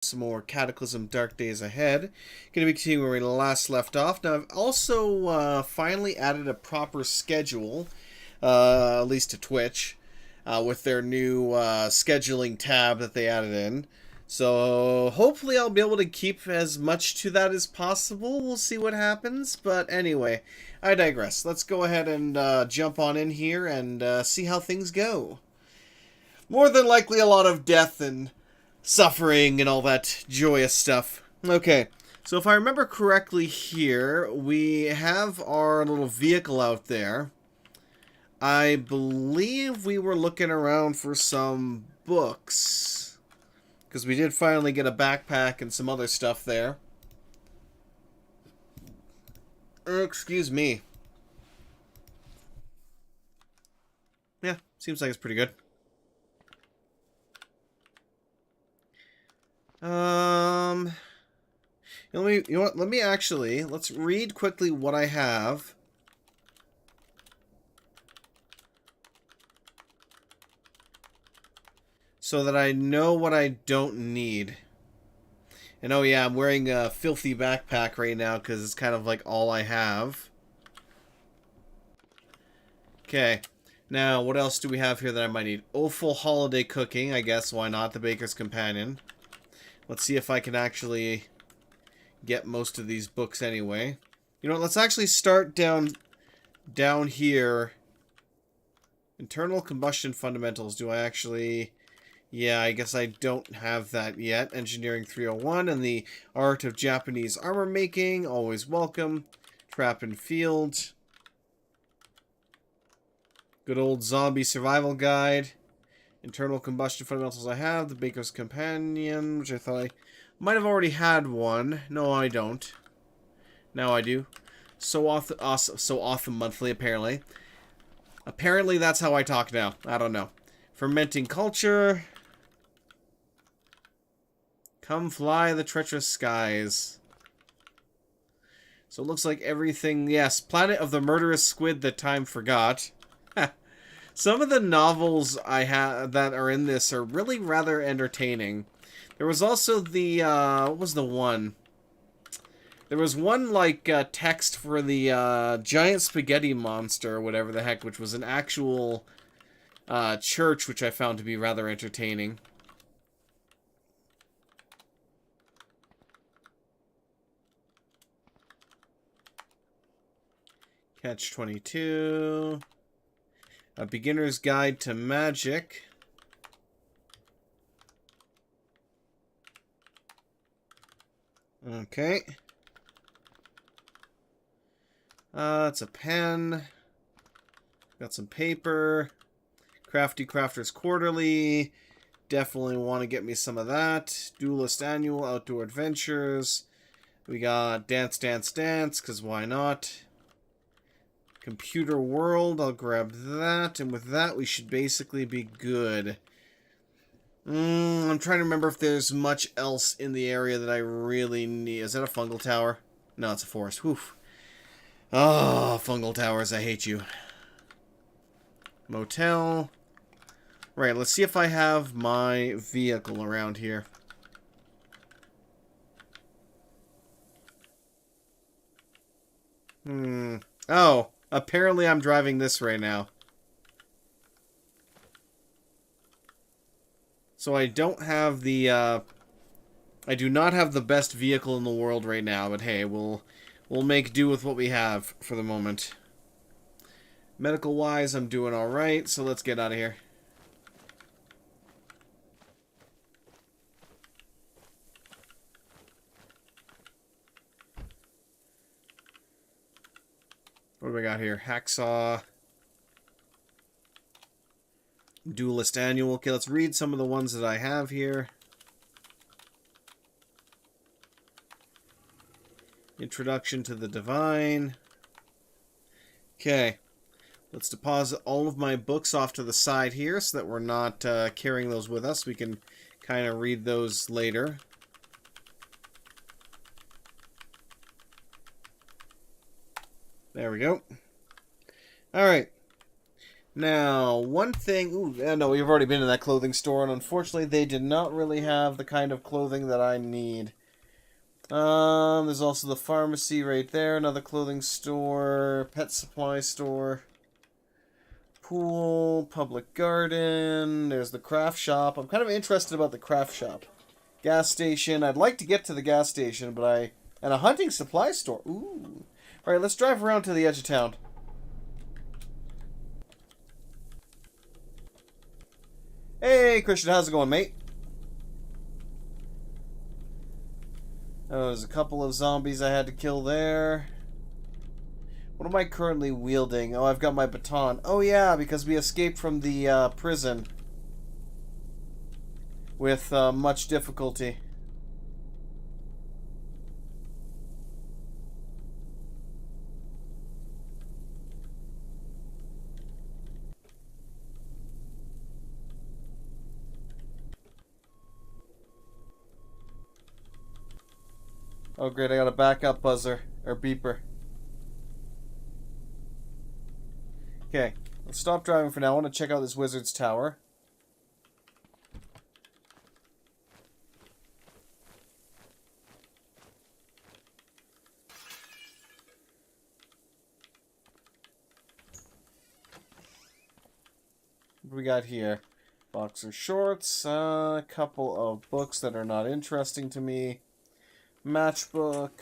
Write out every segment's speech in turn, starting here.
Some more Cataclysm Dark Days Ahead. Going to be continuing where we last left off. Now, I've also finally added a proper schedule, at least to Twitch, with their new scheduling tab that they added in. So, hopefully I'll be able to keep as much to that as possible. We'll see what happens. But anyway, I digress. Let's go ahead and jump on in here and see how things go. More than likely a lot of death and suffering and all that joyous stuff. Okay, so if I remember correctly here, we have our little vehicle out there. I believe we were looking around for some books, because we did finally get a backpack and some other stuff there. Excuse me. Yeah, seems like it's pretty good. You know what? Let's read quickly what I have. So that I know what I don't need. And oh yeah, I'm wearing a filthy backpack right now because it's kind of like all I have. Okay. Now, what else do we have here that I might need? Awful holiday cooking, I guess. Why not? The Baker's Companion. Let's see if I can actually get most of these books anyway. You know what? Let's actually start down here. Internal Combustion Fundamentals. Do I actually... Yeah, I guess I don't have that yet. Engineering 301 and the Art of Japanese Armor Making. Always welcome. Trap and Field. Good old Zombie Survival Guide. Internal Combustion Fundamentals I have. The Baker's Companion, which I thought I might have already had one. No, I don't. Now I do. So often monthly, apparently. Apparently that's how I talk now. I don't know. Fermenting Culture. Come fly the treacherous skies. So it looks like everything... Yes, Planet of the Murderous Squid That Time Forgot. Some of the novels I have that are in this are really rather entertaining. There was also the... what was the one? There was one, like, text for the giant spaghetti monster, or whatever the heck, which was an actual church, which I found to be rather entertaining. Catch-22. A Beginner's Guide to Magic. Okay. It's a pen. Got some paper. Crafty Crafters Quarterly. Definitely want to get me some of that. Duelist Annual, Outdoor Adventures. We got Dance, Dance, Dance, because why not? Computer World, I'll grab that. And with that, we should basically be good. I'm trying to remember if there's much else in the area that I really need. Is that a fungal tower? No, it's a forest. Woof. Oh, fungal towers, I hate you. Motel. Right, let's see if I have my vehicle around here. Oh, apparently I'm driving this right now. So I don't have the, I do not have the best vehicle in the world right now, but hey, we'll make do with what we have for the moment. Medical-wise, I'm doing alright, so let's get out of here. What do we got here? Hacksaw. Duelist Annual. Okay, let's read some of the ones that I have here. Introduction to the Divine. Okay. Let's deposit all of my books off to the side here so that we're not carrying those with us. We can kind of read those later. There we go. Alright. Now, one thing... Ooh, no, we've already been in that clothing store, and unfortunately they did not really have the kind of clothing that I need. There's also the pharmacy right there, another clothing store, pet supply store, pool, public garden, there's the craft shop. I'm kind of interested about the craft shop. Gas station, I'd like to get to the gas station, but I... And a hunting supply store, ooh. Alright, let's drive around to the edge of town. Hey, Christian, how's it going, mate? Oh, there's a couple of zombies I had to kill there. What am I currently wielding? Oh, I've got my baton. Oh, yeah, because we escaped from the prison with much difficulty. Oh, great, I got a backup buzzer, or beeper. Okay, let's stop driving for now. I want to check out this wizard's tower. What do we got here? Boxer shorts, a couple of books that are not interesting to me. Matchbook.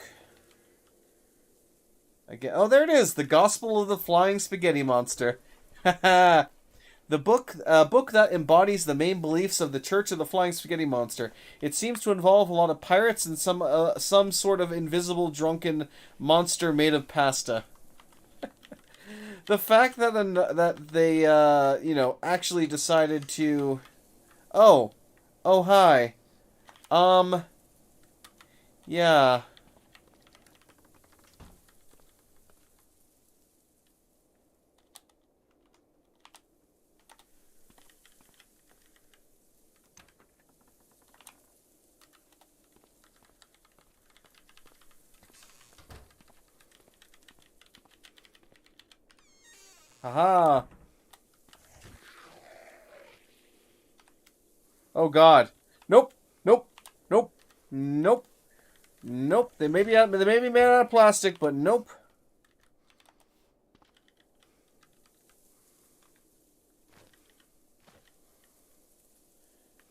Again, oh, there it is! The Gospel of the Flying Spaghetti Monster. Haha! The book that embodies the main beliefs of the Church of the Flying Spaghetti Monster. It seems to involve a lot of pirates and some sort of invisible drunken monster made of pasta. The fact that they actually decided to... Oh, hi. Yeah. Haha. Oh God. Nope. Nope. Nope. Nope. Nope. They may be made out of plastic, but nope.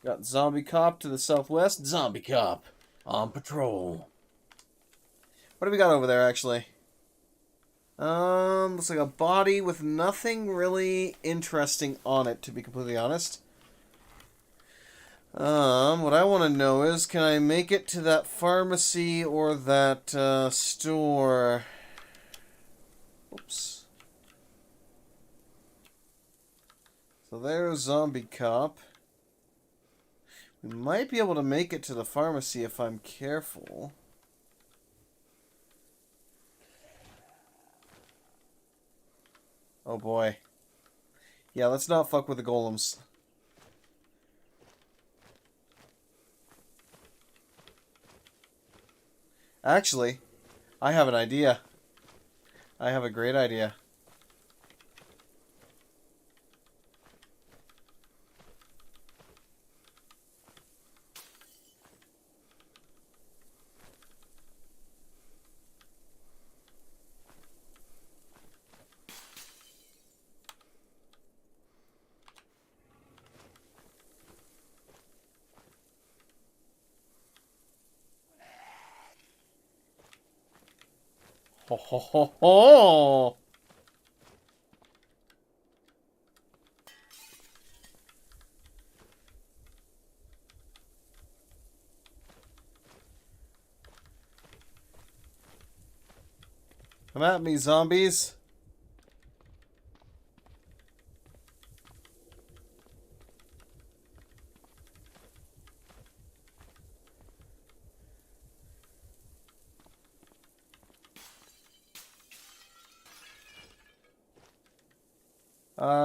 Got Zombie Cop to the southwest. Zombie Cop on patrol. What do we got over there, actually? Looks like a body with nothing really interesting on it, to be completely honest. What I want to know is, can I make it to that pharmacy or that, store? Oops. So there's Zombie Cop. We might be able to make it to the pharmacy if I'm careful. Oh boy. Yeah, let's not fuck with the golems. Actually, I have an idea. I have a great idea. Ho ho ho ho! Come at me, zombies.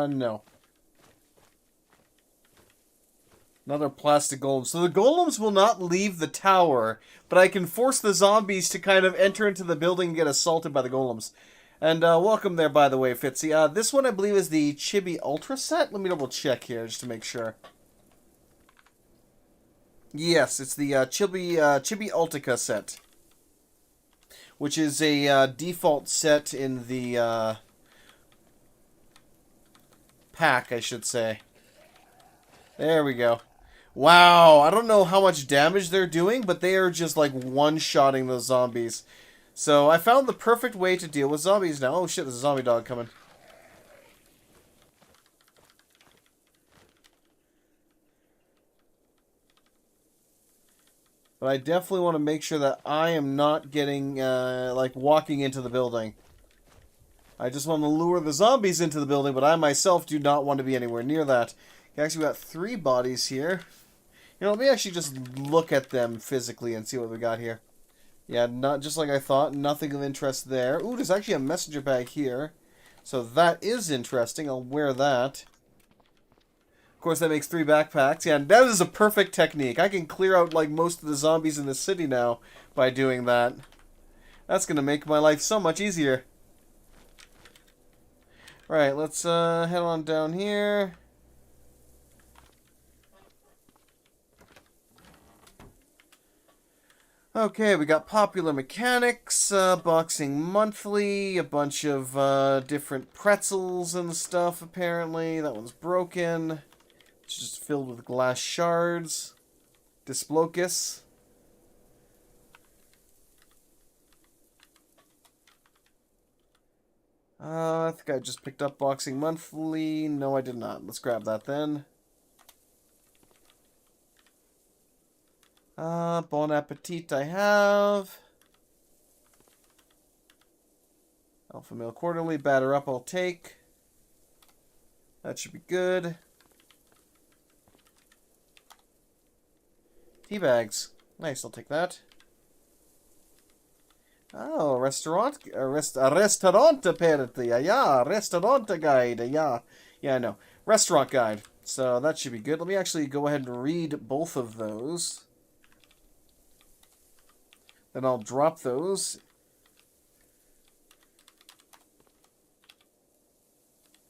No. Another plastic golem. So the golems will not leave the tower, but I can force the zombies to kind of enter into the building and get assaulted by the golems. And welcome there, by the way, Fitzy. This one, I believe, is the Chibi Ultra set. Let me double check here, just to make sure. Yes, it's the Chibi Ultica set. Which is a default set in the pack, I should say. There we go. Wow, I don't know how much damage they're doing, but they are just like one-shotting those zombies. So I found the perfect way to deal with zombies now. Oh shit, there's a zombie dog coming. But I definitely want to make sure that I am not getting, like, walking into the building. I just want to lure the zombies into the building, but I myself do not want to be anywhere near that. Actually, we got 3 bodies here. You know, let me actually just look at them physically and see what we got here. Yeah, not just like I thought. Nothing of interest there. Ooh, there's actually a messenger bag here. So that is interesting. I'll wear that. Of course, that makes 3 backpacks. Yeah, and that is a perfect technique. I can clear out, like, most of the zombies in the city now by doing that. That's going to make my life so much easier. Right, let's head on down here. Okay, we got Popular Mechanics, Boxing Monthly, a bunch of different pretzels and stuff, apparently. That one's broken. It's just filled with glass shards. Displocus. I think I just picked up Boxing Monthly. No, I did not. Let's grab that then. Bon Appetit I have. Alpha Male Quarterly, Batter Up I'll take. That should be good. Tea bags. Nice, I'll take that. Oh, restaurant apparently. Yeah, restaurant guide. Yeah, I know. Restaurant guide. So that should be good. Let me actually go ahead and read both of those. Then I'll drop those.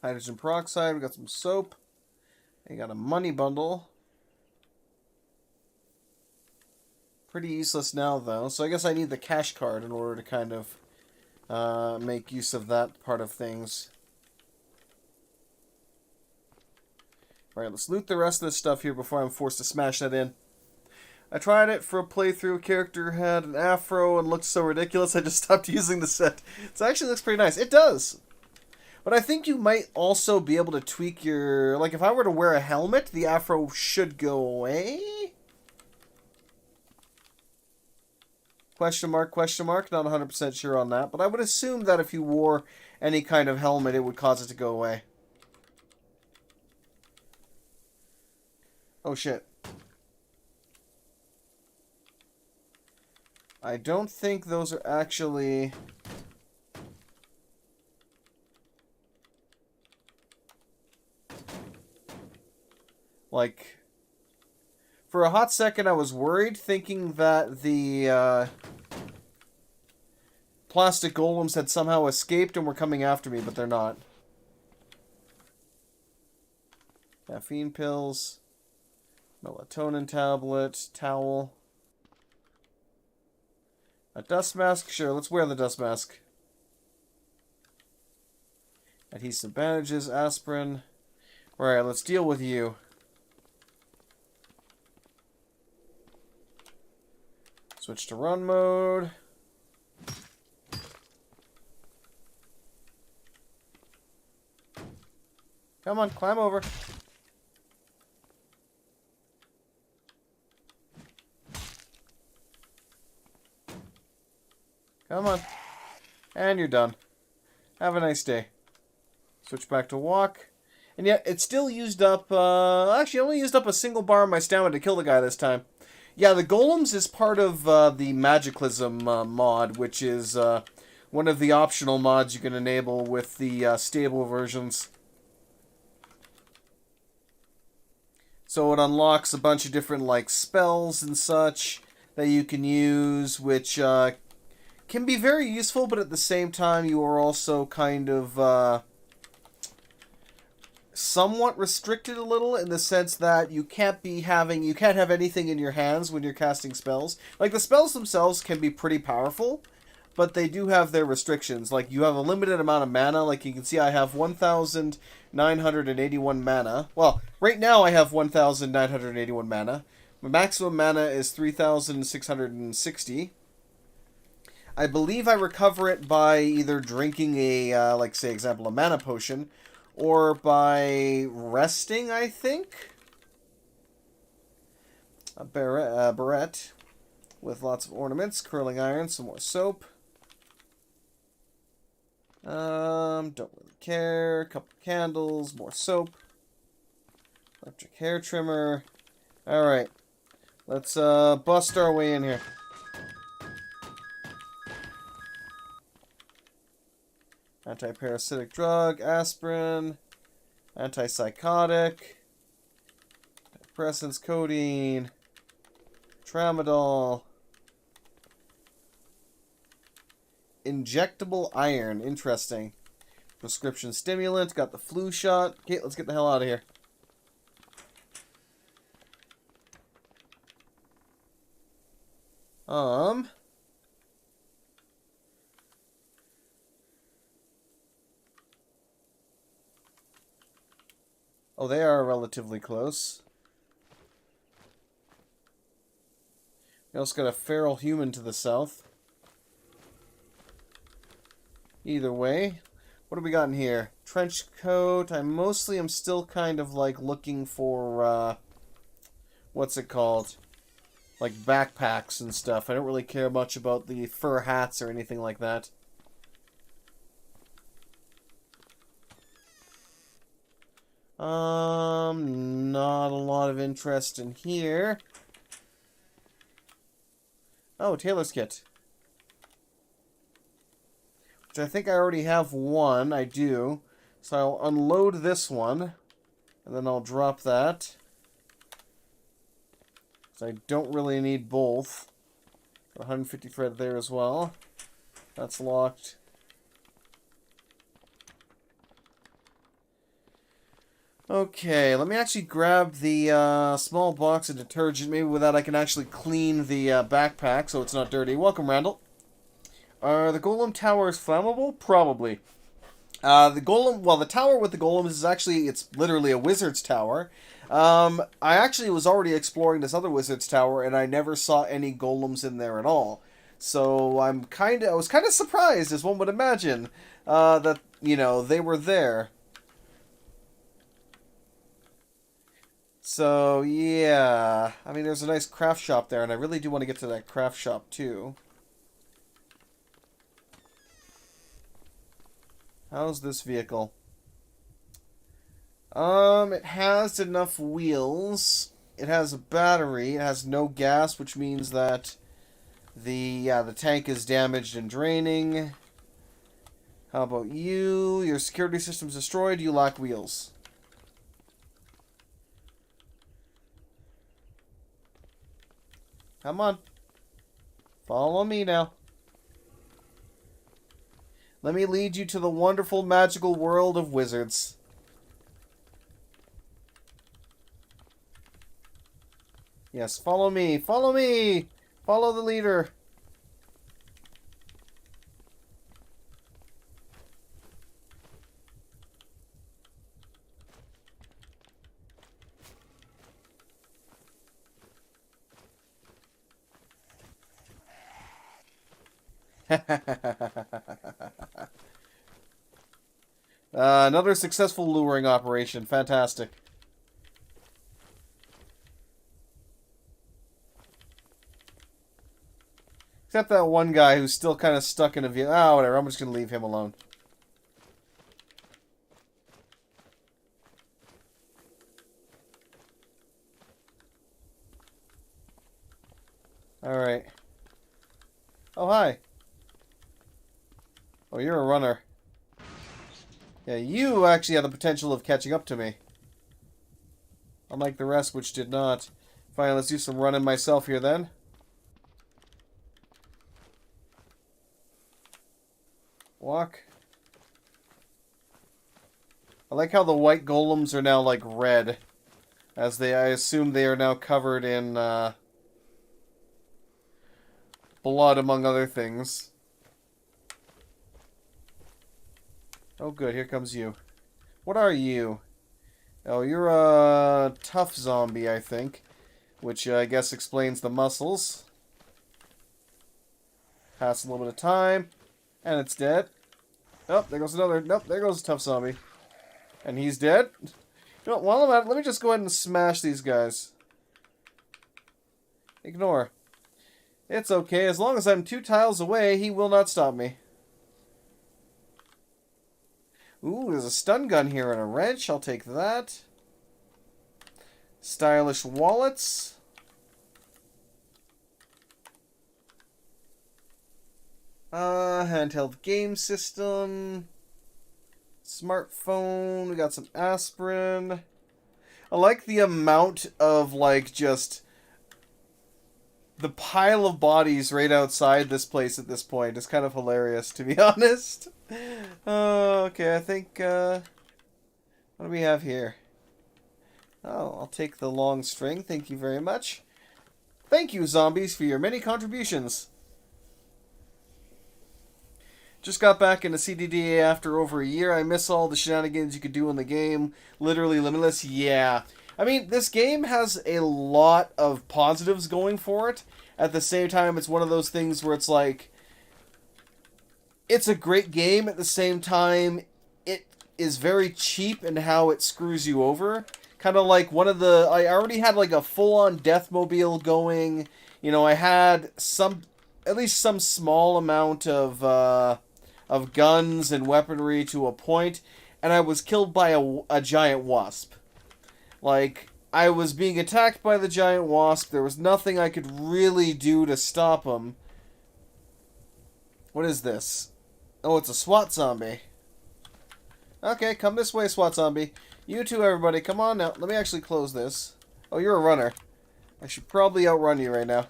Hydrogen peroxide. We got some soap. You got a money bundle. Pretty useless now, though. So I guess I need the cash card in order to kind of make use of that part of things. Alright, let's loot the rest of this stuff here before I'm forced to smash that in. I tried it for a playthrough. Character had an afro and looked so ridiculous I just stopped using the set. So it actually looks pretty nice. It does. But I think you might also be able to tweak your... Like, if I were to wear a helmet, the afro should go away? Question mark, question mark. Not 100% sure on that. But I would assume that if you wore any kind of helmet, it would cause it to go away. Oh, shit. I don't think those are actually... Like... For a hot second, I was worried, thinking that the plastic golems had somehow escaped and were coming after me, but they're not. Caffeine pills, melatonin tablet, towel. A dust mask? Sure, let's wear the dust mask. Adhesive bandages, aspirin. Alright, let's deal with you. Switch to run mode. Come on, climb over. Come on. And you're done. Have a nice day. Switch back to walk. And yet, it still used up, actually, I only used up a single bar of my stamina to kill the guy this time. Yeah, the golems is part of the Cataclysm mod, which is one of the optional mods you can enable with the stable versions. So it unlocks a bunch of different like spells and such that you can use, which can be very useful, but at the same time, you are also kind of somewhat restricted a little in the sense that you can't have anything in your hands when you're casting spells. Like, the spells themselves can be pretty powerful, but they do have their restrictions. Like, you have a limited amount of mana. Like, you can see I have 1,981 mana. Well, right now I have 1,981 mana. My maximum mana is 3,660. I believe I recover it by either drinking a, like, say, example, a mana potion, or by resting, I think? A barrette with lots of ornaments, curling iron, some more soap. Don't really care. A couple candles, more soap. Electric hair trimmer. Alright. Let's bust our way in here. Anti-parasitic drug, aspirin, antipsychotic, antidepressants, codeine, tramadol, injectable iron, interesting. Prescription stimulant, got the flu shot. Okay, let's get the hell out of here. Oh, they are relatively close. We also got a feral human to the south. Either way. What have we got in here? Trench coat. I mostly am still kind of like looking for, what's it called? Like backpacks and stuff. I don't really care much about the fur hats or anything like that. Not a lot of interest in here. Oh, tailor's kit. Which I think I already have one. I do. So I'll unload this one. And then I'll drop that. So I don't really need both. 150 thread there as well. That's locked. Okay, let me actually grab the small box of detergent. Maybe with that I can actually clean the backpack so it's not dirty. Welcome, Randall. Are the golem towers flammable? Probably. The tower with the golems is actually, it's literally a wizard's tower. I actually was already exploring this other wizard's tower, and I never saw any golems in there at all. So I was kind of surprised, as one would imagine, that, they were there. So, yeah. I mean, there's a nice craft shop there, and I really do want to get to that craft shop, too. How's this vehicle? It has enough wheels. It has a battery. It has no gas, which means that the tank is damaged and draining. How about you? Your security system's destroyed. You lack wheels. Come on. Follow me now. Let me lead you to the wonderful, magical world of wizards. Yes, follow me. Follow me. Follow the leader. Another successful luring operation. Fantastic. Except that one guy who's still kind of stuck in a vehicle. Ah, whatever. I'm just going to leave him alone. Alright. Oh, hi. Oh, you're a runner. Yeah, you actually have the potential of catching up to me. Unlike the rest, which did not. Fine, let's do some running myself here then. Walk. I like how the white golems are now, like, red. As I assume they are now covered in, blood, among other things. Oh, good. Here comes you. What are you? Oh, you're a tough zombie, I think. Which I guess explains the muscles. Pass a little bit of time. And it's dead. Oh, there goes another. Nope, there goes a tough zombie. And he's dead. You know, while I'm at it, let me just go ahead and smash these guys. Ignore. It's okay. As long as I'm 2 tiles away, he will not stop me. Ooh, there's a stun gun here and a wrench. I'll take that. Stylish wallets. Handheld game system. Smartphone. We got some aspirin. I like the amount of, like, just the pile of bodies right outside this place at this point. It's kind of hilarious, to be honest. Okay, I think, what do we have here? Oh, I'll take the long string. Thank you very much. Thank you, zombies, for your many contributions. Just got back into CDDA after over a year. I miss all the shenanigans you could do in the game. Literally limitless. Yeah. I mean, this game has a lot of positives going for it. At the same time, it's one of those things where it's like, it's a great game. At the same time, it is very cheap in how it screws you over. Kind of like one of the... I already had like a full-on Deathmobile going. You know, I had at least some small amount of guns and weaponry to a point, and I was killed by a giant wasp. Like, I was being attacked by the giant wasp. There was nothing I could really do to stop him. What is this? Oh, it's a SWAT zombie. Okay, come this way, SWAT zombie. You too, everybody. Come on now. Let me actually close this. Oh, you're a runner. I should probably outrun you right now.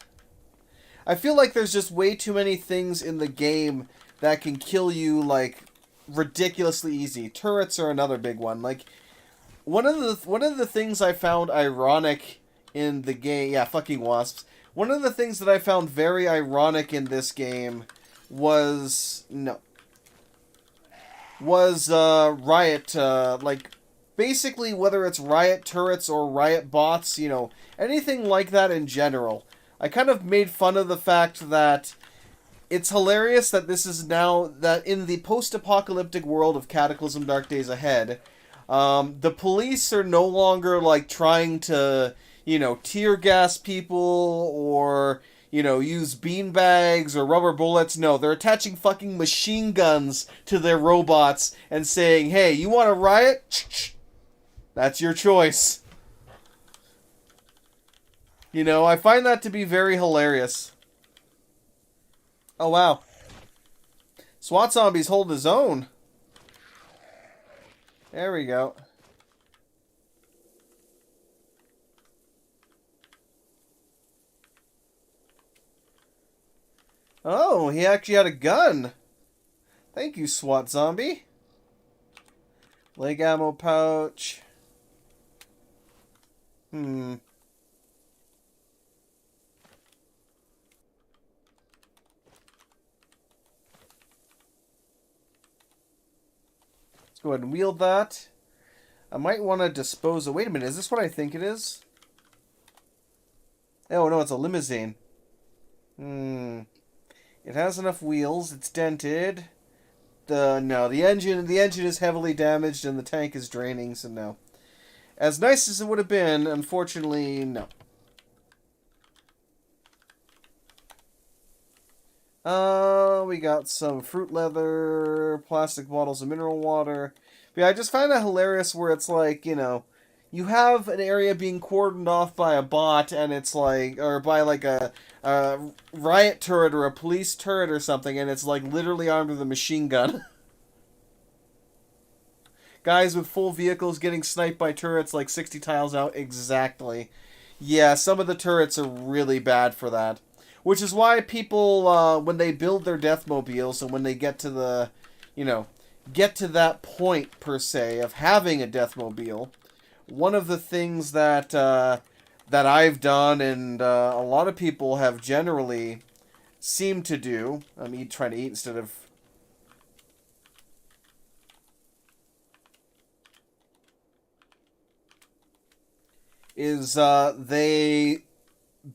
I feel like there's just way too many things in the game that can kill you, like, ridiculously easy. Turrets are another big one. Like, one of the things I found ironic in the game... Yeah, fucking wasps. One of the things that I found very ironic in this game was... No. Was, riot, like... Basically, whether it's riot turrets or riot bots, you know, anything like that in general. I kind of made fun of the fact that it's hilarious that this is now, that in the post-apocalyptic world of Cataclysm Dark Days Ahead, the police are no longer, like, trying to, you know, tear gas people or, you know, use beanbags or rubber bullets. No, they're attaching fucking machine guns to their robots and saying, hey, you want to riot? That's your choice. You know, I find that to be very hilarious. Oh, wow. SWAT zombies hold his own. There we go. Oh, he actually had a gun. Thank you, SWAT zombie. Leg ammo pouch. Let's go ahead and wield that. I might want to dispose of... Wait a minute, is this what I think it is? Oh, no, it's a limousine. It has enough wheels. It's dented. The engine is heavily damaged and the tank is draining, so no. As nice as it would have been, unfortunately, no. We got some fruit leather, plastic bottles of mineral water. But yeah, I just find that hilarious where it's like, you know, you have an area being cordoned off by a bot and it's like, or by like a riot turret or a police turret or something, and it's like literally armed with a machine gun. Guys with full vehicles getting sniped by turrets like 60 tiles out. Exactly. Yeah, some of the turrets are really bad for that. Which is why people, when they build their Deathmobiles and when they get to the, you know, get to that point, per se, of having a Deathmobile, one of the things that I've done and a lot of people have generally seemed to do, I'm trying to eat instead of... is they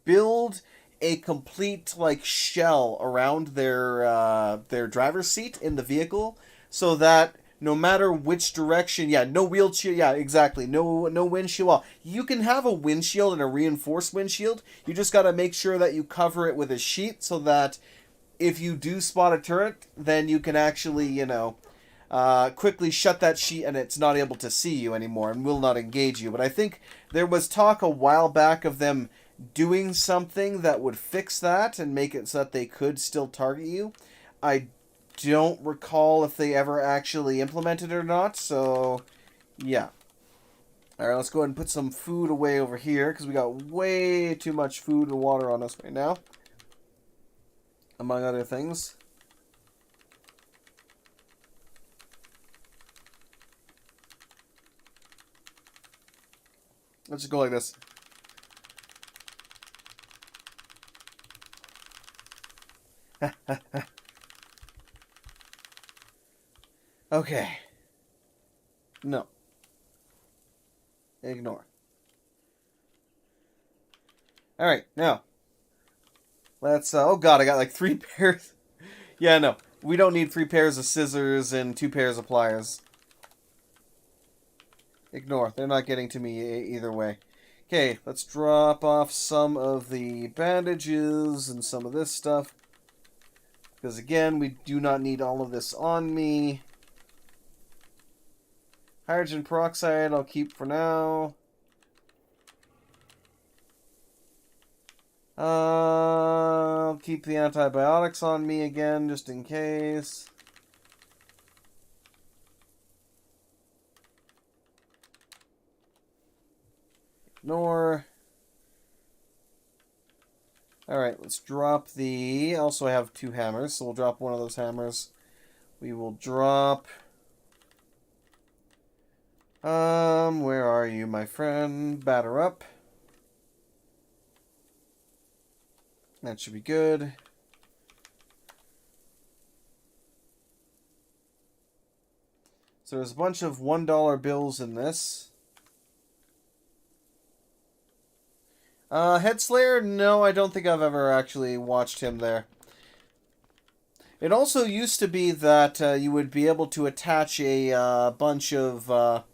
build a complete like shell around their driver's seat in the vehicle, so that no matter which direction, yeah, no wheelchair, yeah, exactly, no windshield. Well, you can have a windshield and a reinforced windshield. You just got to make sure that you cover it with a sheet so that if you do spot a turret, then you can actually, quickly shut that sheet and it's not able to see you anymore and will not engage you. But I think there was talk a while back of them doing something that would fix that and make it so that they could still target you. I don't recall if they ever actually implemented it or not, so yeah. Alright, let's go ahead and put some food away over here, because we got way too much food and water on us right now, among other things. Let's just go like this. Okay. No. Ignore. Alright, now. Let's, oh god, I got like 3 pairs. Yeah, no. We don't need 3 pairs of scissors and 2 pairs of pliers. Ignore. They're not getting to me either way. Okay, let's drop off some of the bandages and some of this stuff. Because again, we do not need all of this on me. Hydrogen peroxide I'll keep for now. I'll keep the antibiotics on me again, just in case. Ignore. Alright, let's drop the... Also, I have 2 hammers, so we'll drop one of those hammers. We will drop... where are you, my friend? Batter up. That should be good. So there's a bunch of $1 bills in this. Headslayer? No, I don't think I've ever actually watched him there. It also used to be that you would be able to attach a bunch of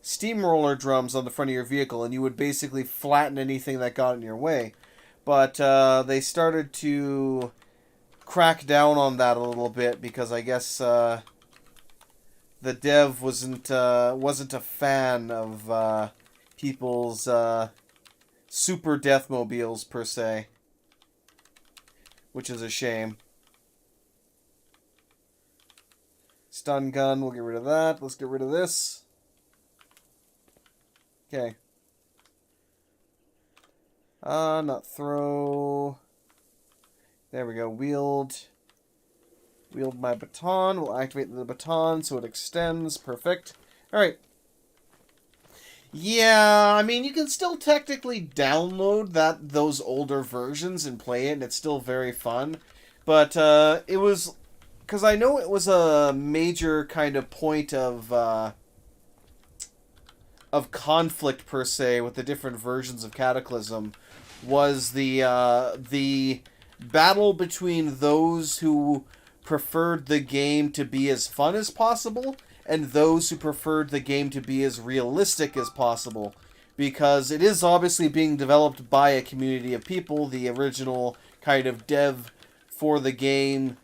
steamroller drums on the front of your vehicle, and you would basically flatten anything that got in your way. But they started to crack down on that a little bit because I guess the dev wasn't a fan of people's super deathmobiles per se, which is a shame. Stun gun, we'll get rid of that. Let's get rid of this. Okay. Not throw. There we go. Wield my baton. We'll activate the baton so it extends. Perfect. Alright. Yeah, I mean, you can still technically download those older versions and play it, and it's still very fun. But it was... Because I know it was a major kind of point of conflict, per se, with the different versions of Cataclysm, was the battle between those who preferred the game to be as fun as possible and those who preferred the game to be as realistic as possible. Because it is obviously being developed by a community of people. The original kind of dev for the game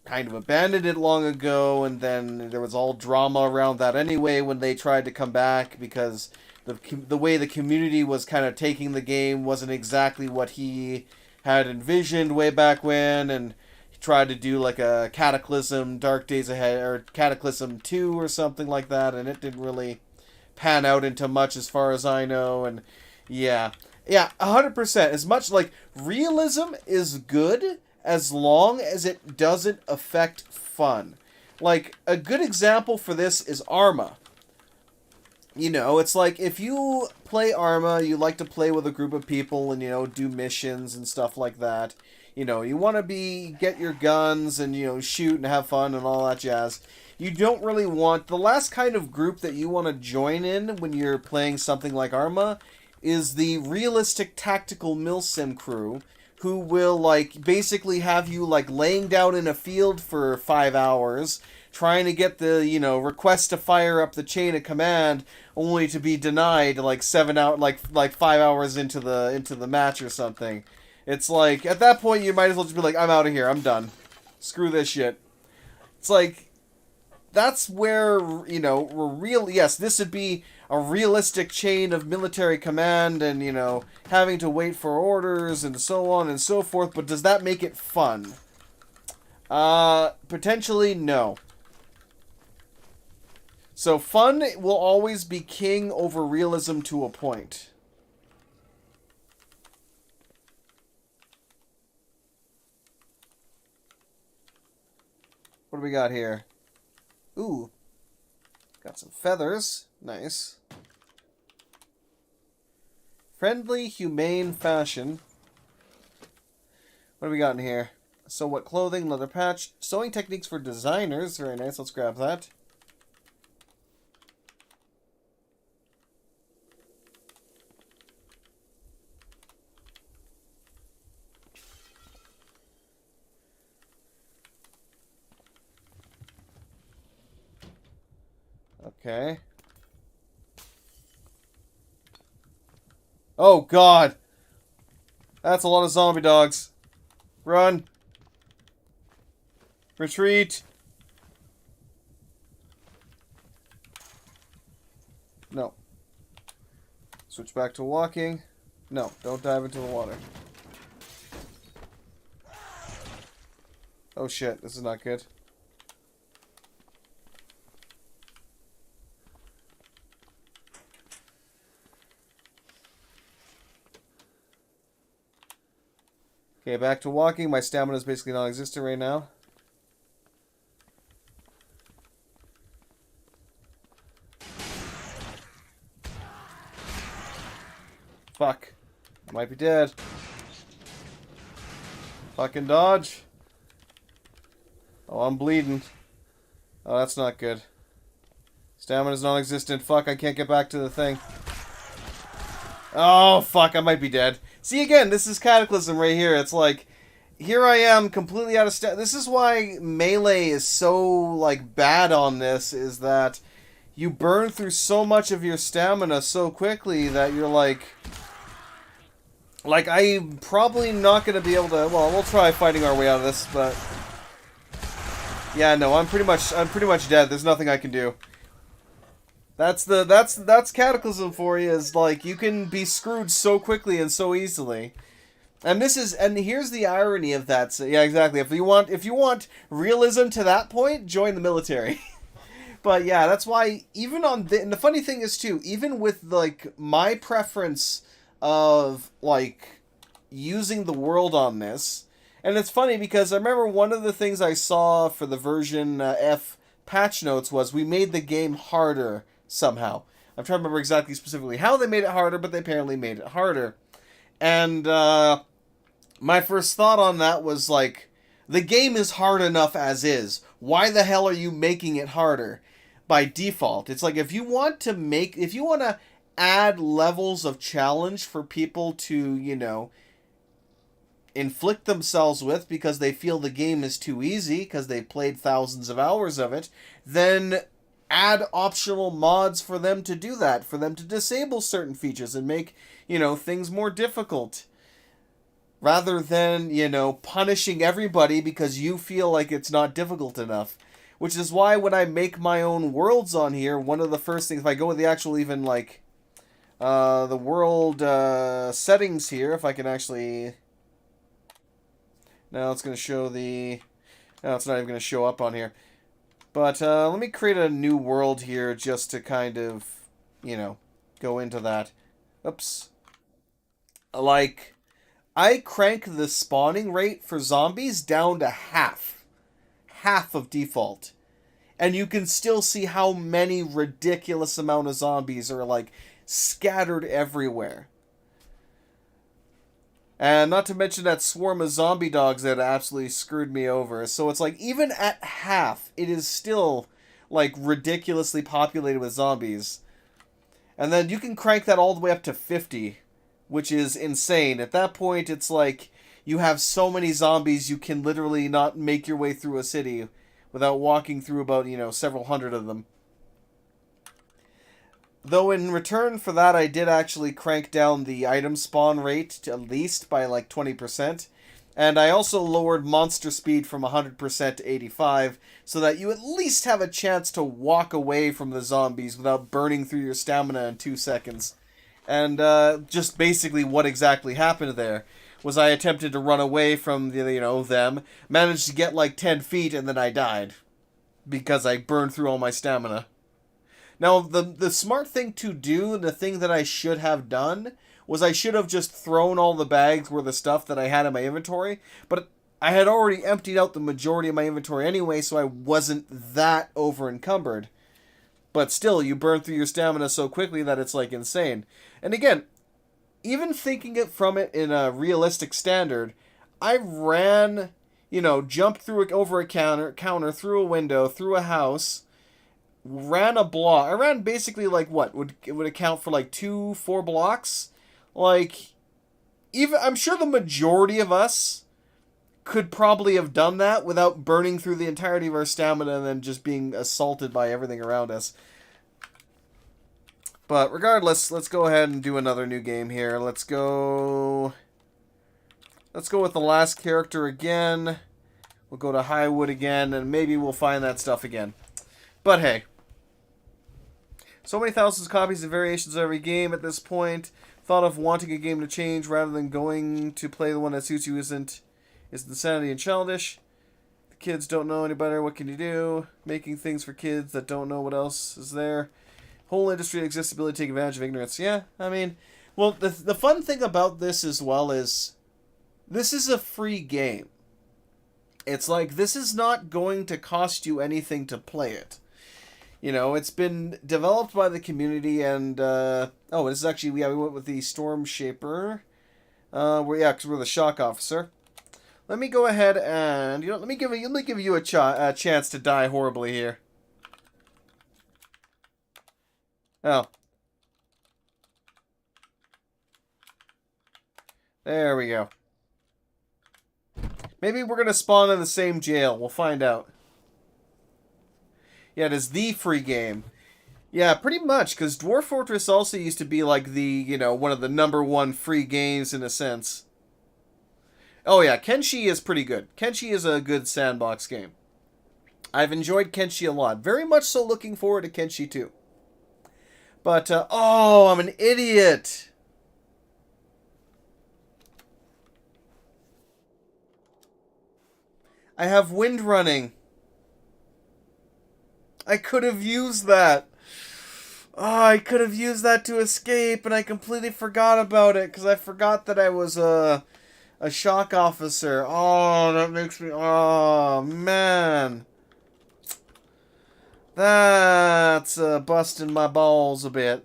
kind of abandoned it long ago, and then there was all drama around that anyway when they tried to come back, because the way the community was kind of taking the game wasn't exactly what he had envisioned way back when, and he tried to do like a Cataclysm Dark Days Ahead, or Cataclysm 2 or something like that, and it didn't really pan out into much as far as I know. And yeah, 100%. As much like realism is good as long as it doesn't affect fun. Like, a good example for this is Arma. You know, it's like, if you play Arma, you like to play with a group of people and, you know, do missions and stuff like that. You know, you want to get your guns and, you know, shoot and have fun and all that jazz. You don't really want... The last kind of group that you want to join in when you're playing something like Arma is the realistic tactical milsim crew, who will, like, basically have you, like, laying down in a field for 5 hours, trying to get the, you know, request to fire up the chain of command, only to be denied, like, 5 hours into the match or something. It's like, at that point, you might as well just be like, I'm out of here, I'm done. Screw this shit. It's like, that's where, you know, yes, this would be a realistic chain of military command and, you know, having to wait for orders and so on and so forth, but does that make it fun? Potentially no. So fun will always be king over realism to a point. What do we got here? Ooh. Got some feathers. Nice. Friendly, humane fashion. What do we got in here? So what clothing, leather patch, sewing techniques for designers. Very nice. Let's grab that. Okay. Oh, God. That's a lot of zombie dogs. Run. Retreat. No. Switch back to walking. No, don't dive into the water. Oh, shit. This is not good. Okay, back to walking. My stamina is basically non-existent right now. Fuck. I might be dead. Fucking dodge. Oh, I'm bleeding. Oh, that's not good. Stamina's non-existent. Fuck, I can't get back to the thing. Oh, fuck, I might be dead. See, again, this is Cataclysm right here. It's like, here I am, completely out of stamina. This is why melee is so, like, bad on this, is that you burn through so much of your stamina so quickly that you're like... Like, I'm probably not going to be able to... Well, we'll try fighting our way out of this, but... Yeah, no, I'm pretty much dead. There's nothing I can do. That's Cataclysm for you, is like, you can be screwed so quickly and so easily. And here's the irony of that. So, yeah, exactly. If you want realism to that point, join the military. But yeah, that's why even and the funny thing is too, even with like my preference of like using the world on this, and it's funny because I remember one of the things I saw for the version F patch notes was we made the game harder somehow. I'm trying to remember exactly specifically how they made it harder, but they apparently made it harder. And my first thought on that was like, the game is hard enough as is. Why the hell are you making it harder by default? It's like, if you want to add levels of challenge for people to, you know, inflict themselves with because they feel the game is too easy because they played thousands of hours of it, then add optional mods for them to do that, for them to disable certain features and make, you know, things more difficult. Rather than, you know, punishing everybody because you feel like it's not difficult enough. Which is why when I make my own worlds on here, one of the first things, if I go with the actual even, like, the world settings here, if I can actually... Now it's going to show the... No, it's not even going to show up on here. But let me create a new world here just to kind of, you know, go into that. Oops. Like, I crank the spawning rate for zombies down to half. Half of default. and you can still see how many ridiculous amount of zombies are like scattered everywhere. And not to mention that swarm of zombie dogs that absolutely screwed me over. So it's like, even at half, it is still, like, ridiculously populated with zombies. And then you can crank that all the way up to 50, which is insane. At that point, it's like, you have so many zombies, you can literally not make your way through a city without walking through about, several hundred of them. Though in return for that, I did actually crank down the item spawn rate to at least by like 20%. And I also lowered monster speed from 100% to 85, so that you at least have a chance to walk away from the zombies without burning through your stamina in 2 seconds. And just basically what exactly happened there was I attempted to run away from them, managed to get like 10 feet, and then I died. Because I burned through all my stamina. Now, the smart thing to do, the thing that I should have done, was I should have just thrown all the bags where the stuff that I had in my inventory, but I had already emptied out the majority of my inventory anyway, so I wasn't that over-encumbered. But still, you burn through your stamina so quickly that it's, like, insane. And again, even thinking it from it in a realistic standard, I ran, jumped over a counter, through a window, through a house, ran a block. I ran basically like what would account for like 4 blocks. Like, even I'm sure the majority of us could probably have done that without burning through the entirety of our stamina and then just being assaulted by everything around us. But regardless, let's go ahead and do another new game here. Let's go with the last character again. We'll go to Highwood again, and maybe we'll find that stuff again. But hey, so many thousands of copies and variations of every game at this point. Thought of wanting a game to change rather than going to play the one that suits you is insanity and childish. The kids don't know any better. What can you do? Making things for kids that don't know what else is there. Whole industry exists ability to take advantage of ignorance. Yeah, I mean, well, the fun thing about this as well is this is a free game. It's like, this is not going to cost you anything to play it. It's been developed by the community, and, this is actually, we went with the Storm Shaper. Because we're the Shock Officer. Let me go ahead and, let me give you a chance to die horribly here. Oh. There we go. Maybe we're going to spawn in the same jail. We'll find out. Yeah, it is the free game. Yeah, pretty much, because Dwarf Fortress also used to be like the, one of the #1 free games in a sense. Oh yeah, Kenshi is pretty good. Kenshi is a good sandbox game. I've enjoyed Kenshi a lot. Very much so looking forward to Kenshi 2. But, oh, I'm an idiot! I have wind running. I could have used that. Oh, I could have used that to escape, and I completely forgot about it, because I forgot that I was a shock officer. Oh, that makes me... Oh, man. That's busting my balls a bit.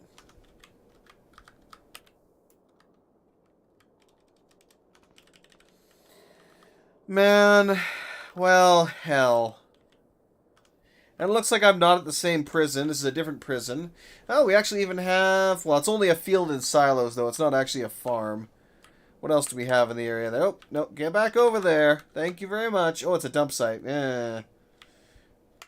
Man, well, hell. And it looks like I'm not at the same prison. This is a different prison. Oh, we actually even have... Well, it's only a field in silos, though. It's not actually a farm. What else do we have in the area? Oh, no, get back over there. Thank you very much. Oh, it's a dump site. Eh.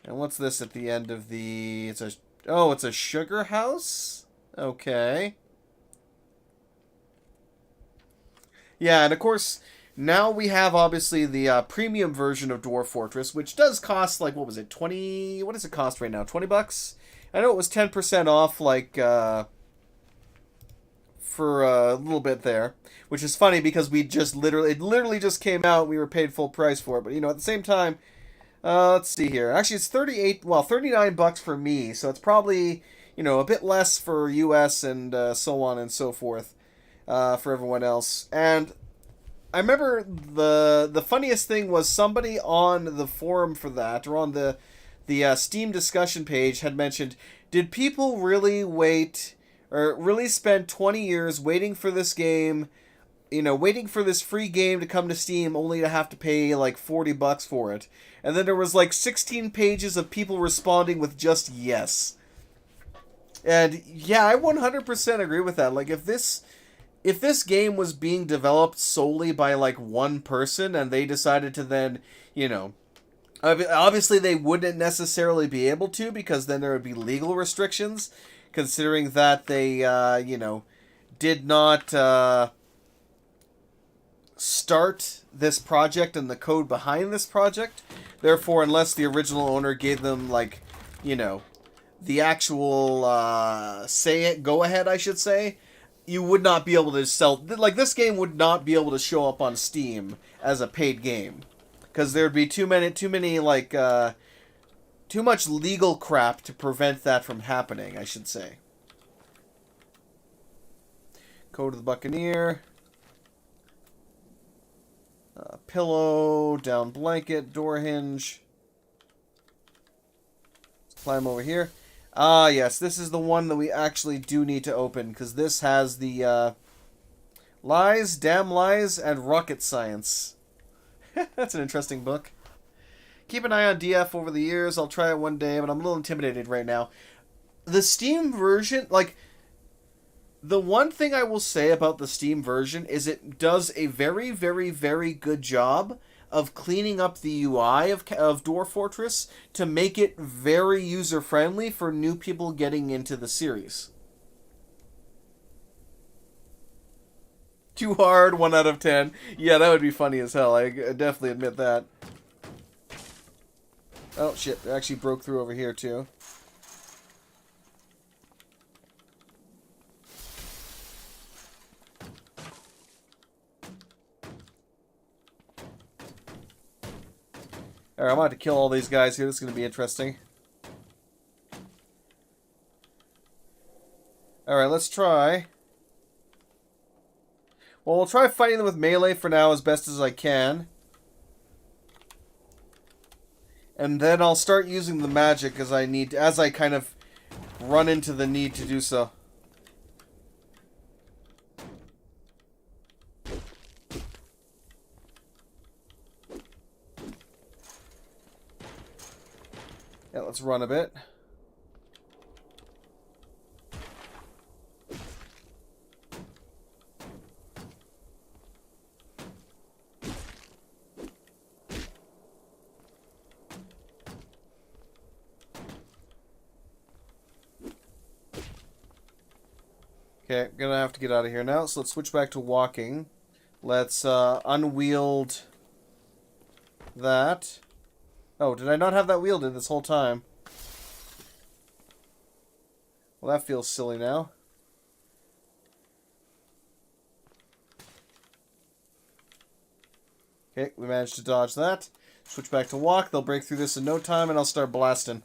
And what's this at the end of the... It's a sugar house? Okay. Yeah, and of course... Now we have, obviously, the premium version of Dwarf Fortress, which does cost, like, what was it, 20... What does it cost right now, 20 bucks? I know it was 10% off, like, for a little bit there. Which is funny, because we just literally... It literally just came out, we were paid full price for it. But, at the same time, let's see here. Actually, it's 39 bucks for me, so it's probably, a bit less for US and so on and so forth for everyone else. And... I remember the funniest thing was somebody on the forum for that, or on the the Steam discussion page had mentioned, did people really wait or really spend 20 years waiting for this game, waiting for this free game to come to Steam only to have to pay like $40 for it? And then there was like 16 pages of people responding with just yes. And yeah, I 100% agree with that. Like if this game was being developed solely by like one person and they decided to then, obviously they wouldn't necessarily be able to, because then there would be legal restrictions, considering that they, did not start this project and the code behind this project. Therefore, unless the original owner gave them, like, the actual go ahead, I should say, you would not be able to sell, like, this game would not be able to show up on Steam as a paid game, because there would be too many like too much legal crap to prevent that from happening, I should say. Code of the Buccaneer. Pillow, down blanket, door hinge. Let's climb over here. Ah, yes, this is the one that we actually do need to open, because this has the Lies, Damn Lies, and Rocket Science. That's an interesting book. Keep an eye on DF over the years. I'll try it one day, but I'm a little intimidated right now. The Steam version, like, the one thing I will say about the Steam version is it does a very, very, very good job of cleaning up the UI of Dwarf Fortress to make it very user-friendly for new people getting into the series. Too hard, 1 out of 10. Yeah, that would be funny as hell. I definitely admit that. Oh, shit. It actually broke through over here, too. Alright, I'm about to kill all these guys here. This is going to be interesting. Alright, let's try. Well, we'll try fighting them with melee for now as best as I can. And then I'll start using the magic as I kind of run into the need to do so. Yeah, let's run a bit. Okay, I'm gonna have to get out of here now, so let's switch back to walking. Let's unwield that. Oh, did I not have that wielded this whole time? Well, that feels silly now. Okay, we managed to dodge that. Switch back to walk. They'll break through this in no time, and I'll start blasting.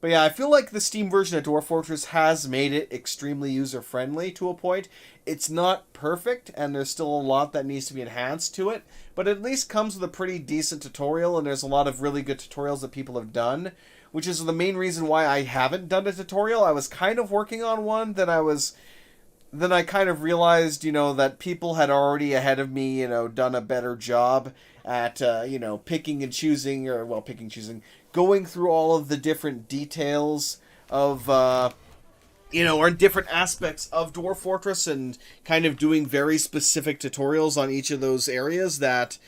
But yeah, I feel like the Steam version of Dwarf Fortress has made it extremely user-friendly to a point. It's not perfect, and there's still a lot that needs to be enhanced to it, but it at least comes with a pretty decent tutorial, and there's a lot of really good tutorials that people have done, which is the main reason why I haven't done a tutorial. I was kind of working on one, then I kind of realized, that people had already ahead of me, done a better job at, picking and choosing, going through all of the different details of, or different aspects of Dwarf Fortress, and kind of doing very specific tutorials on each of those areas that,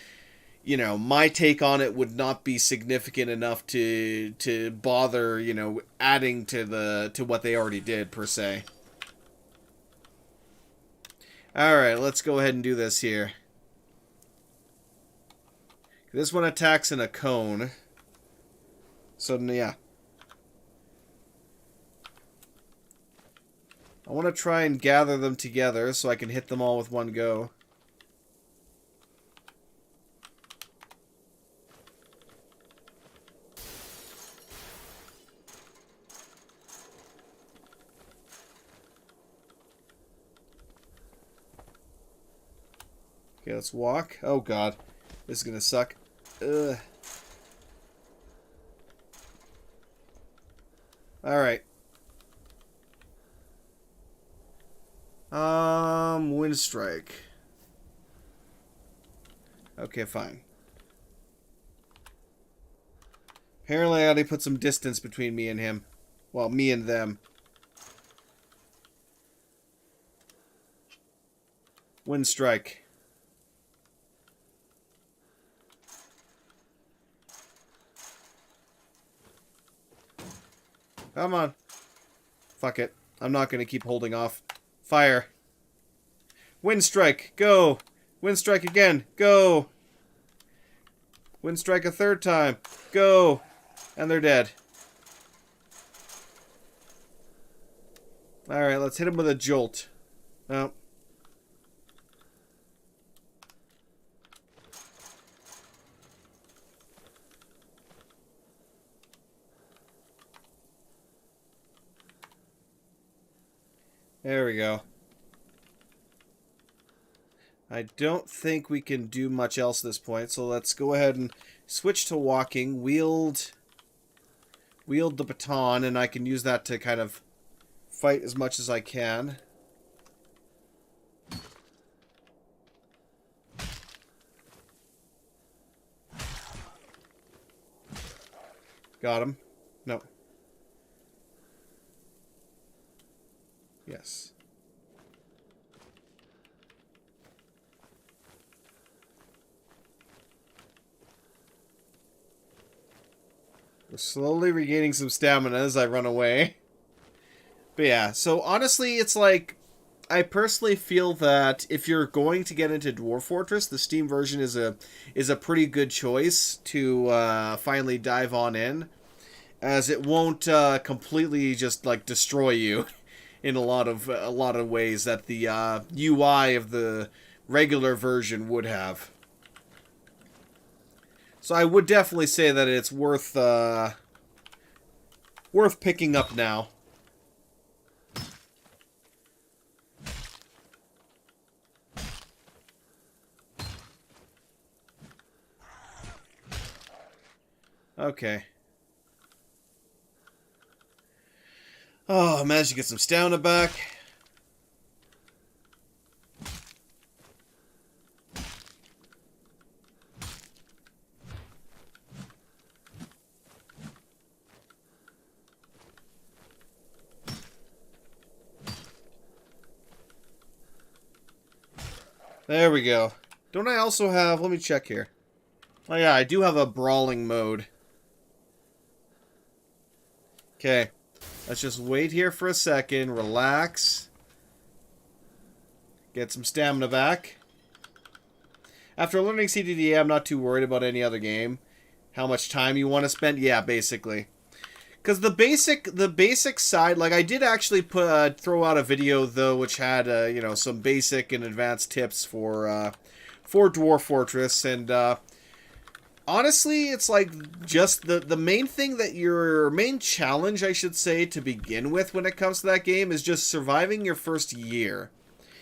my take on it would not be significant enough to bother, adding to what they already did, per se. Alright, let's go ahead and do this here. This one attacks in a cone. So, yeah. I want to try and gather them together so I can hit them all with one go. Okay, let's walk. Oh god. This is gonna suck. Ugh. Alright. Wind strike. Okay, fine. Apparently I gotta put some distance between me and him. Well, me and them. Wind strike. Come on. Fuck it. I'm not gonna keep holding off. Fire. Wind strike. Go. Wind strike again. Go. Wind strike a third time. Go. And they're dead. Alright, let's hit him with a jolt. Oh. There we go. I don't think we can do much else at this point, so let's go ahead and switch to walking. Wield the baton, and I can use that to kind of fight as much as I can. Got him. No. Yes. We're slowly regaining some stamina as I run away. But yeah, so honestly, it's like, I personally feel that if you're going to get into Dwarf Fortress, the Steam version is a pretty good choice to finally dive on in, as it won't completely just like destroy you in a lot of ways that the UI of the regular version would have. So I would definitely say that it's worth picking up now. Okay. Oh, I managed to get some stamina back. There we go. Don't I also have... Let me check here. Oh yeah, I do have a brawling mode. Okay. Let's just wait here for a second. Relax. Get some stamina back. After learning CDDA, I'm not too worried about any other game. How much time you want to spend? Yeah, basically. Because the basic side, like I did actually throw out a video though, which had you know, some basic and advanced tips for Dwarf Fortress, and honestly, it's like just the main thing that your main challenge, I should say, to begin with when it comes to that game is just surviving your first year.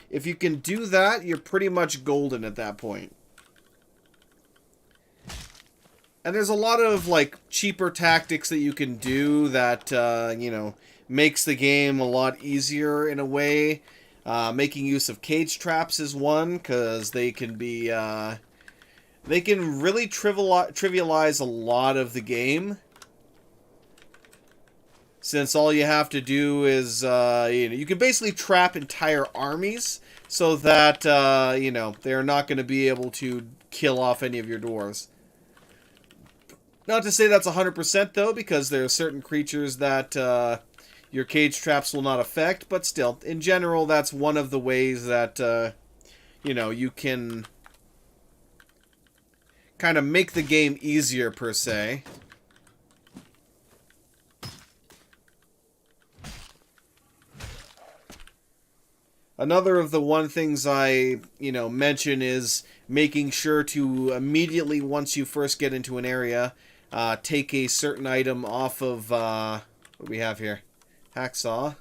If you can do that, you're pretty much golden at that point. And there's a lot of, like, cheaper tactics that you can do that, you know, makes the game a lot easier in a way. Making use of cage traps is one, because they can be, they can really trivialize a lot of the game. Since all you have to do is, you know, you can basically trap entire armies so that, you know, they're not going to be able to kill off any of your dwarves. Not to say that's 100% though, because there are certain creatures that your cage traps will not affect, but still, in general, that's one of the ways that, you know, you can kind of make the game easier, per se. Another of the one things I, you know, mention is making sure to immediately, once you first get into an area, take a certain item off of, what do we have here? Hacksaw.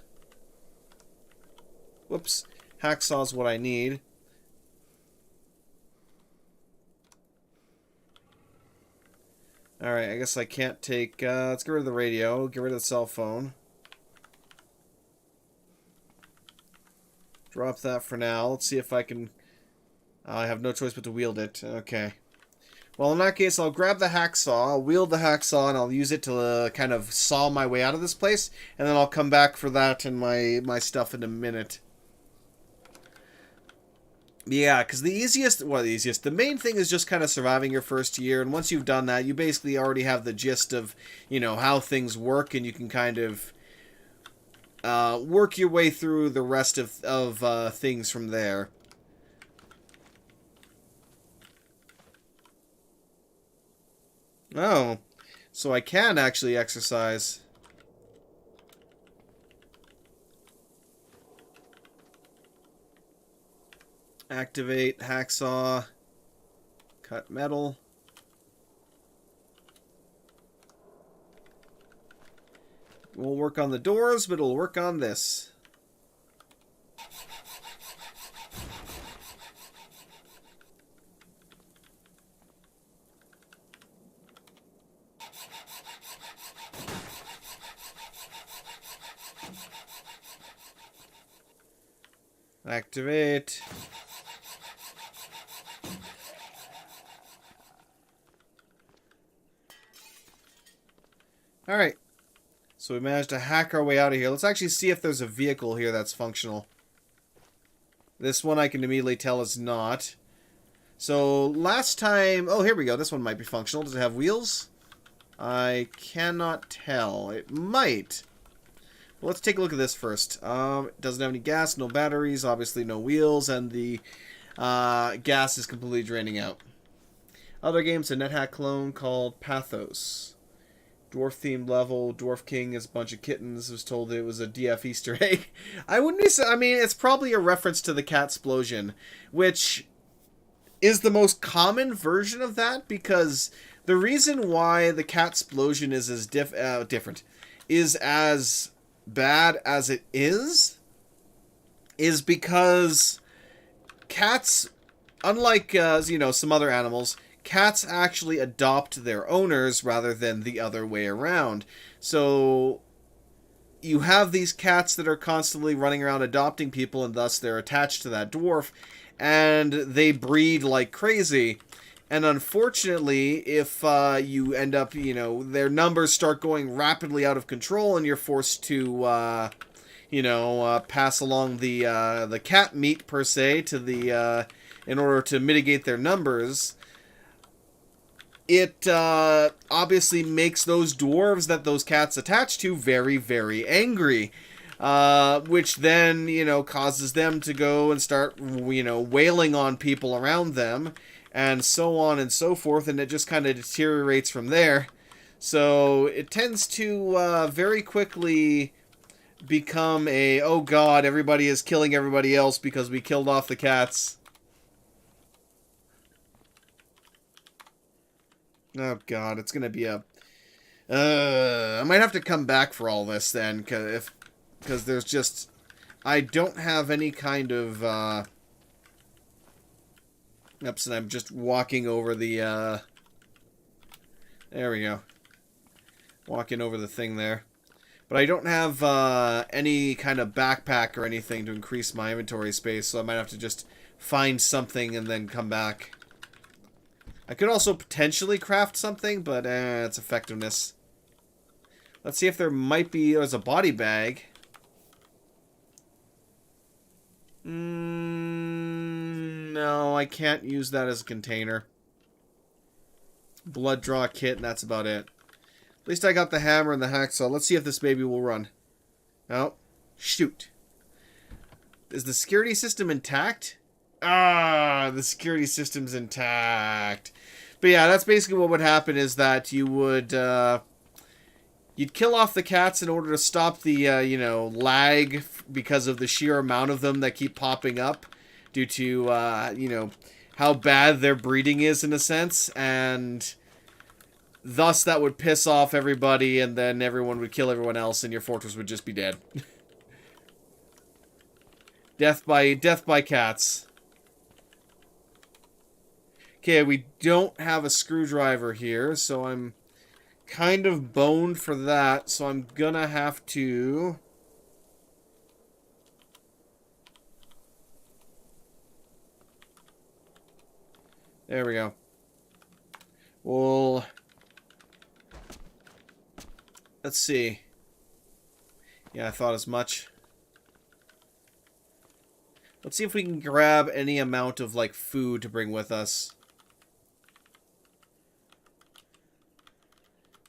Whoops. Hacksaw's what I need. Alright, I guess I can't take, let's get rid of the radio, get rid of the cell phone. Drop that for now. Let's see if I can... I have no choice but to wield it. Okay. Well, in that case, I'll grab the hacksaw, I'll wield the hacksaw, and I'll use it to kind of saw my way out of this place, and then I'll come back for that and my stuff in a minute. Yeah, because the main thing is just kind of surviving your first year, and once you've done that, you basically already have the gist of, how things work, and you can kind of work your way through the rest of things from there. Oh, so I can actually exercise. Activate hacksaw. Cut metal. We'll work on the doors, but it'll work on this. Activate. Alright. So we managed to hack our way out of here. Let's actually see if there's a vehicle here that's functional. This one I can immediately tell is not. So last time... Oh, here we go. This one might be functional. Does it have wheels? I cannot tell. It might. Well, let's take a look at this first. It doesn't have any gas, no batteries, obviously no wheels, and the gas is completely draining out. Other games, a NetHack clone called Pathos. Dwarf-themed level, Dwarf King is a bunch of kittens. Was told that it was a DF Easter egg. I wouldn't be... I mean, it's probably a reference to the Catsplosion, which is the most common version of that, because the reason why the Catsplosion is as different is as bad as it is because cats, unlike some other animals, cats actually adopt their owners rather than the other way around. So you have these cats that are constantly running around adopting people, and thus they're attached to that dwarf, and they breed like crazy. And unfortunately, if you end up, their numbers start going rapidly out of control, and you're forced to, pass along the cat meat per se to the in order to mitigate their numbers, it obviously makes those dwarves that those cats attach to very, very angry. Which then, causes them to go and start, wailing on people around them, and so on and so forth, and it just kind of deteriorates from there. So it tends to very quickly become oh god, everybody is killing everybody else because we killed off the cats. Oh god, it's gonna be a... I might have to come back for all this then, because there's just... I don't have any kind of... Oops, and I'm just walking over the, There we go. Walking over the thing there. But I don't have, any kind of backpack or anything to increase my inventory space, so I might have to just find something and then come back. I could also potentially craft something, but, it's effectiveness. Let's see if there might be... There's a body bag. No, I can't use that as a container. Blood draw kit, and that's about it. At least I got the hammer and the hacksaw. Let's see if this baby will run. Oh, shoot. Is the security system intact? Ah, the security system's intact. But yeah, that's basically what would happen, is that you would, you'd kill off the cats in order to stop the, lag because of the sheer amount of them that keep popping up due to, how bad their breeding is in a sense, and thus that would piss off everybody, and then everyone would kill everyone else, and your fortress would just be dead. Death by cats. Okay, we don't have a screwdriver here, so I'm kind of boned for that, so I'm gonna have to... There we go. Well, let's see. Yeah, I thought as much. Let's see if we can grab any amount of, like, food to bring with us.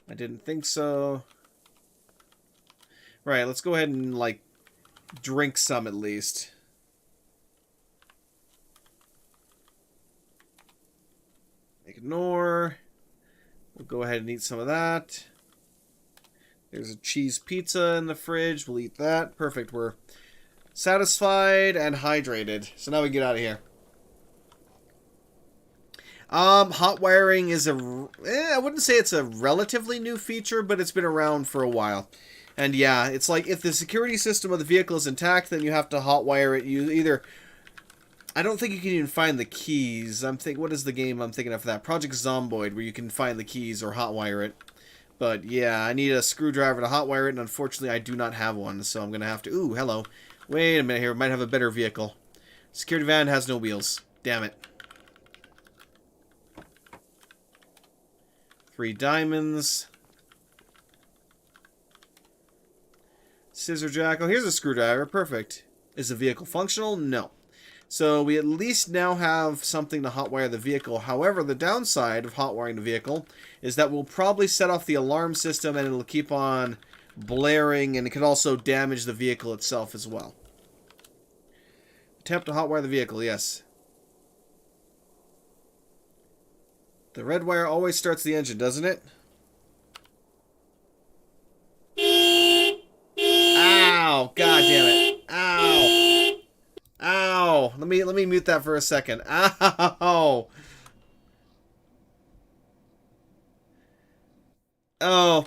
I didn't think so. Right, let's go ahead and, like, drink some at least. Ignore. We'll go ahead and eat some of that. There's a cheese pizza in the fridge. We'll eat that. Perfect. We're satisfied and hydrated. So now we can get out of here. Hot wiring is I wouldn't say it's a relatively new feature, but it's been around for a while. And yeah, it's like if the security system of the vehicle is intact, then you have to hotwire it. You either... I don't think you can even find the keys. What is the game I'm thinking of for that? Project Zomboid, where you can find the keys or hotwire it. But yeah, I need a screwdriver to hotwire it, and unfortunately I do not have one, so I'm going to have to... Ooh, hello. Wait a minute here, we might have a better vehicle. Security van has no wheels. Damn it. 3 diamonds. Scissor jack. Oh, here's a screwdriver. Perfect. Is the vehicle functional? No. So we at least now have something to hotwire the vehicle. However, the downside of hotwiring the vehicle is that we'll probably set off the alarm system and it'll keep on blaring, and it can also damage the vehicle itself as well. Attempt to hotwire the vehicle, yes. The red wire always starts the engine, doesn't it? Ow! God damn it. Ow! Ow! Let me mute that for a second. Ow! Oh.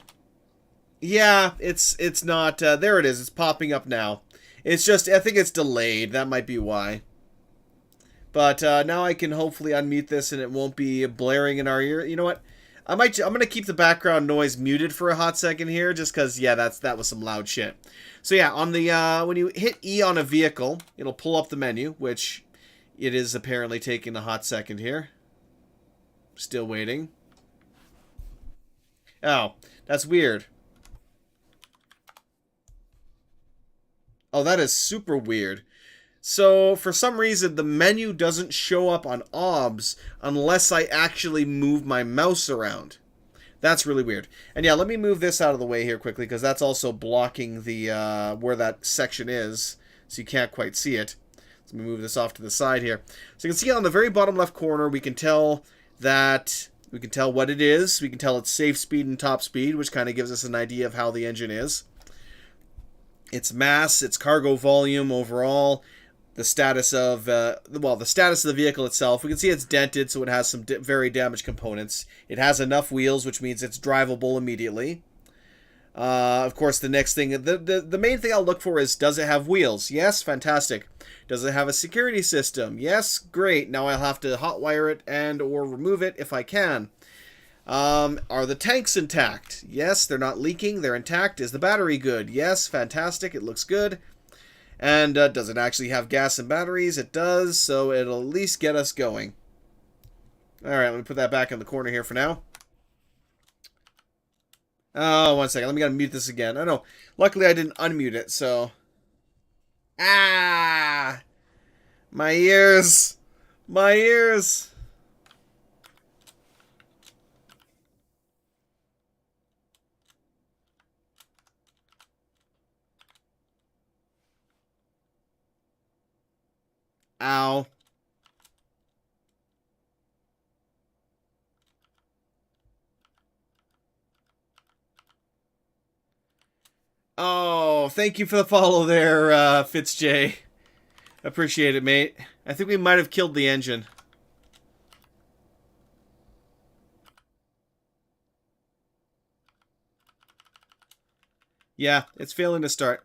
Yeah, it's not there it is. It's popping up now. It's just I think it's delayed. That might be why. But now I can hopefully unmute this and it won't be blaring in our ear. You know what? I'm gonna keep the background noise muted for a hot second here, just because that was some loud shit. So yeah, on the when you hit E on a vehicle, it'll pull up the menu, which it is apparently taking a hot second here. Still waiting. Oh, that's weird. Oh, that is super weird. So, for some reason, the menu doesn't show up on OBS unless I actually move my mouse around. That's really weird. And yeah, let me move this out of the way here quickly, because that's also blocking the where that section is, so you can't quite see it. So let me move this off to the side here. So you can see on the very bottom left corner, we can tell what it is. We can tell its safe speed and top speed, which kind of gives us an idea of how the engine is. Its mass, its cargo volume overall, the status of the status of the vehicle itself. We can see it's dented, so it has some very damaged components. It has enough wheels, which means it's drivable immediately. Of course, the next thing, the main thing I'll look for is, does it have wheels? Yes, fantastic. Does it have a security system? Yes, great. Now I'll have to hotwire it and or remove it if I can. Are the tanks intact? Yes, they're not leaking. They're intact. Is the battery good? Yes, fantastic. It looks good. And does it actually have gas and batteries? It does, so it'll at least get us going. Alright, let me put that back in the corner here for now. Oh, one second. Let me gotta mute this again. Oh, no. Luckily, I didn't unmute it, so... Ah! My ears! My ears! Ow. Oh, thank you for the follow there, FitzJ. Appreciate it, mate. I think we might have killed the engine. Yeah, it's failing to start.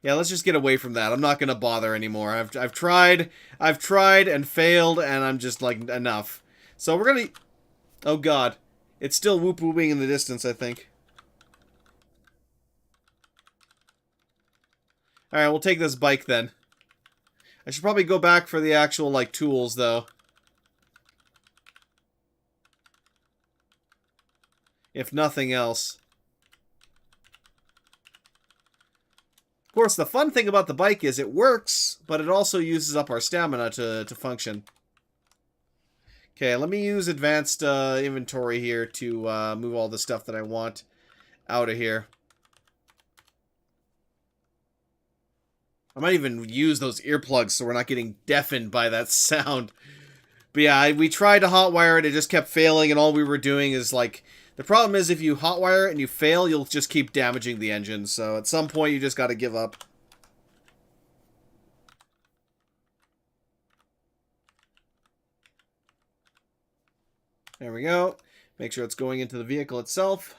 Yeah, let's just get away from that. I'm not gonna bother anymore. I've tried and failed, and I'm just like, enough. So we're gonna... Oh god. It's still whoop-whooping in the distance, I think. Alright, we'll take this bike then. I should probably go back for the actual, like, tools, though. if nothing else. Of course, the fun thing about the bike is it works, but it also uses up our stamina to function. Okay, let me use advanced inventory here to move all the stuff that I want out of here. I might even use those earplugs so we're not getting deafened by that sound. But yeah, we tried to hotwire it, it just kept failing, and all we were doing is like... The problem is if you hotwire it and you fail, you'll just keep damaging the engine. So at some point you just gotta give up. There we go. Make sure it's going into the vehicle itself.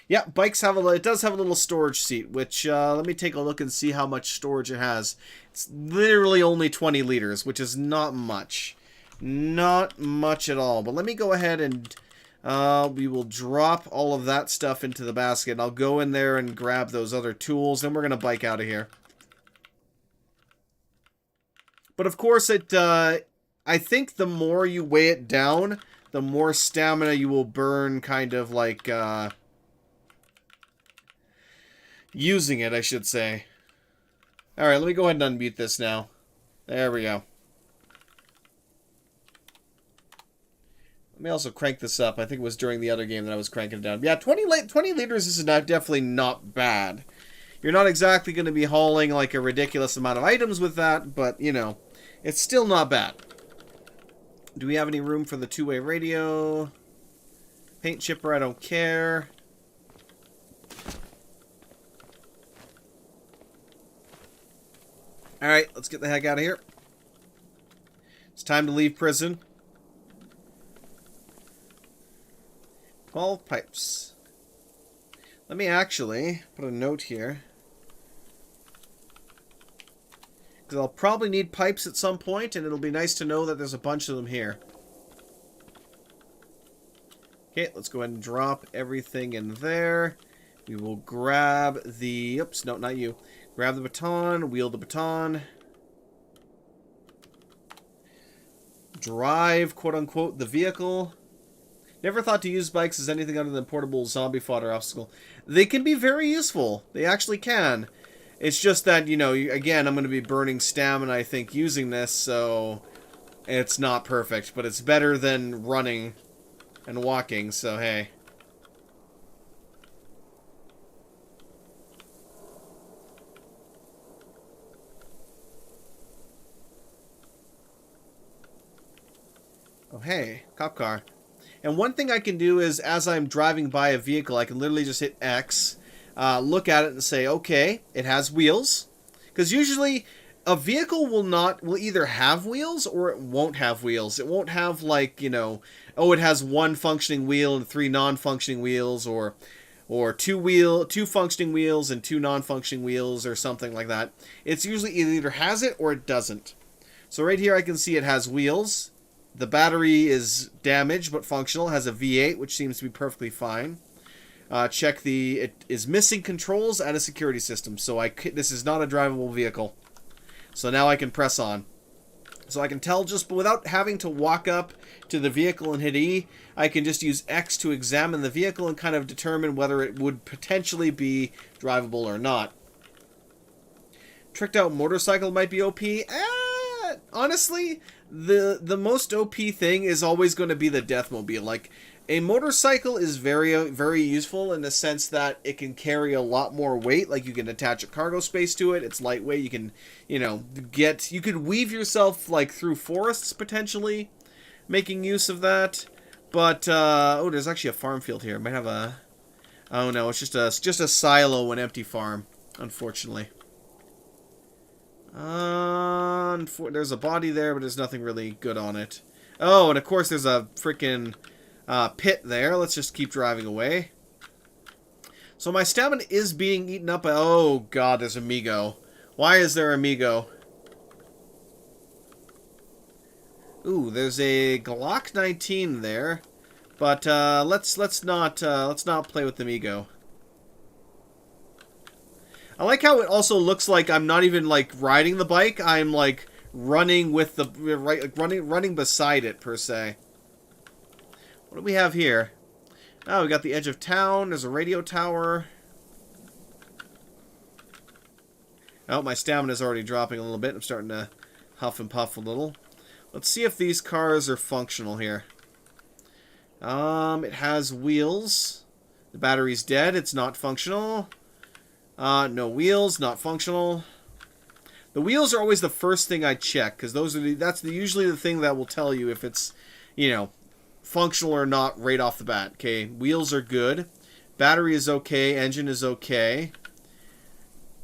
Yeah, bikes have it does have a little storage seat, which, let me take a look and see how much storage it has. It's literally only 20 liters, which is not much. Not much at all. But let me go ahead and, we will drop all of that stuff into the basket. I'll go in there and grab those other tools, then we're going to bike out of here. But of course, I think the more you weigh it down, the more stamina you will burn, kind of like, using it, I should say. Alright, let me go ahead and unmute this now. There we go. Let me also crank this up. I think it was during the other game that I was cranking it down. Yeah, 20 liters is definitely not bad. You're not exactly going to be hauling like a ridiculous amount of items with that, but, you know, it's still not bad. Do we have any room for the two-way radio? Paint chipper, I don't care. Alright, let's get the heck out of here. It's time to leave prison. 12 pipes. Let me actually put a note here. Because I'll probably need pipes at some point, and it'll be nice to know that there's a bunch of them here. Okay, let's go ahead and drop everything in there. We will grab the... Oops, no, not you. Grab the baton, wheel the baton. Drive, quote-unquote, the vehicle. Never thought to use bikes as anything other than portable zombie fodder obstacle. They can be very useful. They actually can. It's just that, you know, again, I'm going to be burning stamina, I think, using this, so it's not perfect. But it's better than running and walking, so hey. Oh, hey, cop car. And one thing I can do is, as I'm driving by a vehicle, I can literally just hit X, look at it and say, okay, it has wheels. Because usually, a vehicle will either have wheels or it won't have wheels. It won't have, like, you know, oh, it has one functioning wheel and 3 non-functioning wheels, or two functioning wheels and 2 non-functioning wheels, or something like that. It's usually either has it or it doesn't. So right here I can see it has wheels. The battery is damaged but functional. Has a V8, which seems to be perfectly fine. Check it is missing controls and a security system. So this is not a drivable vehicle. So now I can press on. So I can tell just without having to walk up to the vehicle and hit E, I can just use X to examine the vehicle and kind of determine whether it would potentially be drivable or not. Tricked out motorcycle might be OP. Honestly, the most OP thing is always going to be the Deathmobile. Like, a motorcycle is very, very useful in the sense that it can carry a lot more weight. Like, you can attach a cargo space to it. It's lightweight. You can, you know, you could weave yourself, like, through forests, potentially, making use of that. But, oh, there's actually a farm field here. It might have a... Oh, no, it's just a silo, an empty farm, unfortunately. There's a body there, but there's nothing really good on it. Oh, and of course there's a freaking pit there. Let's just keep driving away. So my stamina is being eaten up by... Oh, God, there's Amigo. Why is there Amigo? Ooh, there's a Glock 19 there. But let's not play with Amigo. I like how it also looks like I'm not even, like, riding the bike. I'm, like, running with the... running beside it, per se. What do we have here? Oh, we got the edge of town. There's a radio tower. Oh, my stamina's already dropping a little bit. I'm starting to huff and puff a little. Let's see if these cars are functional here. It has wheels. The battery's dead. It's not functional. No wheels. Not functional. The wheels are always the first thing I check, because that's usually the thing that will tell you if it's, you know, functional or not right off the bat. Okay, wheels are good. Battery is okay. Engine is okay.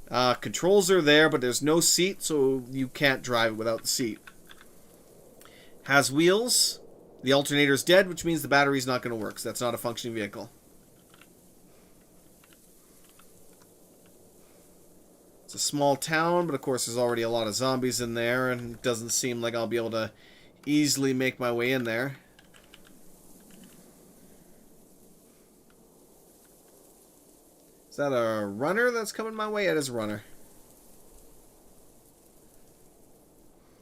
Controls are there, but there's no seat, so you can't drive it without the seat. Has wheels. The alternator's dead, which means the battery's not going to work, so that's not a functioning vehicle. It's a small town, but of course there's already a lot of zombies in there, and it doesn't seem like I'll be able to easily make my way in there. Is that a runner that's coming my way? It is a runner.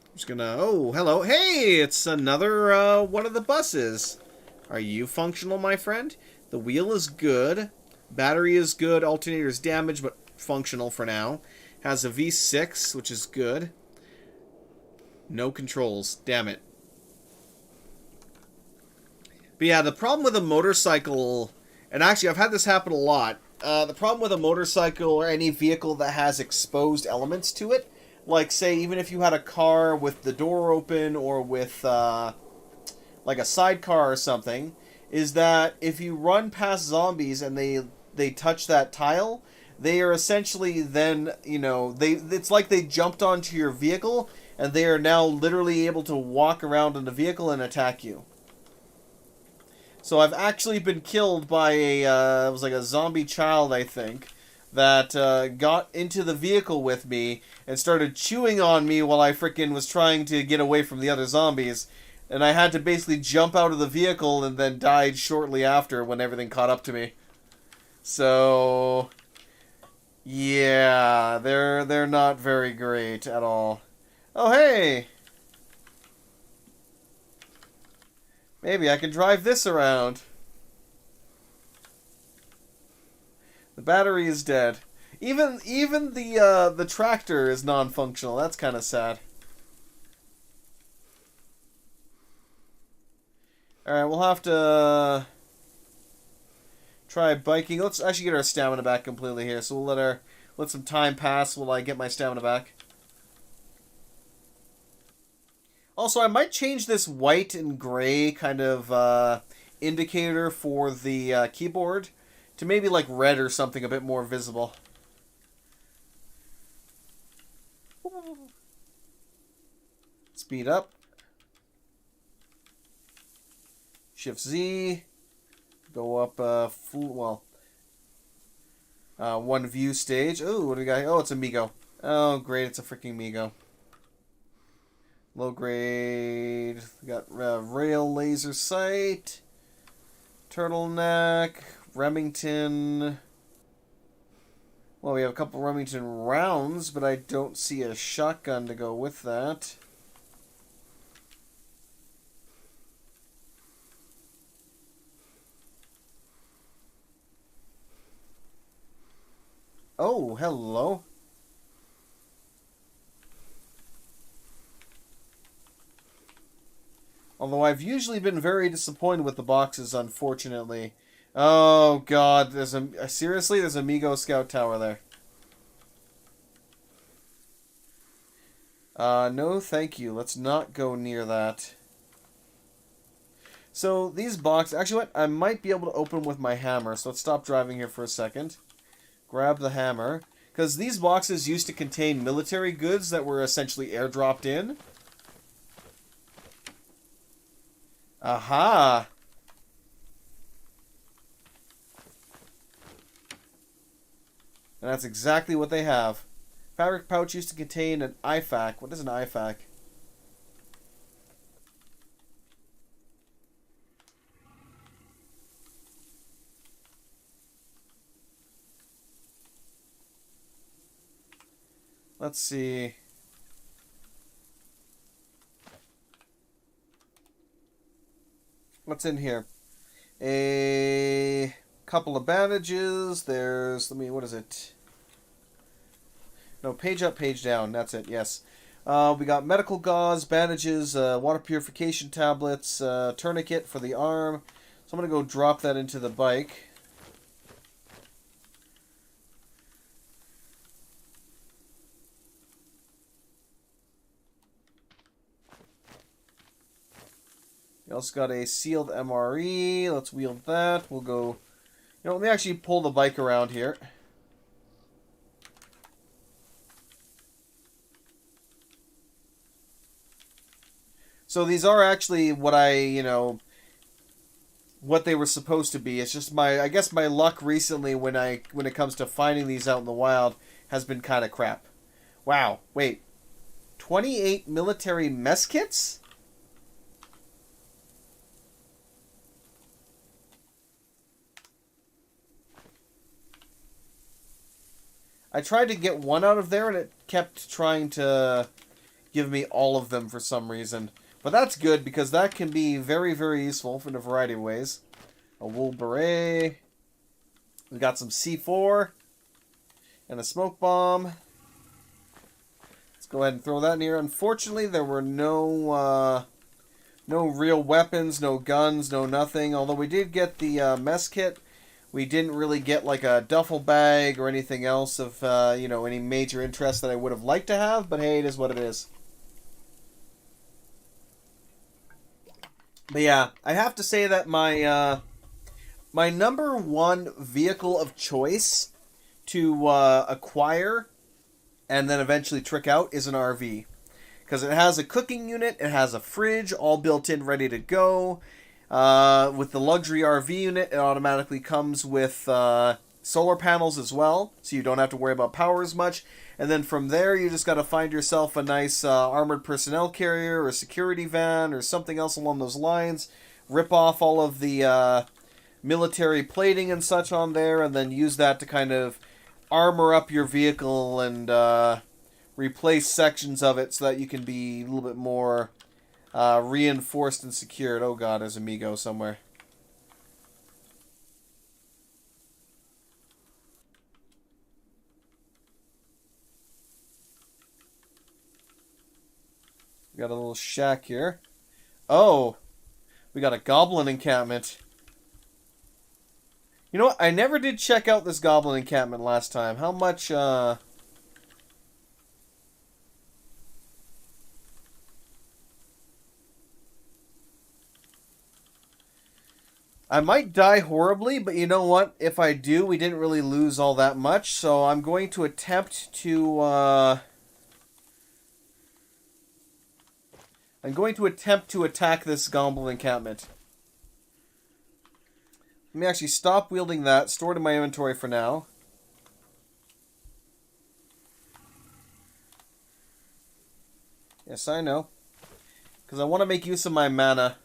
I'm just gonna... Oh, hello. Hey, it's another one of the buses. Are you functional, my friend? The wheel is good. Battery is good. Alternator's damaged, but functional for now. Has a V6, which is good. No controls. Damn it. But yeah, the problem with a motorcycle... And actually, I've had this happen a lot. The problem with a motorcycle or any vehicle that has exposed elements to it, like, say, even if you had a car with the door open or with, like, a sidecar or something, is that if you run past zombies and they touch that tile, they are essentially then, you know, it's like they jumped onto your vehicle and they are now literally able to walk around in the vehicle and attack you. So I've actually been killed by it was like a zombie child, I think, that got into the vehicle with me and started chewing on me while I frickin' was trying to get away from the other zombies. And I had to basically jump out of the vehicle and then died shortly after when everything caught up to me. So... yeah, they're not very great at all. Oh, hey! Maybe I can drive this around. The battery is dead. Even the tractor is non-functional. That's kind of sad. Alright, we'll have to try biking. Let's actually get our stamina back completely here. So we'll let some time pass while I get my stamina back. Also, I might change this white and gray kind of indicator for the keyboard to maybe like red or something a bit more visible. Speed up. Shift Z. Go up, one view stage. Oh, what do we got? Oh, it's a Migo. Oh, great, it's a freaking Migo. Low grade. We got rail laser sight. Turtleneck. Remington. Well, we have a couple Remington rounds, but I don't see a shotgun to go with that. Oh, hello. Although I've usually been very disappointed with the boxes, unfortunately. Oh, God. Seriously, there's a Migo Scout Tower there. No, thank you. Let's not go near that. So, these boxes... Actually, what? I might be able to open with my hammer, so let's stop driving here for a second. Grab the hammer. Because these boxes used to contain military goods that were essentially airdropped in. Aha! And that's exactly what they have. Fabric pouch used to contain an IFAK. What is an IFAK? Let's see. What's in here? A couple of bandages. There's, what is it? No, page up, page down. That's it, yes. We got medical gauze, bandages, water purification tablets, tourniquet for the arm. So I'm going to go drop that into the bike. We also got a sealed MRE. Let's wield that. We'll go... let me actually pull the bike around here. So these are actually what what they were supposed to be. It's just I guess my luck recently when it comes to finding these out in the wild has been kind of crap. Wow, wait. 28 military mess kits? I tried to get one out of there and it kept trying to give me all of them for some reason. But that's good because that can be very, very useful in a variety of ways. A wool beret. We got some C4 and a smoke bomb. Let's go ahead and throw that in here. Unfortunately, there were no real weapons, no guns, no nothing. Although we did get the mess kit. We didn't really get like a duffel bag or anything else of any major interest that I would have liked to have. But hey, it is what it is. But yeah, I have to say that my my number one vehicle of choice to acquire and then eventually trick out is an RV. Because it has a cooking unit, it has a fridge, all built in, ready to go. With the luxury RV unit, it automatically comes with solar panels as well, so you don't have to worry about power as much. And then from there, you just got to find yourself a nice armored personnel carrier or security van or something else along those lines. Rip off all of the military plating and such on there, and then use that to kind of armor up your vehicle and replace sections of it so that you can be a little bit more reinforced and secured. Oh god, there's Amigo somewhere. We got a little shack here. Oh, we got a goblin encampment. You know what? I never did check out this goblin encampment last time. How much, I might die horribly, but you know what? If I do, we didn't really lose all that much, so I'm going to attempt to, attack this goblin encampment. Let me actually stop wielding that, store it in my inventory for now. Yes, I know. Because I want to make use of my mana.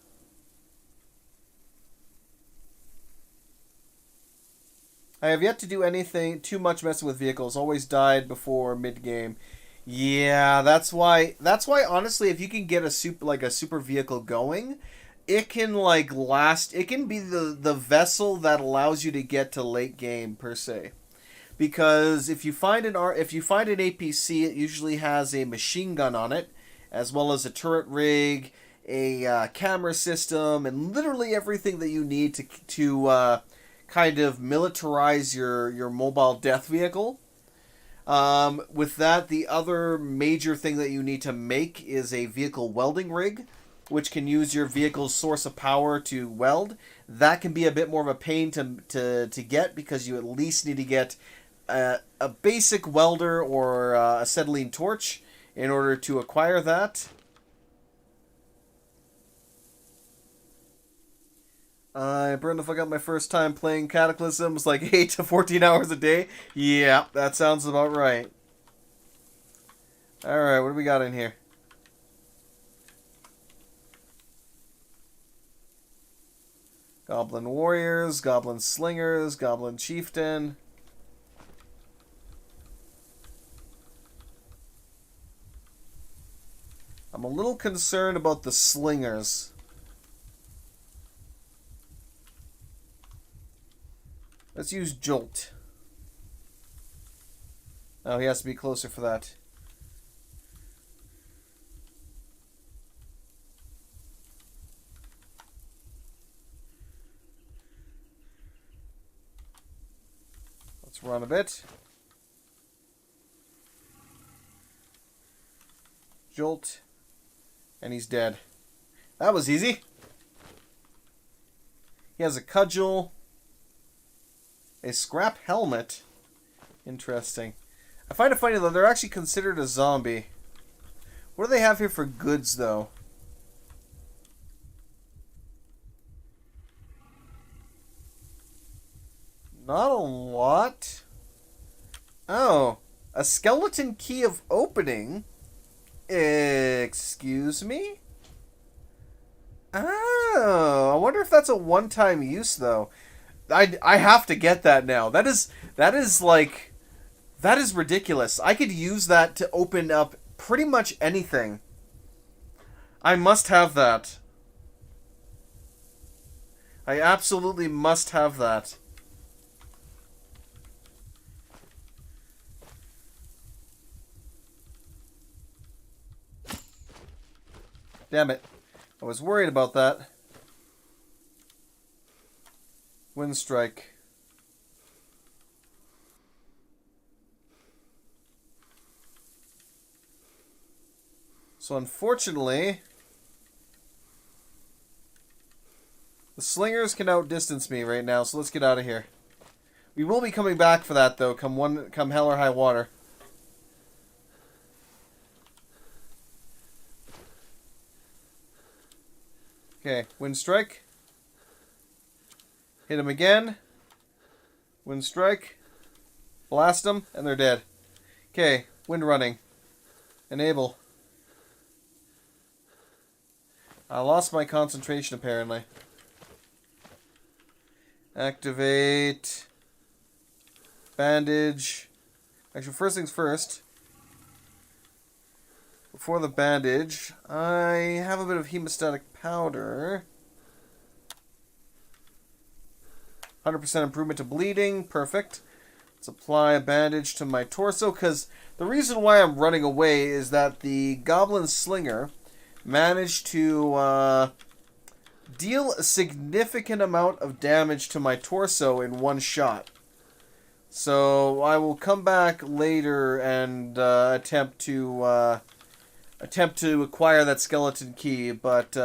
I have yet to do anything too much messing with vehicles. Always died before mid-game. Yeah, that's why honestly, if you can get a super vehicle going, it can last. It can be the vessel that allows you to get to late game per se. Because if you find an APC, it usually has a machine gun on it, as well as a turret rig, a camera system, and literally everything that you need to kind of militarize your mobile death vehicle. With that, the other major thing that you need to make is a vehicle welding rig, which can use your vehicle's source of power to weld. That can be a bit more of a pain to get because you at least need to get a basic welder or a acetylene torch in order to acquire that. I burned the fuck out my first time playing Cataclysm. It was like 8 to 14 hours a day. Yeah, that sounds about right. Alright, what do we got in here? Goblin warriors, goblin slingers, goblin chieftain. I'm a little concerned about the slingers. Let's use Jolt. Oh, he has to be closer for that. Let's run a bit. Jolt. And he's dead. That was easy. He has a cudgel. A scrap helmet. Interesting. I find it funny, though, they're actually considered a zombie. What do they have here for goods, though? Not a lot. Oh. A skeleton key of opening? Excuse me? Oh. I wonder if that's a one-time use, though. I have to get that now. That is like... That is ridiculous. I could use that to open up pretty much anything. I must have that. I absolutely must have that. Damn it. I was worried about that. Wind strike. So unfortunately, the slingers can outdistance me right now, so let's get out of here. We will be coming back for that, though, come hell or high water. Okay, wind strike. Hit him again. Wind strike. Blast them, and they're dead. Okay, wind running. Enable. I lost my concentration, apparently. Activate. Bandage. Actually, first things first. Before the bandage, I have a bit of hemostatic powder. 100% improvement to bleeding. Perfect. Let's apply a bandage to my torso, because the reason why I'm running away is that the goblin slinger managed to deal a significant amount of damage to my torso in one shot. So I will come back later and attempt to acquire that skeleton key, but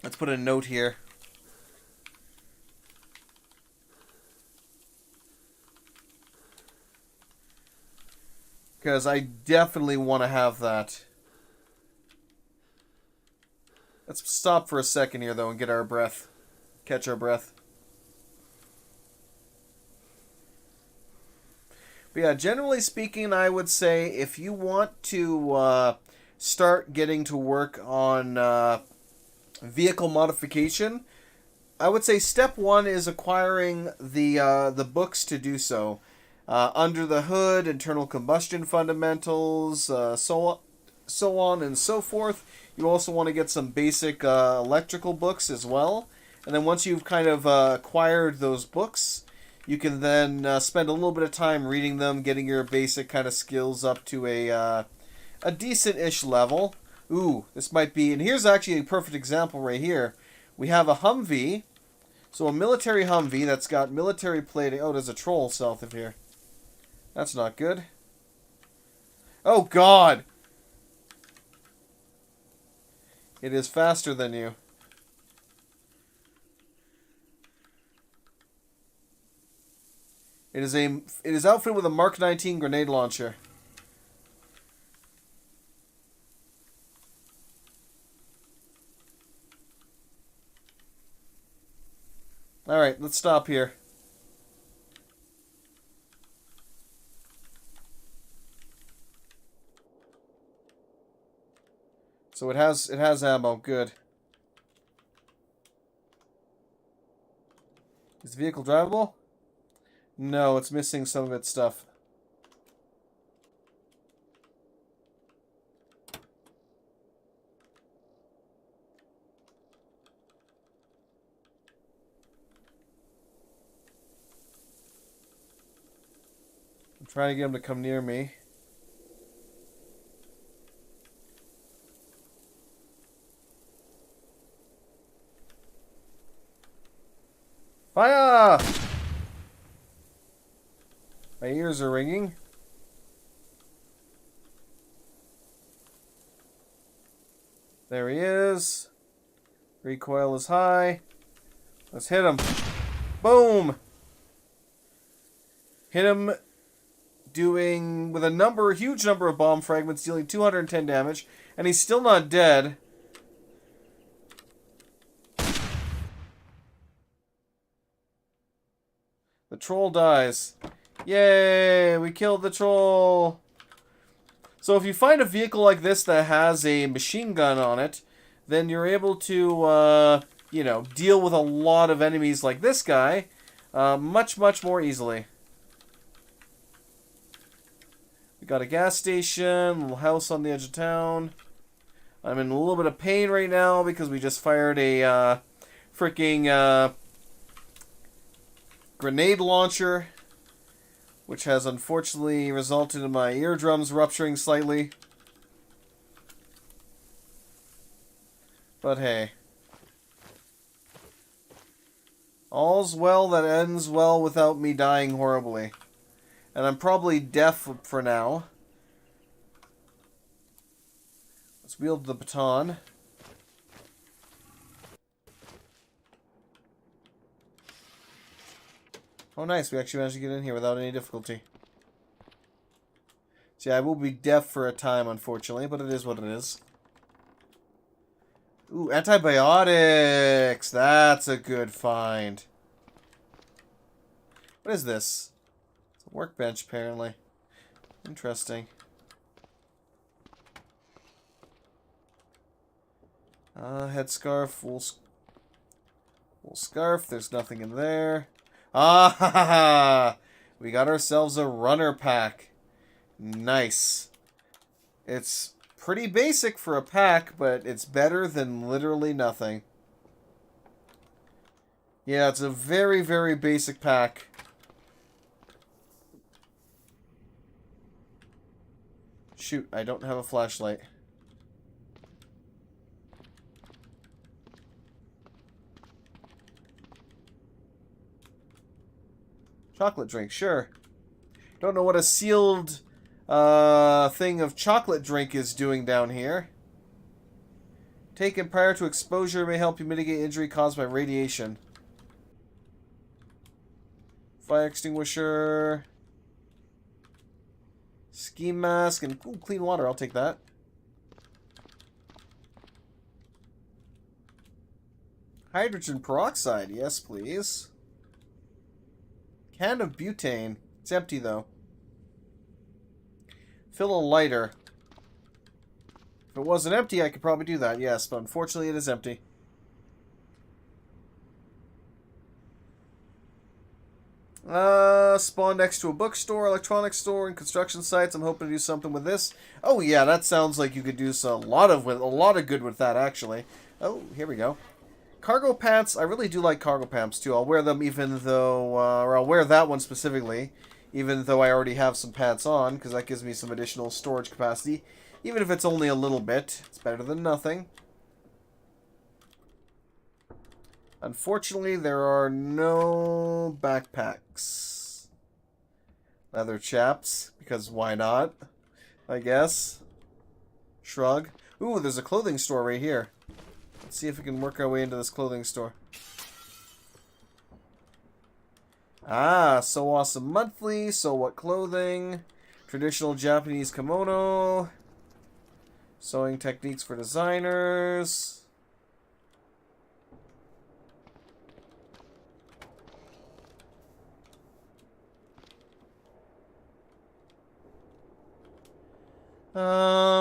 let's put a note here. Because I definitely want to have that. Let's stop for a second here, though, and get our breath. Catch our breath. But yeah, generally speaking, I would say if you want to start getting to work on vehicle modification, I would say step one is acquiring the books to do so. Under the Hood, Internal Combustion Fundamentals, so on and so forth. You also want to get some basic electrical books as well. And then once you've kind of acquired those books, you can then spend a little bit of time reading them, getting your basic kind of skills up to a decent-ish level. Ooh, this might be... And here's actually a perfect example right here. We have a Humvee. So a military Humvee that's got military plating. Oh, there's a troll south of here. That's not good. Oh, God! It is faster than you. It is outfitted with a Mark 19 grenade launcher. Alright, let's stop here. So it has ammo. Good. Is the vehicle drivable? No, it's missing some of its stuff. Trying to get him to come near me. Fire! My ears are ringing. There he is. Recoil is high. Let's hit him. Boom! Hit him doing, with a huge number of bomb fragments, dealing 210 damage. And he's still not dead. The troll dies. Yay! We killed the troll! So if you find a vehicle like this that has a machine gun on it, then you're able to, you know, deal with a lot of enemies like this guy much, much more easily. We got a gas station, little house on the edge of town. I'm in a little bit of pain right now because we just fired a freaking grenade launcher, which has unfortunately resulted in my eardrums rupturing slightly. But hey. All's well that ends well without me dying horribly. And I'm probably deaf for now. Let's wield the baton. Oh nice, we actually managed to get in here without any difficulty. See, I will be deaf for a time, unfortunately, but it is what it is. Ooh, antibiotics! That's a good find. What is this? It's a workbench, apparently. Interesting. Headscarf, wool scarf. There's nothing in there. Ah, ha, ha, ha. We got ourselves a runner pack. Nice. It's pretty basic for a pack, but it's better than literally nothing. Yeah, it's a very, very basic pack. Shoot, I don't have a flashlight. Chocolate drink, sure. Don't know what a sealed thing of chocolate drink is doing down here. Taken prior to exposure may help you mitigate injury caused by radiation. Fire extinguisher. Ski mask and ooh, clean water. I'll take that. Hydrogen peroxide. Yes, please. Can of butane. It's empty, though. Fill a lighter. If it wasn't empty, I could probably do that, yes, but unfortunately it is empty. Spawn next to a bookstore, electronics store, and construction sites. I'm hoping to do something with this. Oh yeah, that sounds like you could do a lot of good with that, actually. Oh, here we go. Cargo pants. I really do like cargo pants too. I'll wear them even though, or I'll wear that one specifically, even though I already have some pants on, because that gives me some additional storage capacity. Even if it's only a little bit, it's better than nothing. Unfortunately, there are no backpacks. Leather chaps, because why not? I guess. Shrug. Ooh, there's a clothing store right here. Let's see if we can work our way into this clothing store. Ah, So Awesome Monthly, So What Clothing, Traditional Japanese Kimono, Sewing Techniques for Designers.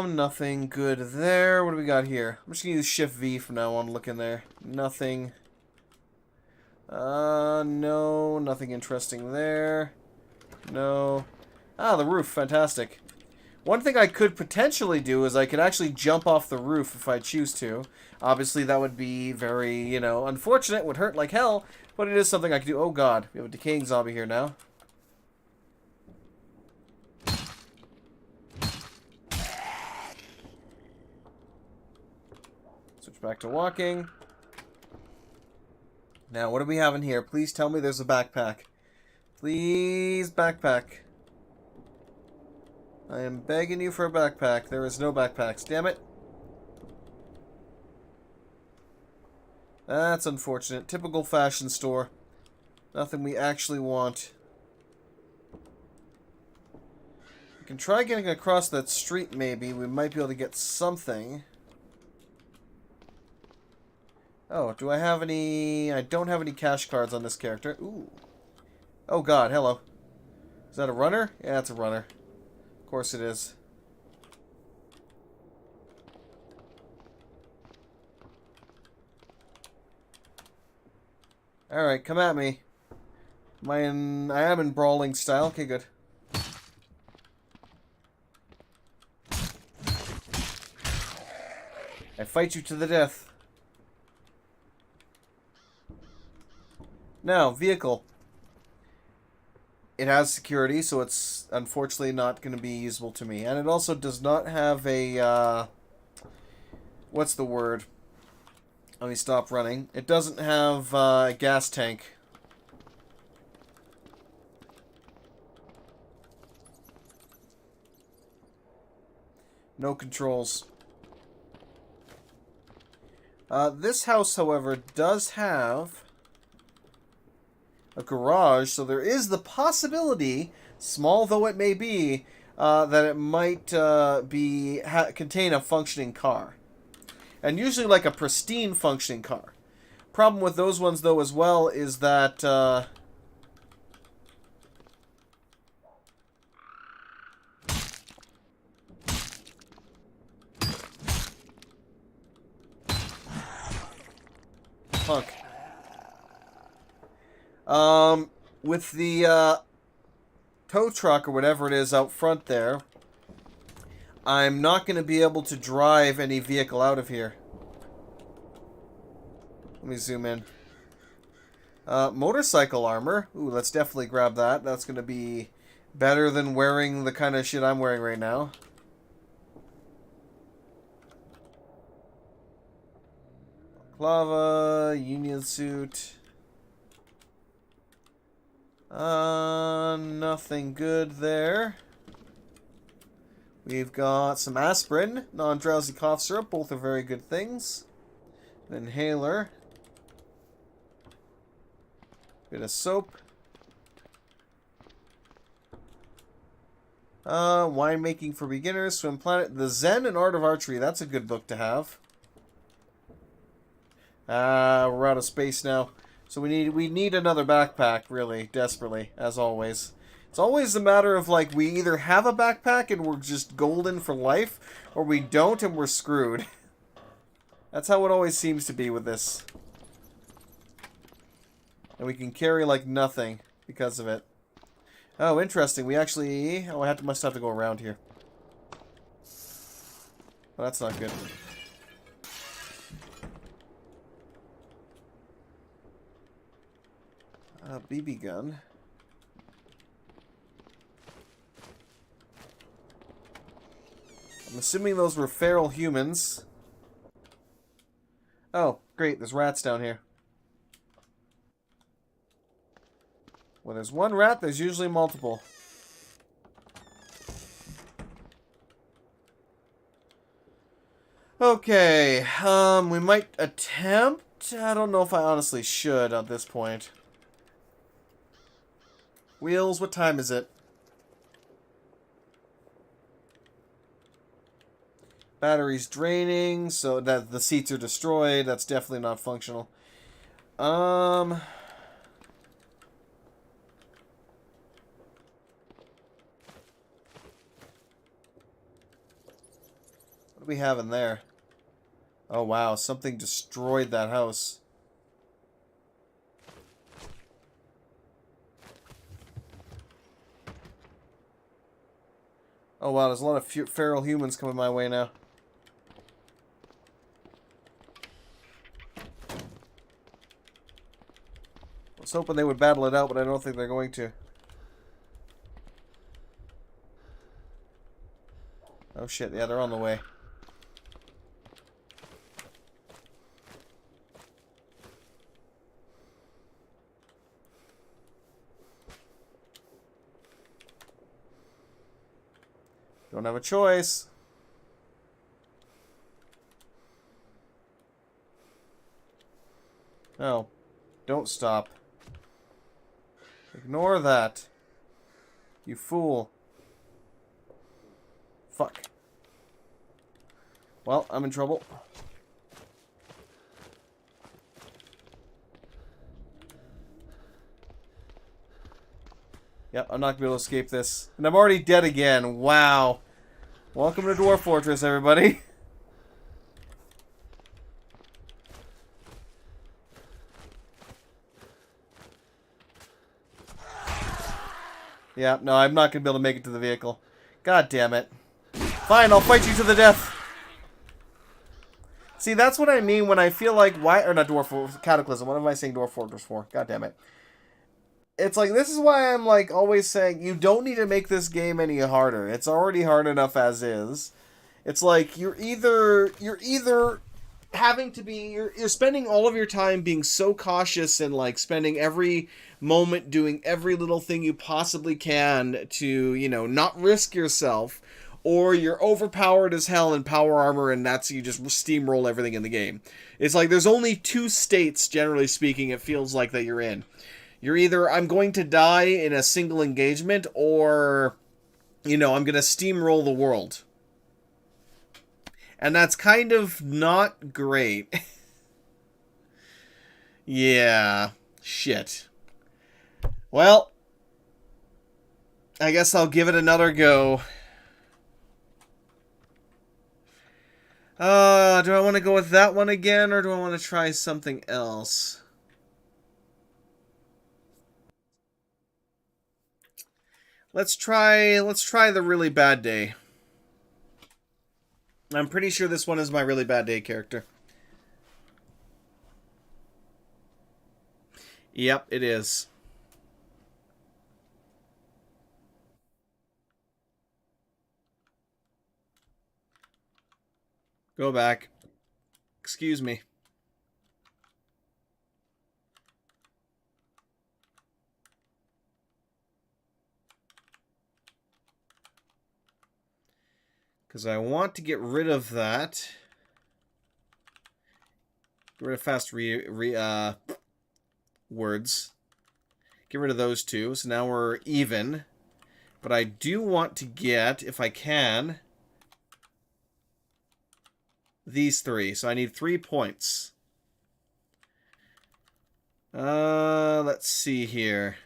Nothing good there. What do we got here? I'm just gonna use Shift V from now on, look in there. Nothing. No, nothing interesting there. No. Ah, the roof, fantastic. One thing I could potentially do is I could actually jump off the roof if I choose to. Obviously, that would be very, you know, unfortunate, would hurt like hell, but it is something I could do. Oh god, we have a decaying zombie here now. back to walking. Now, what do we have in here? Please tell me there's a backpack. Please, backpack. I am begging you for a backpack. There is no backpacks. Damn it. That's unfortunate. Typical fashion store. Nothing we actually want. We can try getting across that street, maybe. We might be able to get something. Oh, do I have any... I don't have any cash cards on this character. Ooh. Oh god, hello. Is that a runner? Yeah, it's a runner. Of course it is. Alright, come at me. I am in brawling style. Okay, good. I fight you to the death. Now, vehicle. It has security, so it's unfortunately not going to be usable to me. And it also does not have a, what's the word? Let me stop running. It doesn't have a gas tank. No controls. This house, however, does have a garage, so there is the possibility, small though it may be, that it might contain a functioning car. And usually like a pristine functioning car. Problem with those ones, though, as well, is that... Punk. With the, tow truck or whatever it is out front there, I'm not going to be able to drive any vehicle out of here. Let me zoom in. Motorcycle armor. Ooh, let's definitely grab that. That's going to be better than wearing the kind of shit I'm wearing right now. Clava, union suit. Nothing good there. We've got some aspirin, non-drowsy cough syrup. Both are very good things. An inhaler. Bit of soap. Winemaking for beginners. Swim Planet. The Zen and Art of Archery. That's a good book to have. We're out of space now. So we need another backpack, really, desperately, as always. It's always a matter of, like, we either have a backpack and we're just golden for life, or we don't and we're screwed. That's how it always seems to be with this. And we can carry, like, nothing because of it. Oh, interesting. We actually... Oh, must have to go around here. Well, that's not good. BB gun. I'm assuming those were feral humans. Oh, great. There's rats down here. When there's one rat, there's usually multiple. Okay. We might attempt... I don't know if I honestly should at this point. Wheels, what time is it? Battery's draining, so that the seats are destroyed. That's definitely not functional. What do we have in there? Oh wow, something destroyed that house. Oh wow, there's a lot of feral humans coming my way now. I was hoping they would battle it out, but I don't think they're going to. Oh shit, yeah, they're on the way. Don't have a choice. No. Don't stop. Ignore that. You fool. Fuck. Well, I'm in trouble. Yep, I'm not gonna be able to escape this. And I'm already dead again. Wow. Welcome to Dwarf Fortress, everybody. Yeah, no, I'm not gonna be able to make it to the vehicle. God damn it. Fine, I'll fight you to the death. See, that's what I mean when I feel like, why, or not Dwarf Fortress, Cataclysm. What am I saying Dwarf Fortress for? God damn it. It's like, this is why I'm like always saying, you don't need to make this game any harder. It's already hard enough as is. It's like, you're either having to be, you're spending all of your time being so cautious and like spending every moment doing every little thing you possibly can to, you know, not risk yourself, or you're overpowered as hell in power armor and that's, you just steamroll everything in the game. It's like there's only two states, generally speaking, it feels like that you're in. You're either, I'm going to die in a single engagement, or, you know, I'm going to steamroll the world. And that's kind of not great. Yeah. Shit. Well, I guess I'll give it another go. Do I want to go with that one again, or do I want to try something else? Let's try the really bad day. I'm pretty sure this one is my really bad day character. Yep, it is. Go back. Excuse me. Because I want to get rid of that. Get rid of fast words. Get rid of those two. So now we're even. But I do want to get, if I can, these three. So I need 3 points. Let's see here.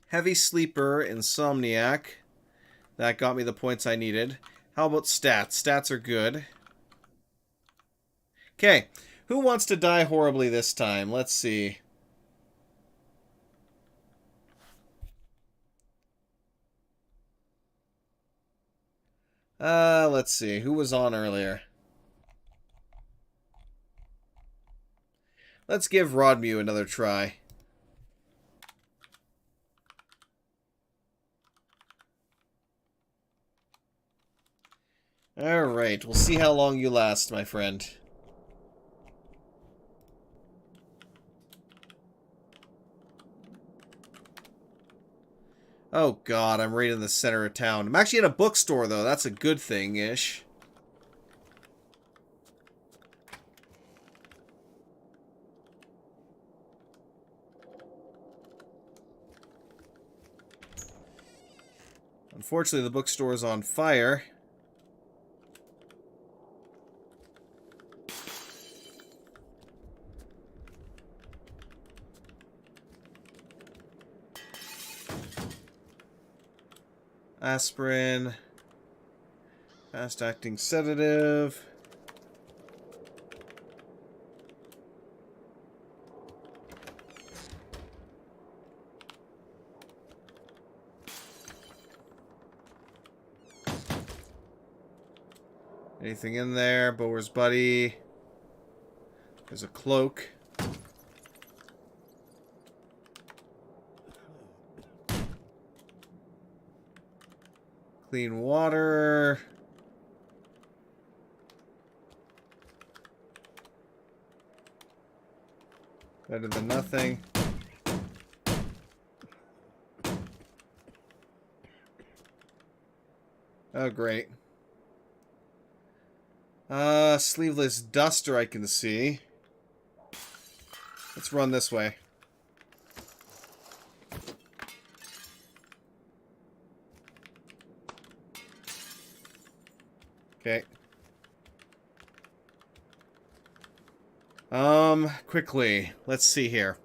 Heavy sleeper, insomniac. That got me the points I needed. How about stats? Stats are good. Okay. Who wants to die horribly this time? Let's see. Let's see. Who was on earlier? Let's give Rodmew another try. Alright, we'll see how long you last, my friend. Oh god, I'm right in the center of town. I'm actually in a bookstore, though. That's a good thing-ish. Unfortunately, the bookstore is on fire. Aspirin. Fast-acting sedative. Anything in there? Bower's Buddy. There's a cloak. Clean water. Better than nothing. Oh, great. Sleeveless duster I can see. Let's run this way. Okay. Quickly. Let's see here.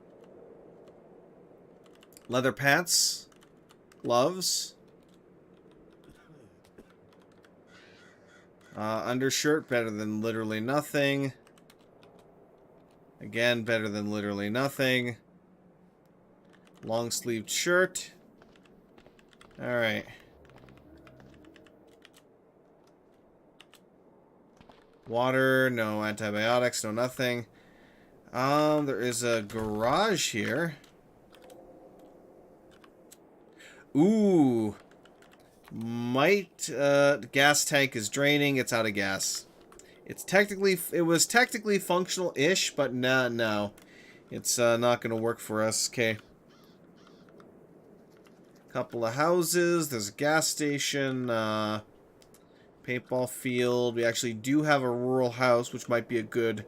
Leather pants. Gloves. Undershirt, better than literally nothing. Again, better than literally nothing. Long-sleeved shirt. Alright. Water, no antibiotics, no nothing. There is a garage here. Ooh. Gas tank is draining. It's out of gas. It was technically functional-ish, but no. It's not going to work for us. Okay. Couple of houses. There's a gas station. Paintball field. We actually do have a rural house, which might be a good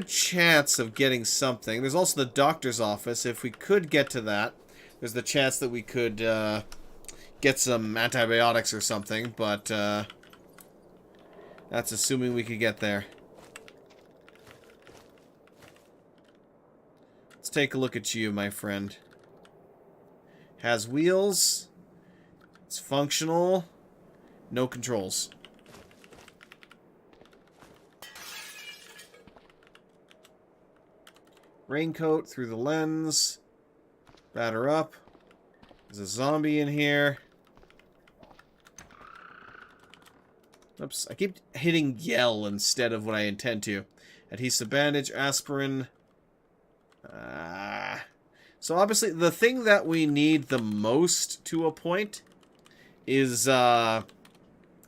chance of getting something. There's also the doctor's office. If we could get to that, there's the chance that we could get some antibiotics or something, but that's assuming we could get there. Let's take a look at you, my friend. Has wheels. It's functional. No controls. Raincoat through the lens. Batter up. There's a zombie in here. Oops, I keep hitting yell instead of what I intend to. Adhesive bandage, aspirin. So obviously the thing that we need the most to a point is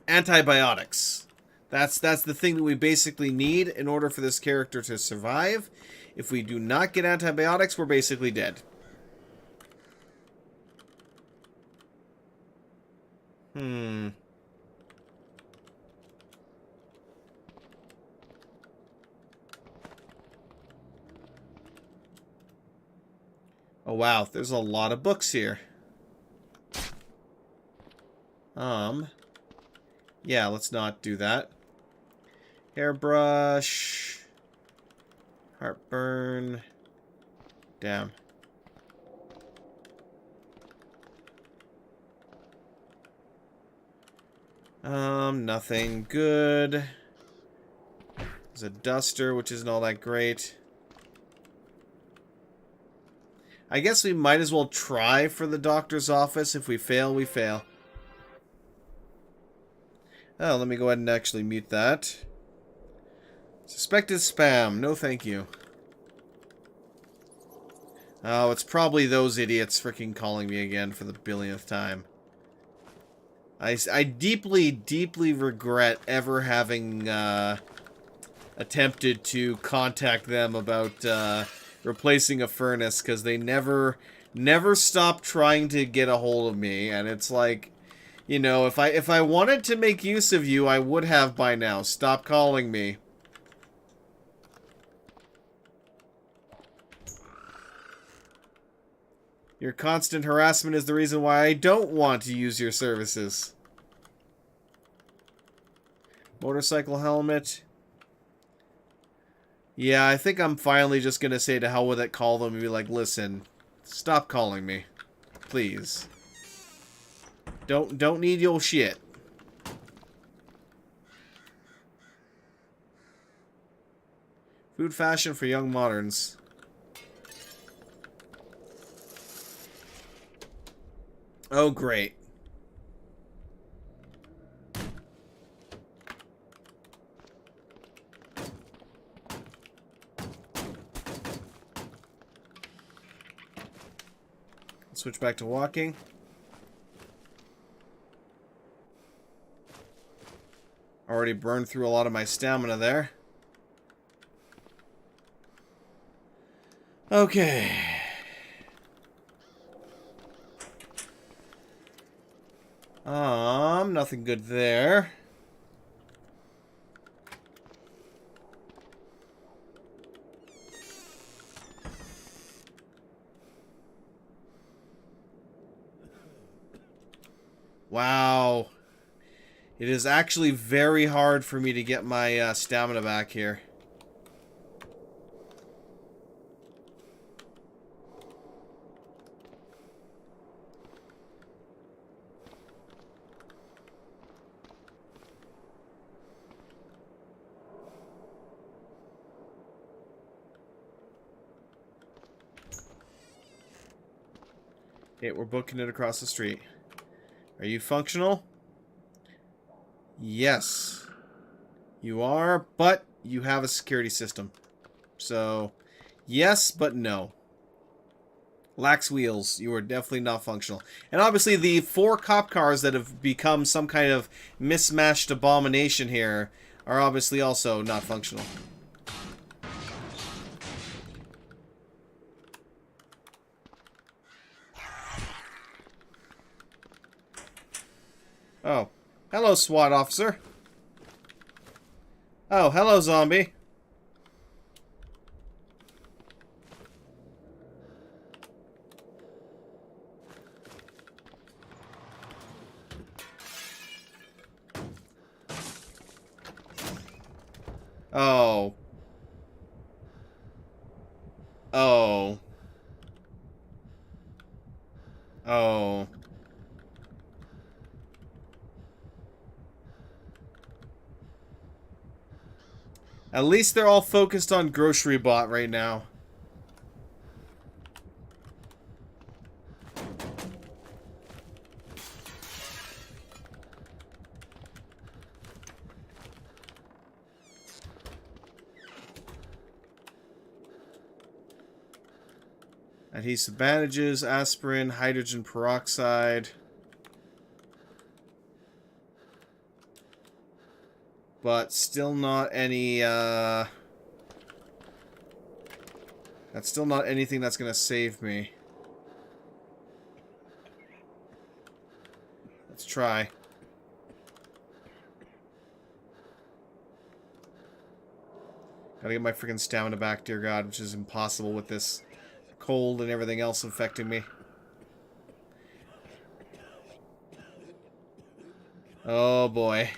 antibiotics. That's the thing that we basically need in order for this character to survive. If we do not get antibiotics, we're basically dead. Oh wow, there's a lot of books here. Yeah, let's not do that. Hairbrush. Heartburn. Damn. Nothing good. There's a duster, which isn't all that great. I guess we might as well try for the doctor's office. If we fail, we fail. Oh, let me go ahead and actually mute that. Suspected spam. No thank you. Oh, it's probably those idiots freaking calling me again for the billionth time. I deeply, deeply regret ever having attempted to contact them about replacing a furnace, because they never stopped trying to get a hold of me, and it's like, you know, if I wanted to make use of you, I would have by now. Stop calling me. Your constant harassment is the reason why I don't want to use your services. Motorcycle helmet. Yeah, I think I'm finally just gonna say to hell with it, call them and be like, listen, stop calling me. Please. Don't need your shit. Food fashion for young moderns. Oh, great. Switch back to walking. Already burned through a lot of my stamina there. Okay. from. Nothing good there. Wow. It is actually very hard for me to get my stamina back here. Okay, we're booking it across the street. Are you functional? Yes. You are, but you have a security system. So, yes, but no. Lacks wheels. You are definitely not functional. And obviously the 4 cop cars that have become some kind of mismatched abomination here are obviously also not functional. Oh. Hello, SWAT officer. Oh, hello, zombie. Oh. Oh. Oh. At least they're all focused on Grocery Bot right now. Adhesive bandages, aspirin, hydrogen peroxide. But still not any, that's still not anything that's gonna save me. Let's try. Gotta get my freaking stamina back, dear God, which is impossible with this cold and everything else infecting me. Oh boy.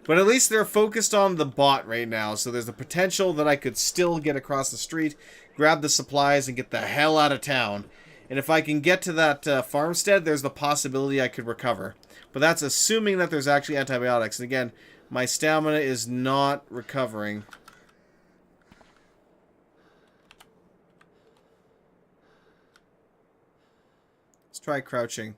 But at least they're focused on the bot right now, so there's the potential that I could still get across the street, grab the supplies, and get the hell out of town. And if I can get to that farmstead, there's the possibility I could recover. But that's assuming that there's actually antibiotics. And again, my stamina is not recovering. Let's try crouching.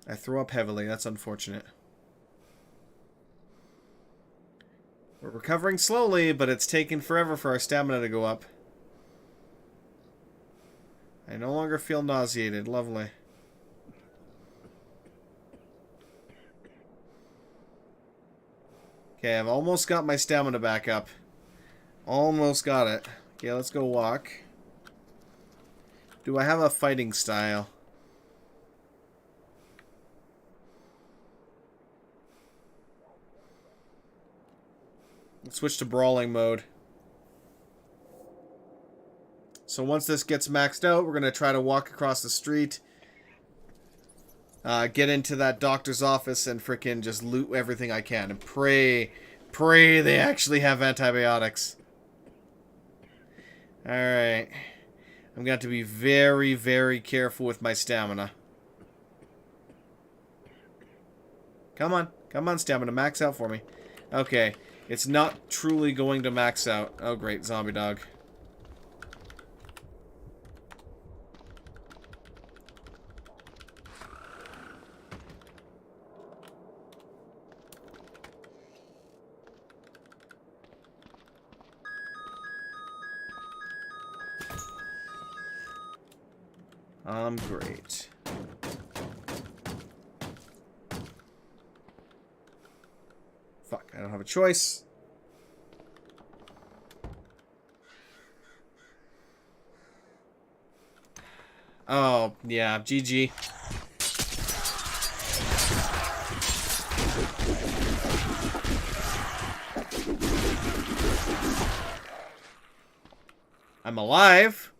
I throw up heavily. That's unfortunate. We're recovering slowly, but it's taken forever for our stamina to go up. I no longer feel nauseated. Lovely. Okay, I've almost got my stamina back up. Almost got it. Okay, let's go walk. Do I have a fighting style? Let's switch to brawling mode. So once this gets maxed out, we're going to try to walk across the street. Get into that doctor's office and frickin' just loot everything I can. And pray they actually have antibiotics. Alright. I'm going to have to be very, very careful with my stamina. Come on, stamina. Max out for me. Okay. It's not truly going to max out. Oh, great. Zombie dog. Great. Fuck, I don't have a choice. Oh, yeah, GG. I'm alive.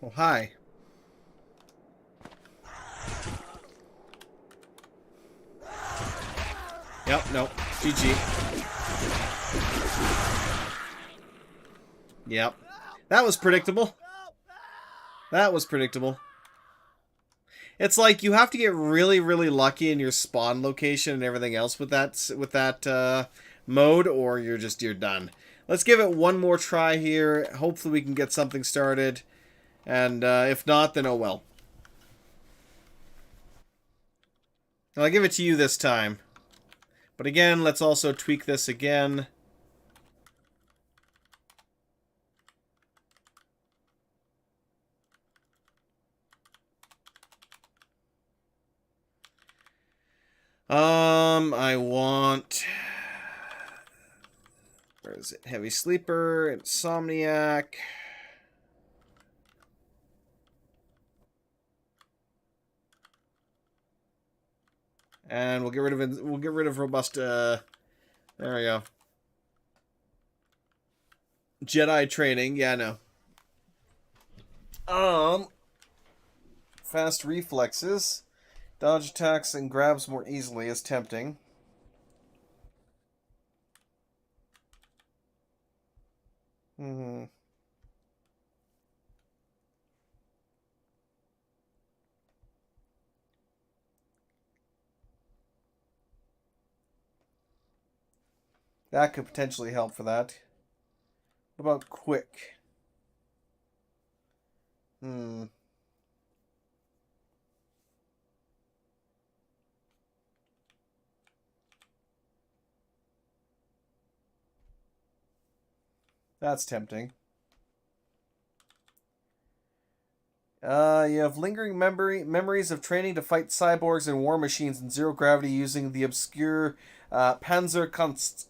Oh, hi. Yep, no. GG. Yep. That was predictable. That was predictable. It's like you have to get really, really lucky in your spawn location and everything else with that mode, or you're done. Let's give it one more try here. Hopefully we can get something started, and if not, then oh well. I'll give it to you this time. But again, let's also tweak this again. I want... Where is it? Heavy Sleeper, Insomniac. And we'll get rid of Robust, there we go. Jedi Training, yeah, no. Fast reflexes. Dodge attacks and grabs more easily is tempting. That could potentially help for that. What about quick? That's tempting. You have lingering memories of training to fight cyborgs and war machines in zero gravity using the obscure Panzerkunst,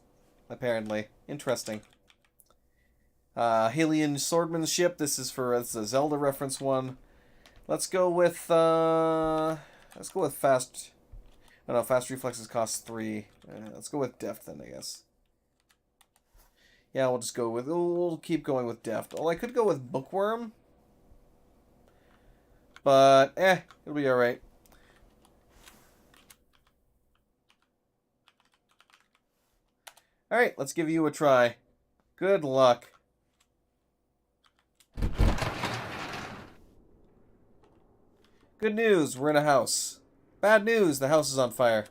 apparently. Interesting. Hylian swordsmanship. This is a Zelda reference one. Let's go with fast. Oh no, fast reflexes cost 3. Let's go with deft then, I guess. Yeah, we'll keep going with deft. Oh, I could go with bookworm. But, it'll be alright. Alright, let's give you a try. Good luck. Good news, we're in a house. Bad news, the house is on fire.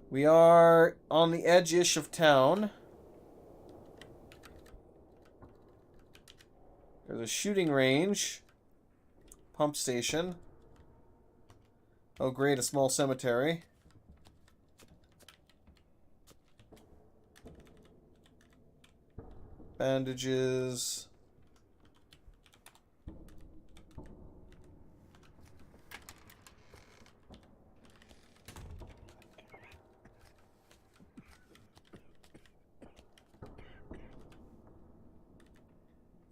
We are on the edge-ish of town. There's a shooting range. Pump station. Oh great, a small cemetery. Bandages.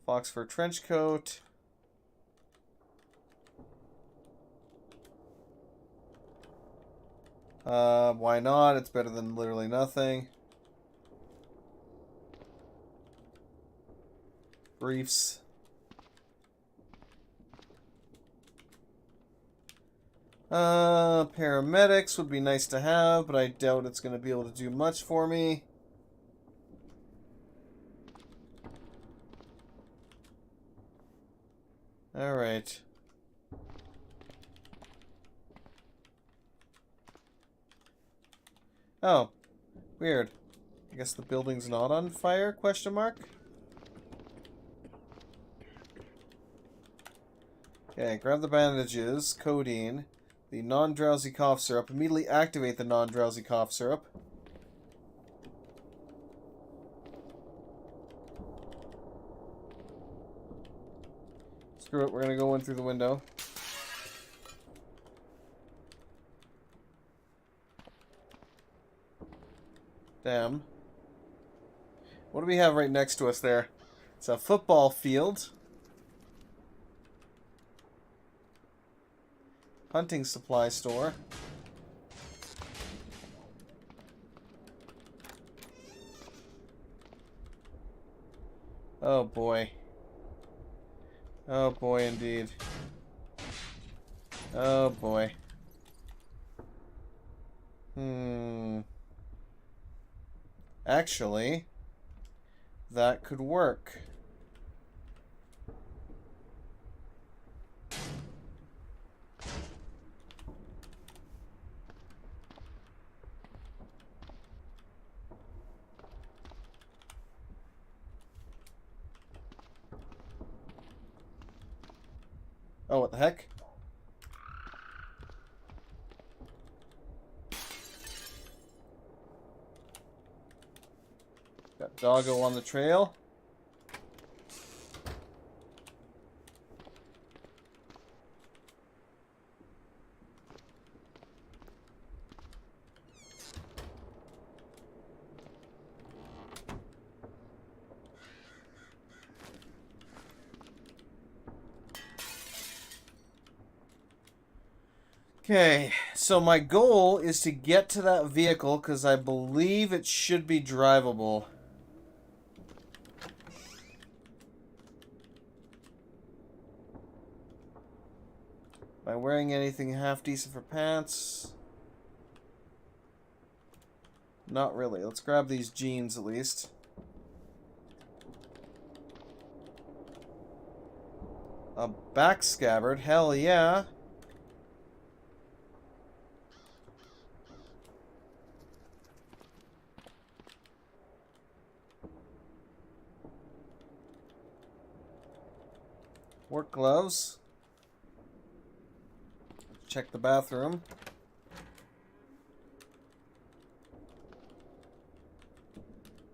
Fox fur trench coat. Why not? It's better than literally nothing. Briefs. Paramedics would be nice to have, but I doubt it's going to be able to do much for me. Oh, weird. I guess the building's not on fire, question mark? Okay, grab the bandages, codeine, the non-drowsy cough syrup. Immediately activate the non-drowsy cough syrup. Screw it, we're gonna go in through the window. Damn. What do we have right next to us there? It's a football field. Hunting supply store. Oh boy. Oh boy indeed. Oh boy. Actually, that could work. Oh, what the heck? Got doggo on the trail. Okay, so my goal is to get to that vehicle because I believe it should be drivable. Am I wearing anything half decent for pants? Not really. Let's grab these jeans at least. A back scabbard? Hell yeah. Work gloves. Check the bathroom.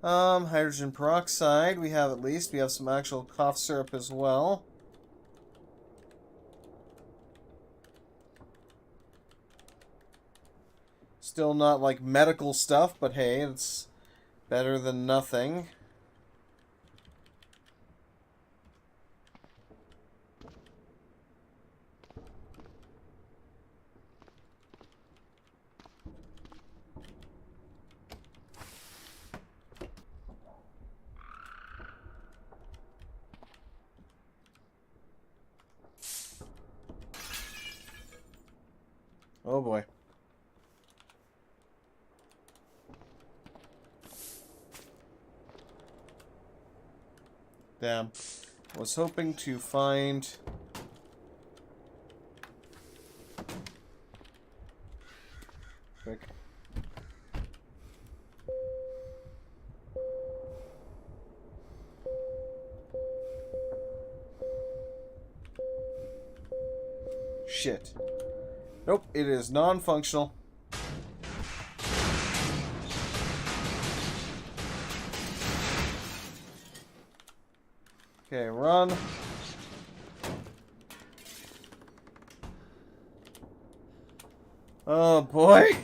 Hydrogen peroxide. We have at least. We have some actual cough syrup as well. Still not like medical stuff, but hey, it's better than nothing. Oh boy. Damn. Was hoping to find... Quick. Shit. Nope, it is non-functional. Okay, run. Oh boy.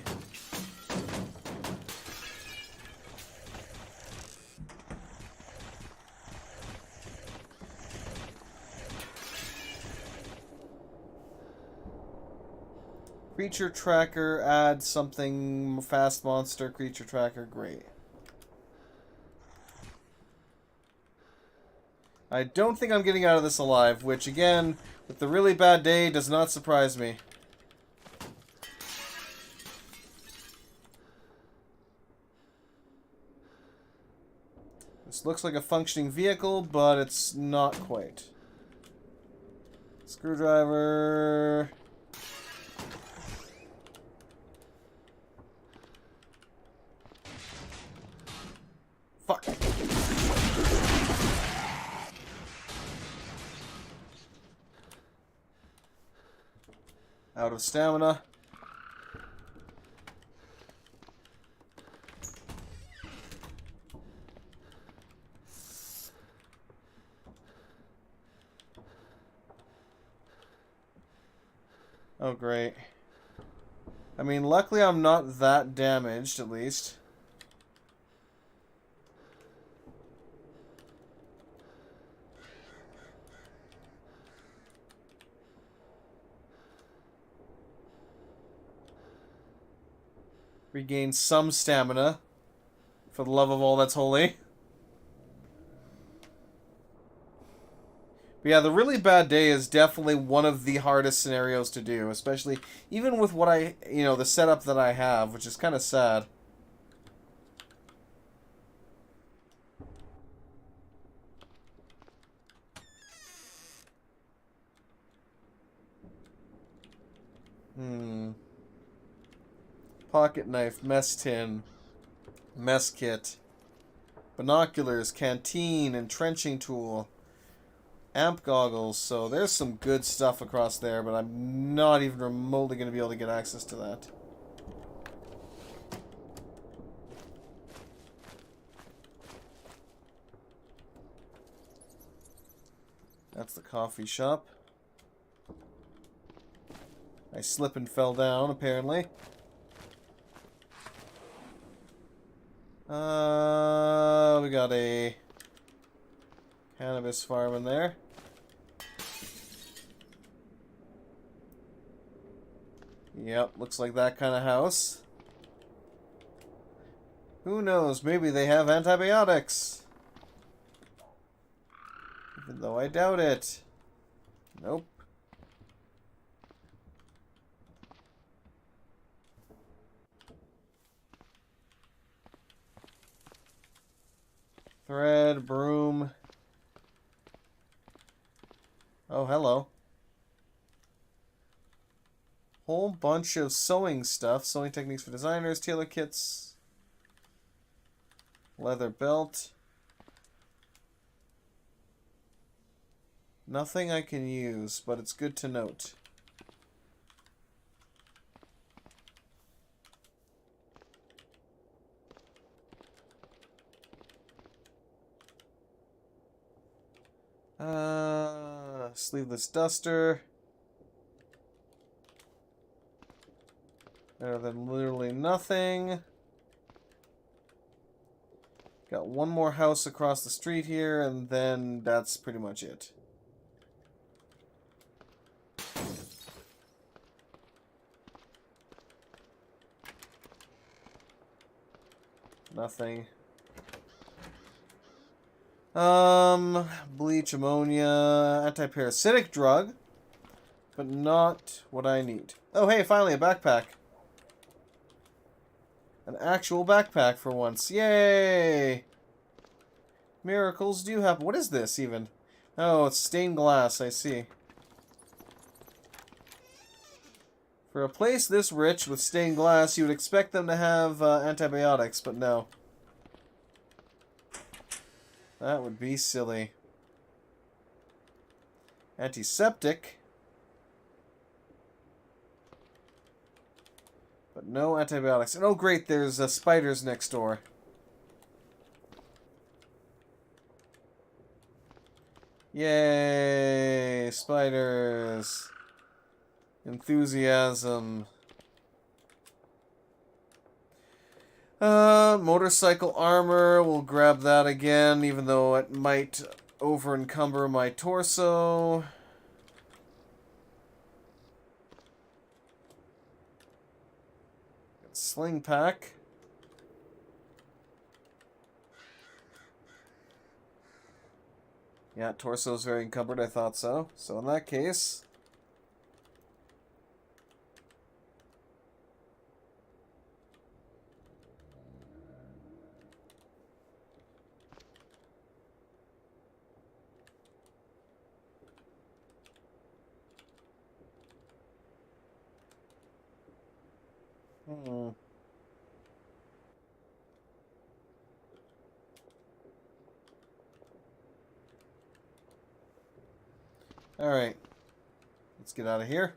Creature tracker, add something, fast monster, creature tracker, great. I don't think I'm getting out of this alive, which again, with the really bad day, does not surprise me. This looks like a functioning vehicle, but it's not quite. Screwdriver... Out of stamina. Oh, great. I mean, luckily I'm not that damaged, at least. Regain some stamina. For the love of all that's holy. But yeah, the really bad day is definitely one of the hardest scenarios to do. Especially, even with what the setup that I have, which is kind of sad. Pocket knife, mess tin, mess kit, binoculars, canteen, entrenching tool, amp goggles. So there's some good stuff across there, but I'm not even remotely going to be able to get access to that. That's the coffee shop. I slipped and fell down, apparently. We got a cannabis farm in there. Yep, looks like that kind of house. Who knows, maybe they have antibiotics. Even though I doubt it. Nope. Thread, broom. Oh, hello. Whole bunch of sewing stuff. Sewing techniques for designers, tailor kits. Leather belt. Nothing I can use, but it's good to note. Sleeveless duster. Better than literally nothing. Got one more house across the street here, and then that's pretty much it. Nothing. Bleach, ammonia, anti-parasitic drug, but not what I need. Oh, hey, finally a backpack. An actual backpack for once. Yay! Miracles do happen. What is this, even? Oh, it's stained glass, I see. For a place this rich with stained glass, you would expect them to have antibiotics, but no. That would be silly. Antiseptic. But no antibiotics. And oh great, there's spiders next door. Yay! Spiders. Enthusiasm. Motorcycle armor. We'll grab that again, even though it might over-encumber my torso. Sling pack. Yeah, torso's very encumbered, I thought so. So in that case... Alright. Let's get out of here.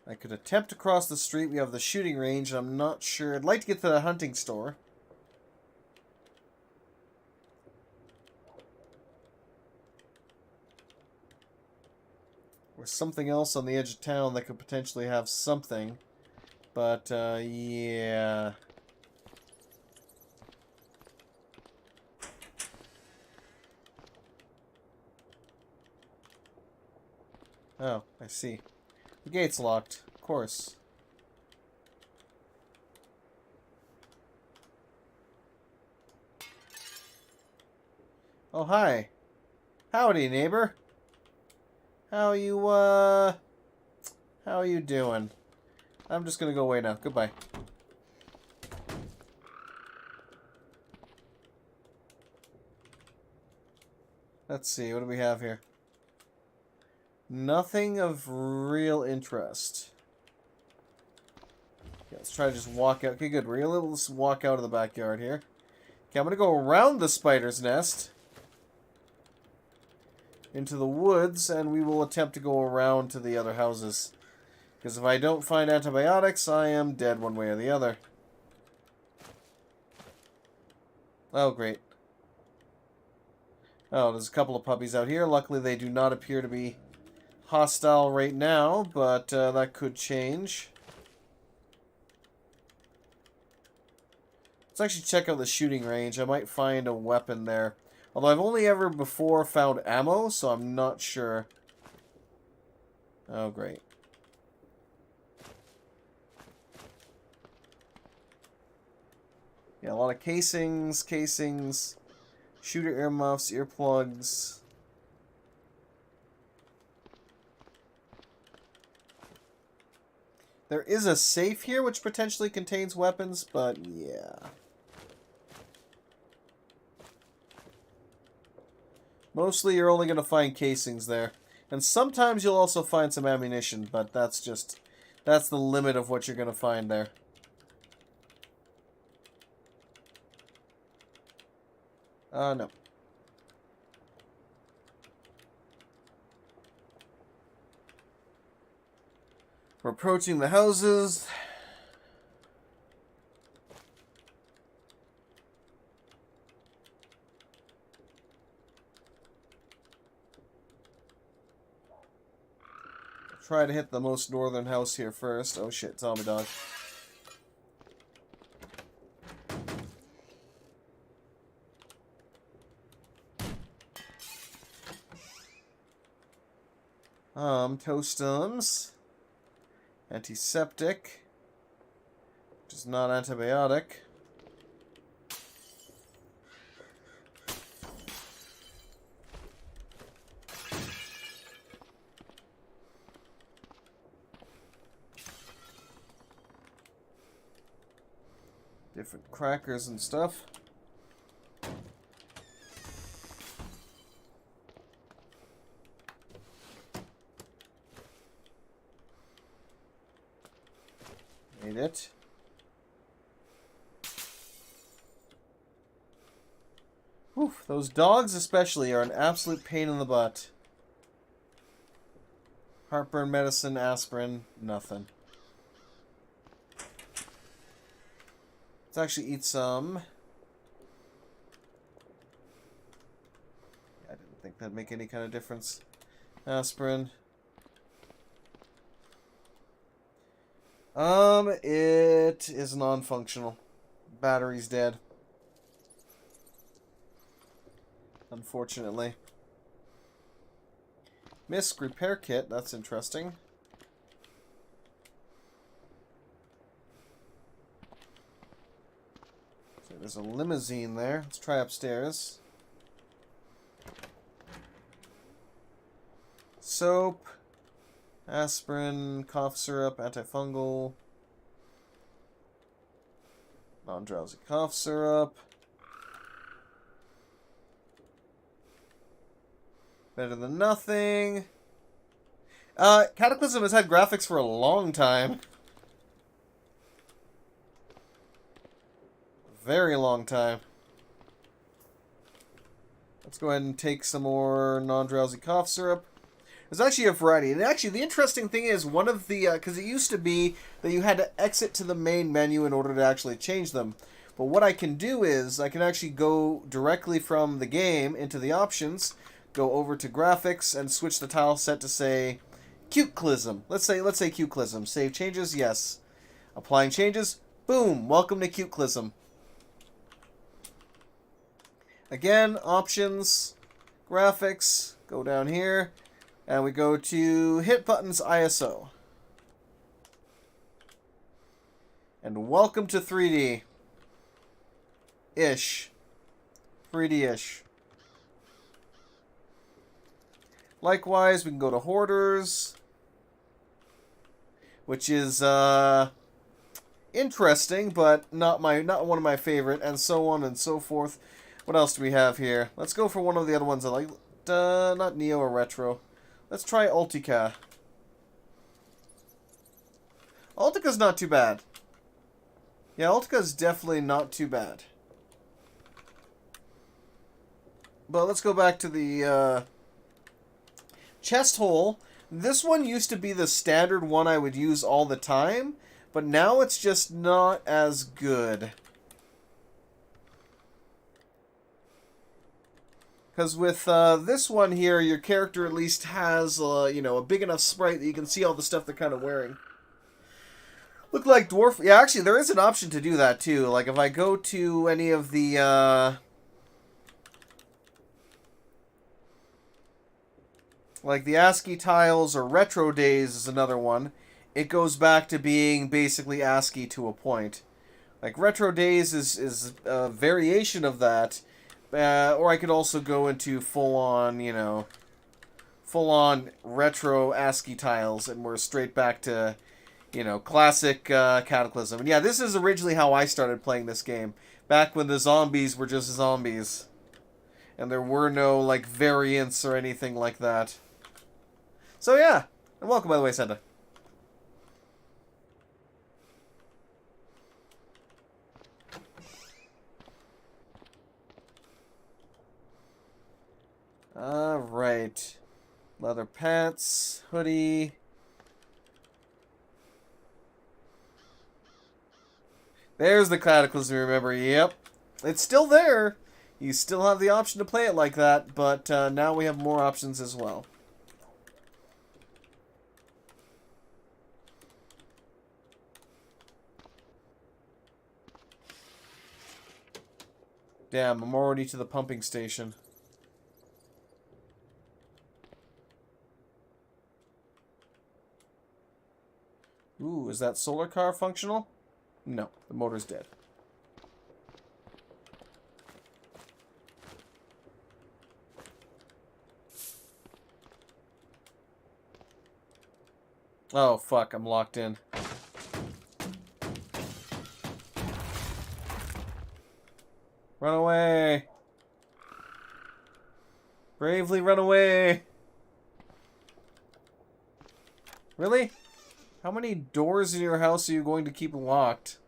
I could attempt to cross the street. We have the shooting range, and I'm not sure. I'd like to get to the hunting store. Or something else on the edge of town that could potentially have something. But, yeah. Oh, I see. The gate's locked. Of course. Oh, hi. Howdy, neighbor. How are you doing? I'm just gonna go away now. Goodbye. Let's see, what do we have here? Nothing of real interest. Okay, let's try to just walk out. Okay, good. We're able to walk out of the backyard here. Okay, I'm gonna go around the spider's nest into the woods, and we will attempt to go around to the other houses. Because if I don't find antibiotics, I am dead one way or the other. Oh, great. Oh, there's a couple of puppies out here. Luckily, they do not appear to be hostile right now, but that could change. Let's actually check out the shooting range. I might find a weapon there. Although I've only ever before found ammo, so I'm not sure. Oh, great. Yeah, a lot of casings, shooter earmuffs, earplugs. There is a safe here which potentially contains weapons, but yeah. Mostly you're only going to find casings there. And sometimes you'll also find some ammunition, but that's the limit of what you're going to find there. No. We're approaching the houses. Try to hit the most northern house here first. Oh shit, zombie dog. Toastums. Antiseptic. Which is not antibiotic. Different crackers and stuff. Made it. Whew, those dogs especially are an absolute pain in the butt. Heartburn medicine, aspirin, nothing. Let's actually eat some. I didn't think that'd make any kind of difference. Aspirin. It is non-functional. Battery's dead. Unfortunately. Misc repair kit, that's interesting. So there's a limousine there. Let's try upstairs. Soap. Aspirin, cough syrup, antifungal, non-drowsy cough syrup. Better than nothing. Cataclysm has had graphics for a long time. Very long time. Let's go ahead and take some more non-drowsy cough syrup. There's actually a variety. And actually, the interesting thing is one of the... Because it used to be that you had to exit to the main menu in order to actually change them. But what I can do is I can actually go directly from the game into the options, go over to graphics, and switch the tile set to, say, Cataclysm. Let's say Cataclysm. Save changes, yes. Applying changes, boom, welcome to Cataclysm. Again, options, graphics, go down here, and we go to hit buttons ISO. And welcome to 3D. Ish. 3D-ish. Likewise, we can go to Hoarders, which is interesting, but not one of my favorite, and so on and so forth. What else do we have here? Let's go for one of the other ones I like. Not Neo or Retro. Let's try Ultica. Ultica's not too bad. Yeah, Ultica's definitely not too bad. But let's go back to the chest hole. This one used to be the standard one I would use all the time, but now it's just not as good. Because with this one here, your character at least has, a big enough sprite that you can see all the stuff they're kind of wearing. Look like dwarf... Yeah, actually, there is an option to do that, too. Like, if I go to any of the, like the ASCII tiles or Retro Days is another one. It goes back to being basically ASCII to a point. Like, Retro Days is a variation of that. Or I could also go into full-on, full-on retro ASCII tiles, and we're straight back to, classic Cataclysm. And yeah, this is originally how I started playing this game. Back when the zombies were just zombies. And there were no, like, variants or anything like that. So yeah, and welcome, by the way, Santa. Alright. Leather pants, hoodie. There's the Cataclysm, remember? Yep. It's still there. You still have the option to play it like that, but now we have more options as well. Damn, I'm already to the pumping station. Ooh, is that solar car functional? No, the motor's dead. Oh, fuck, I'm locked in. Run away! Bravely run away! Really? How many doors in your house are you going to keep locked?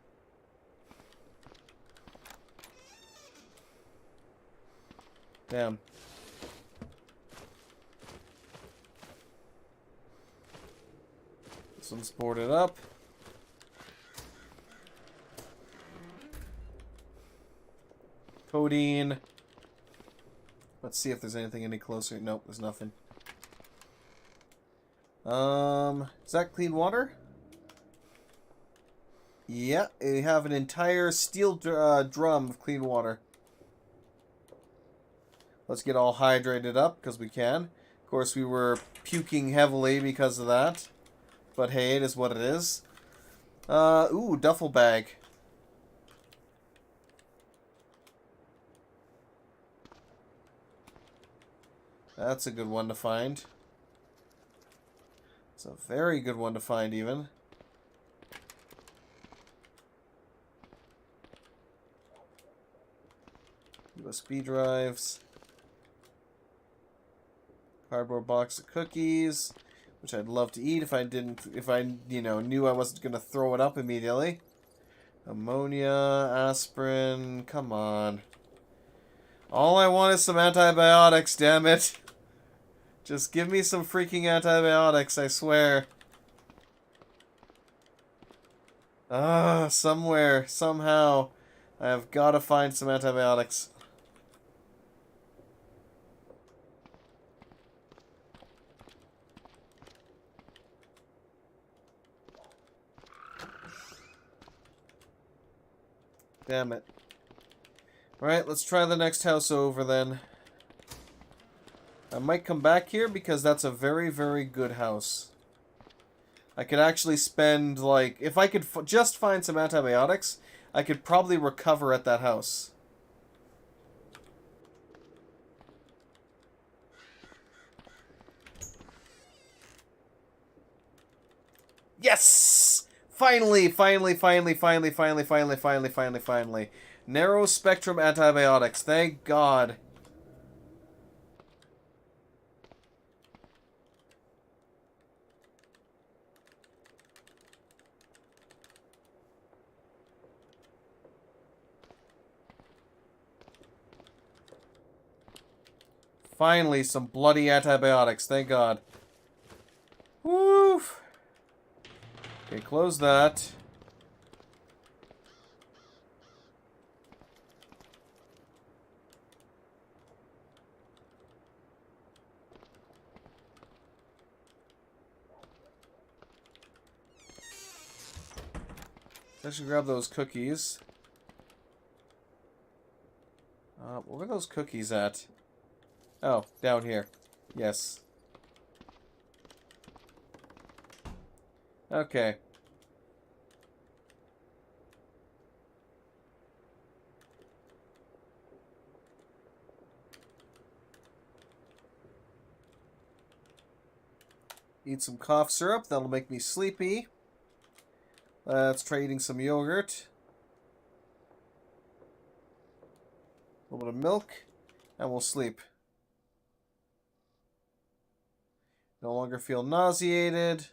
Damn. This one's boarded up. Codeine. Let's see if there's anything any closer. Nope, there's nothing. Is that clean water? Yeah, we have an entire steel drum of clean water. Let's get all hydrated up, because we can. Of course, we were puking heavily because of that. But hey, it is what it is. Ooh, duffel bag. That's a good one to find. It's a very good one to find, even. USB drives. Cardboard box of cookies, which I'd love to eat if I knew I wasn't gonna throw it up immediately. Ammonia, aspirin, come on. All I want is some antibiotics, damn it. Just give me some freaking antibiotics, I swear. Somewhere, somehow, I have got to find some antibiotics. Damn it. Alright, let's try the next house over then. I might come back here because that's a very, very good house. I could actually spend, like, if I could just find some antibiotics, I could probably recover at that house. Yes! Finally, finally, finally, finally, finally, finally, finally, finally, finally. Narrow spectrum antibiotics, thank God. Finally, some bloody antibiotics. Thank God. Woo! Okay, close that. I should grab those cookies. Where were those cookies at? Oh, down here. Yes. Okay. Eat some cough syrup. That'll make me sleepy. Let's try eating some yogurt. A little bit of milk. And we'll sleep. No longer feel nauseated.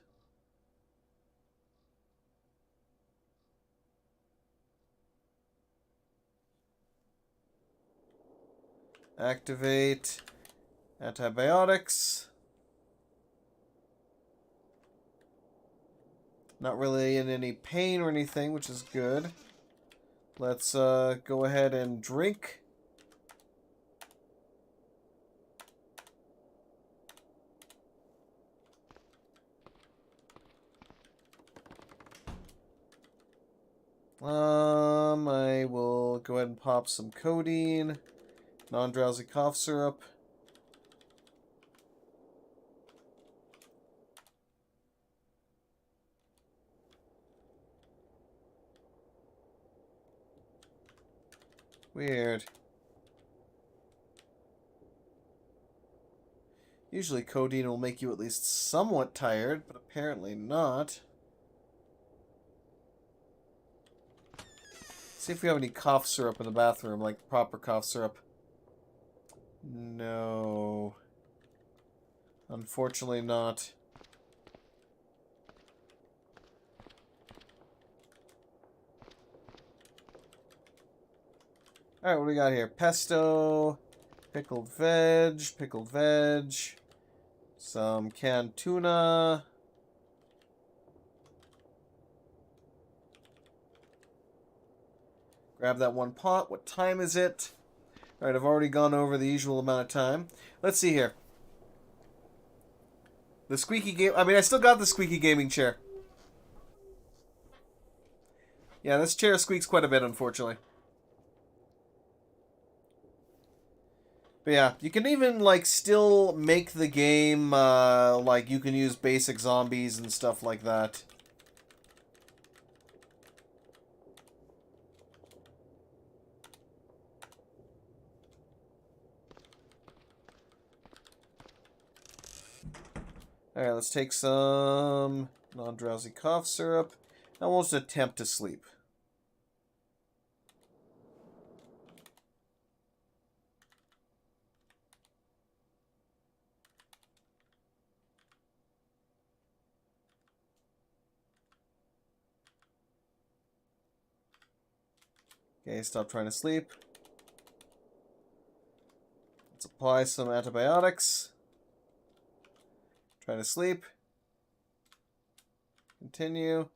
Activate antibiotics. Not really in any pain or anything, which is good. Let's go ahead and drink. I will go ahead and pop some codeine, non-drowsy cough syrup. Weird. Usually codeine will make you at least somewhat tired, but apparently not. See if we have any cough syrup in the bathroom, like proper cough syrup. No. Unfortunately not. Alright, what do we got here? Pesto, pickled veg, some canned tuna. Grab that one pot. What time is it? Alright, I've already gone over the usual amount of time. Let's see here. The squeaky game... I mean, I still got the squeaky gaming chair. Yeah, this chair squeaks quite a bit, unfortunately. But yeah, you can even, like, still make the game, like, you can use basic zombies and stuff like that. Alright, let's take some non-drowsy cough syrup, and we'll just attempt to sleep. Okay, stop trying to sleep. Let's apply some antibiotics. Try to sleep. Continue.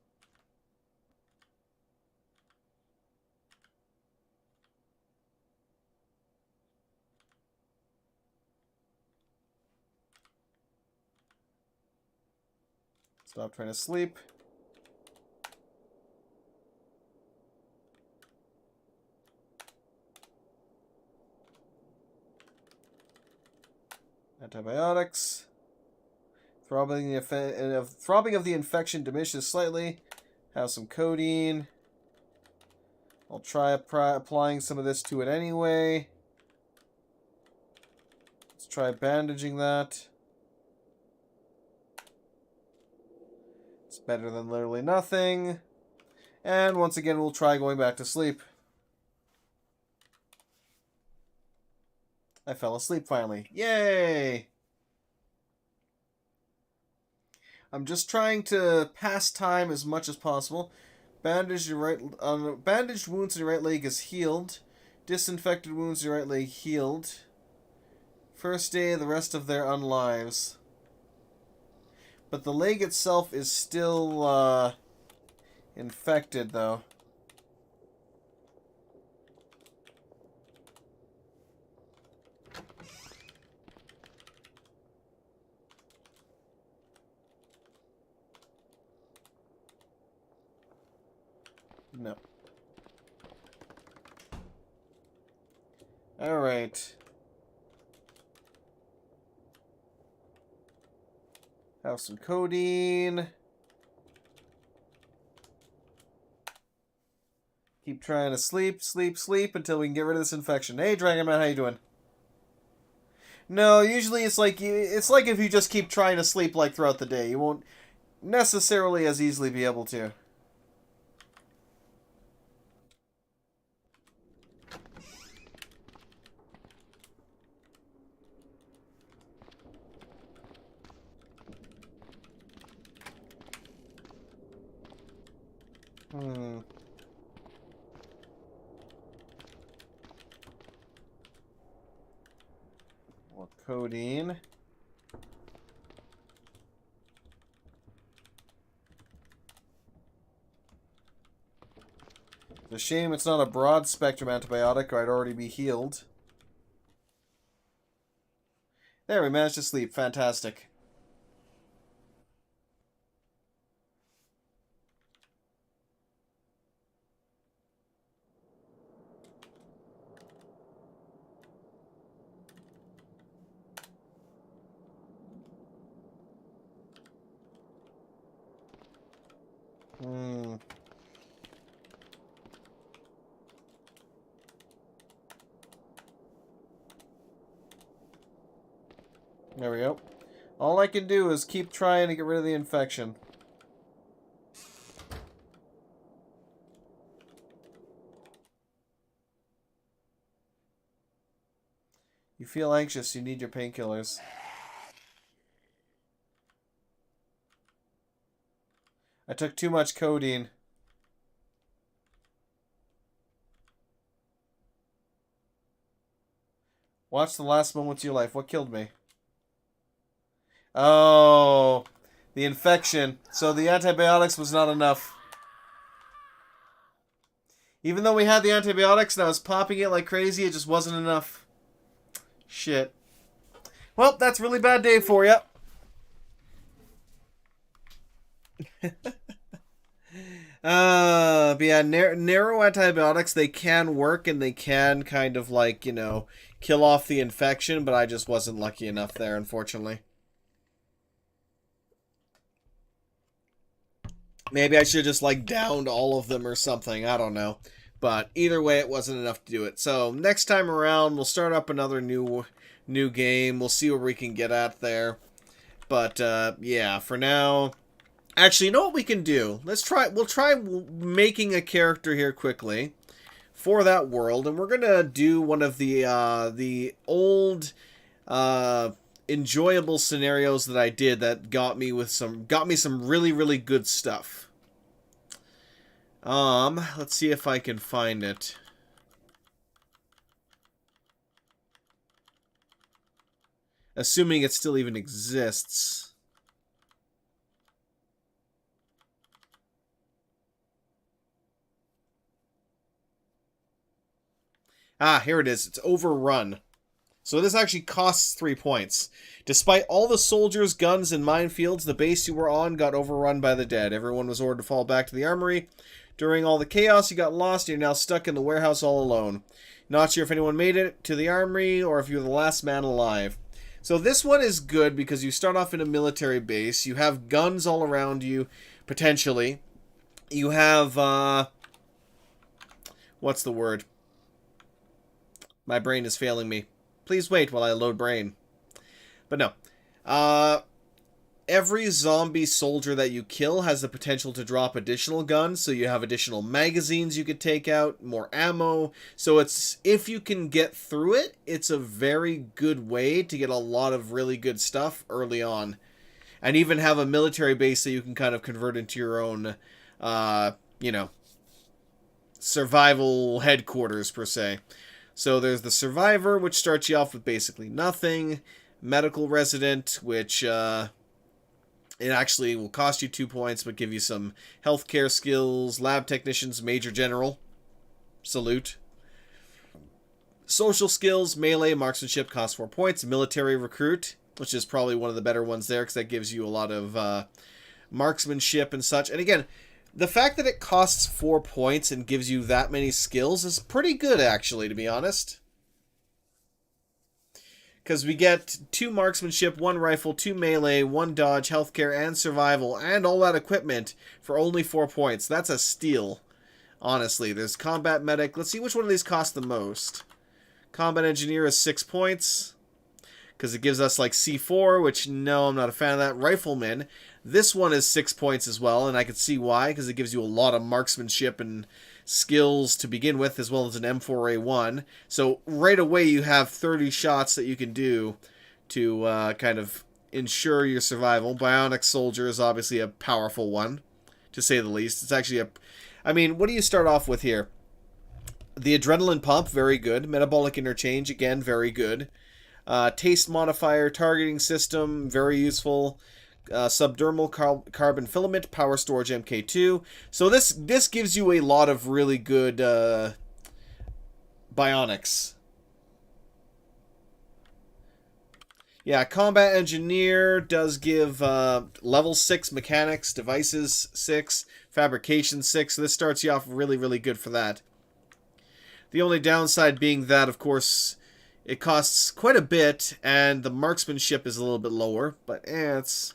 Stop trying to sleep. Antibiotics. Throbbing of the infection diminishes slightly. Have some codeine. I'll try applying some of this to it anyway. Let's try bandaging that. It's better than literally nothing. And once again, we'll try going back to sleep. I fell asleep finally. Yay! I'm just trying to pass time as much as possible. Bandaged wounds in your right leg is healed. Disinfected wounds in your right leg healed. First day, the rest of their unlives. But the leg itself is still infected, though. No. Alright. Have some codeine. Keep trying to sleep until we can get rid of this infection. Hey, Dragon Man, how you doing? No, usually it's like if you just keep trying to sleep like throughout the day, you won't necessarily as easily be able to. More codeine. It's a shame it's not a broad spectrum antibiotic, or I'd already be healed. There, we managed to sleep. Fantastic. There we go. All I can do is keep trying to get rid of the infection. You feel anxious, you need your painkillers. I took too much codeine. Watch the last moments of your life. What killed me? Oh, the infection. So the antibiotics was not enough. Even though we had the antibiotics and I was popping it like crazy, it just wasn't enough. Shit. Well, that's a really bad day for you. But yeah, narrow antibiotics, they can work and they can kind of like, you know, kill off the infection, but I just wasn't lucky enough there, unfortunately. Maybe I should have just like downed all of them or something, I don't know. But either way, it wasn't enough to do it. So next time around, we'll start up another new game. We'll see what we can get at there. But yeah, for now, actually, you know what we can do? We'll try making a character here quickly for that world, and we're gonna do one of the old enjoyable scenarios that I did that got me some really good stuff. Let's see if I can find it. Assuming it still even exists. Ah, here it is. It's overrun. So this actually costs 3 points. Despite all the soldiers, guns, and minefields, the base you were on got overrun by the dead. Everyone was ordered to fall back to the armory. During all the chaos, you got lost, and you're now stuck in the warehouse all alone. Not sure if anyone made it to the armory, or if you're the last man alive. So this one is good because you start off in a military base. You have guns all around you, potentially. You have, what's the word? My brain is failing me. Please wait while I load brain. But no. Every zombie soldier that you kill has the potential to drop additional guns, so you have additional magazines you could take out, more ammo. So it's, if you can get through it, it's a very good way to get a lot of really good stuff early on. And even have a military base that you can kind of convert into your own, you know, survival headquarters, per se. So there's the Survivor, which starts you off with basically nothing. Medical Resident, which it actually will cost you 2 points, but give you some healthcare skills. Lab Technicians, Major General. Salute. Social Skills, Melee, Marksmanship, costs 4 points. Military Recruit, which is probably one of the better ones there, because that gives you a lot of marksmanship and such. And again, the fact that it costs 4 points and gives you that many skills is pretty good, actually, to be honest. Because we get 2 marksmanship, 1 rifle, 2 melee, 1 dodge, healthcare, and survival, and all that equipment for only 4 points. That's a steal, honestly. There's combat medic. Let's see which one of these costs the most. Combat engineer is 6 points. Because it gives us like C4, which no, I'm not a fan of that. Rifleman. This one is 6 points as well, and I can see why, because it gives you a lot of marksmanship and skills to begin with, as well as an M4A1. So right away you have 30 shots that you can do to kind of ensure your survival. Bionic Soldier is obviously a powerful one, to say the least. It's actually a... I mean, what do you start off with here? The Adrenaline Pump, very good. Metabolic Interchange, again, very good. Taste Modifier, Targeting System, very useful. Subdermal Carbon Filament, Power Storage MK2. So this gives you a lot of really good bionics. Yeah, Combat Engineer does give level 6 Mechanics, Devices 6, Fabrication 6. So this starts you off really, really good for that. The only downside being that, of course, it costs quite a bit, and the marksmanship is a little bit lower, but it's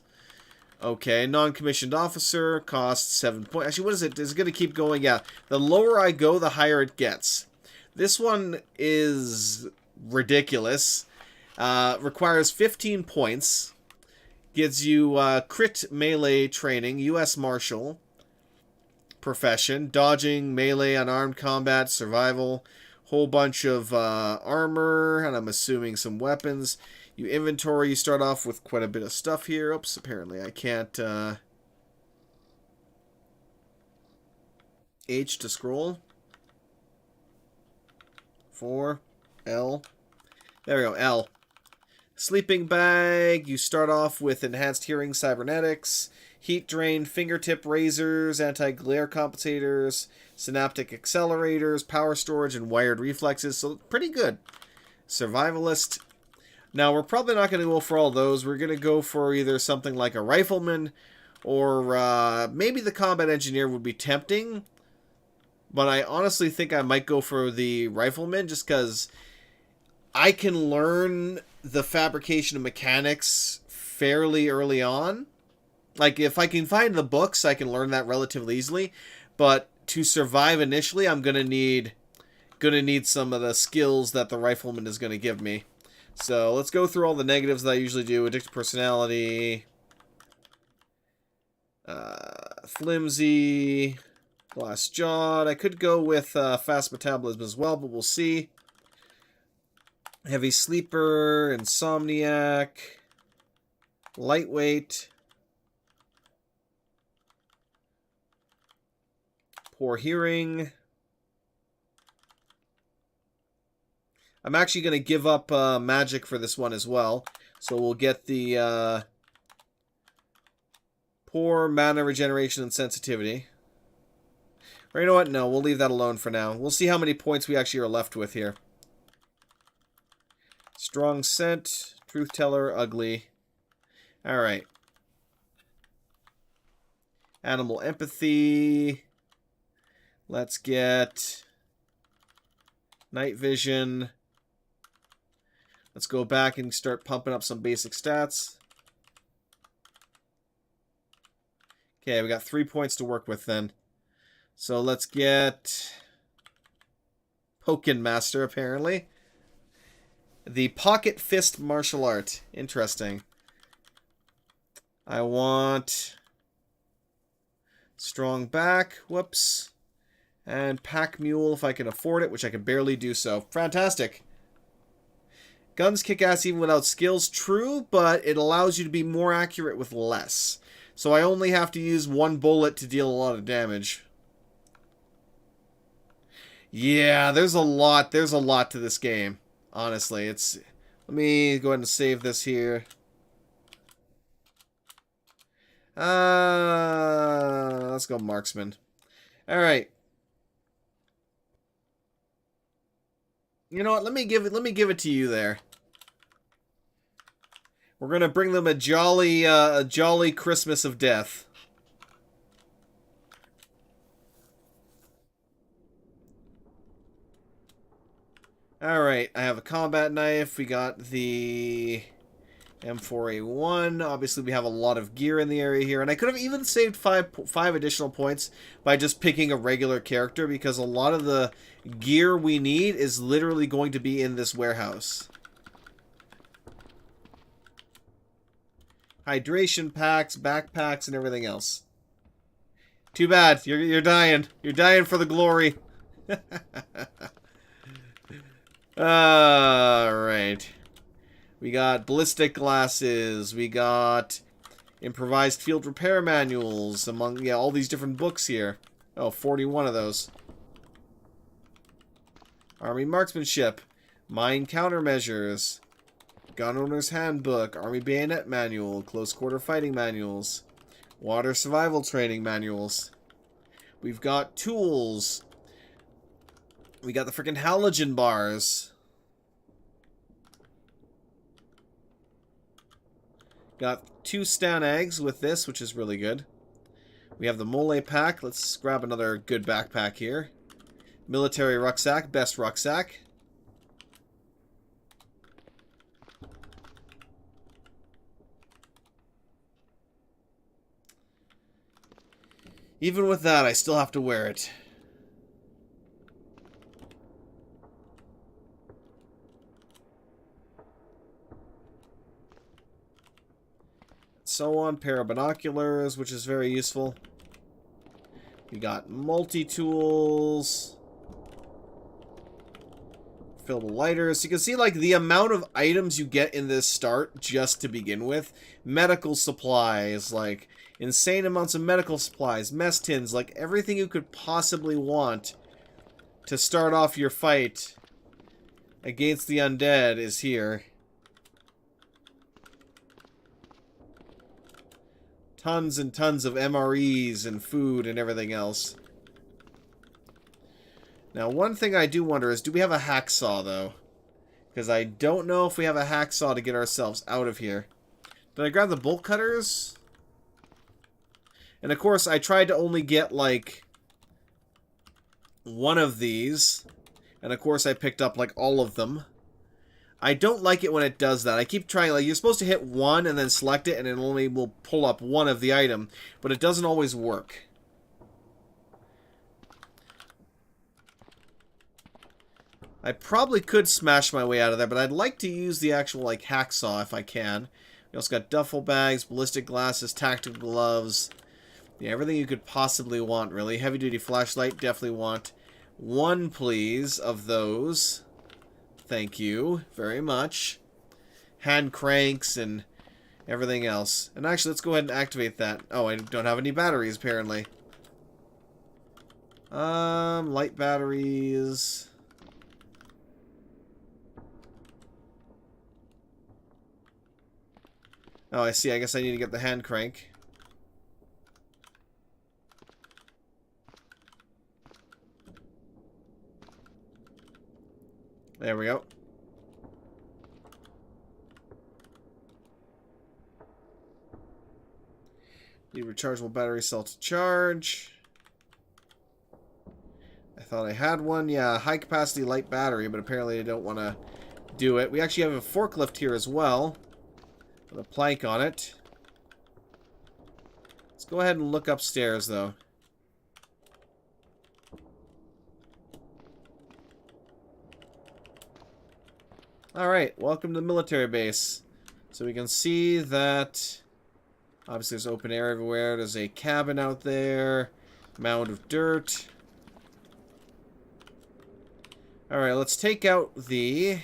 okay. Non-commissioned officer costs 7 points. Actually, what is it? Is it going to keep going? Yeah. The lower I go, the higher it gets. This one is ridiculous. Requires 15 points. Gives you crit melee training, U.S. Marshal, profession, dodging, melee, unarmed combat, survival, whole bunch of armor, and I'm assuming some weapons. You inventory, you start off with quite a bit of stuff here. Oops, apparently I can't H to scroll. 4, L. There we go, L. Sleeping bag, you start off with enhanced hearing, cybernetics, heat drain, fingertip razors, anti-glare compensators, synaptic accelerators, power storage, and wired reflexes. So pretty good. Survivalist. Now, we're probably not going to go for all those. We're going to go for either something like a rifleman or maybe the combat engineer would be tempting. But I honestly think I might go for the rifleman just because I can learn the fabrication of mechanics fairly early on. Like, if I can find the books, I can learn that relatively easily. But to survive initially, I'm going to need some of the skills that the rifleman is going to give me. So let's go through all the negatives that I usually do. Addicted personality, flimsy, glass-jawed. I could go with fast metabolism as well, but we'll see. Heavy sleeper, insomniac, lightweight, poor hearing. I'm actually going to give up magic for this one as well. So we'll get the poor mana regeneration and sensitivity. Or you know what? No, we'll leave that alone for now. We'll see how many points we actually are left with here. Strong scent. Truth teller. Ugly. Alright. Animal empathy. Let's get night vision. Let's go back and start pumping up some basic stats. Okay, we got 3 points to work with then. So let's get Pokken Master, apparently. The Pocket Fist Martial Art. Interesting. I want Strong Back. Whoops. And Pack Mule if I can afford it, which I can barely do so. Fantastic. Guns kick ass even without skills. True, but it allows you to be more accurate with less. So I only have to use one bullet to deal a lot of damage. Yeah, there's a lot to this game. Honestly, let me go ahead and save this here. Let's go marksman. All right. You know what? Let me give it to you there. We're gonna bring them a jolly Christmas of death. Alright, I have a combat knife. We got the M4A1. Obviously, we have a lot of gear in the area here. And I could have even saved five additional points by just picking a regular character, because a lot of the gear we need is literally going to be in this warehouse. Hydration packs, backpacks, and everything else. Too bad. You're dying. You're dying for the glory. Alright. We got ballistic glasses. We got improvised field repair manuals among, all these different books here. Oh, 41 of those. Army marksmanship. Mine countermeasures. Gun owner's handbook. Army bayonet manual. Close quarter fighting manuals. Water survival training manuals. We've got tools. We got the freaking halogen bars. Got 2 stan eggs with this, which is really good. We have the mole pack. Let's grab another good backpack here. Military rucksack. Best rucksack. Even with that, I still have to wear it. So on, pair of binoculars, which is very useful. We got multi-tools. Fill the lighters. You can see, like, the amount of items you get in this start just to begin with. Medical supplies, like, insane amounts of medical supplies. Mess tins, like, everything you could possibly want to start off your fight against the undead is here. Tons and tons of MREs and food and everything else. Now, one thing I do wonder is, do we have a hacksaw, though? Because I don't know if we have a hacksaw to get ourselves out of here. Did I grab the bolt cutters? And, of course, I tried to only get, like, one of these. And, of course, I picked up, like, all of them. I don't like it when it does that. I keep trying, like, you're supposed to hit one and then select it, and it only will pull up one of the item. But it doesn't always work. I probably could smash my way out of there, but I'd like to use the actual, like, hacksaw if I can. We also got duffel bags, ballistic glasses, tactical gloves. Yeah, everything you could possibly want, really. Heavy-duty flashlight, definitely want one, please, of those. Thank you very much. Hand cranks and everything else. And actually, let's go ahead and activate that. Oh, I don't have any batteries, apparently. Light batteries. Oh, I see. I guess I need to get the hand crank. There we go. rechargeable battery cell to charge. I thought I had one. Yeah, high capacity light battery, but apparently I don't want to do it. We actually have a forklift here as well, with a plank on it. Let's go ahead and look upstairs, though. Alright, welcome to the military base. So we can see that obviously there's open air everywhere. There's a cabin out there, mound of dirt. Alright, let's take out the...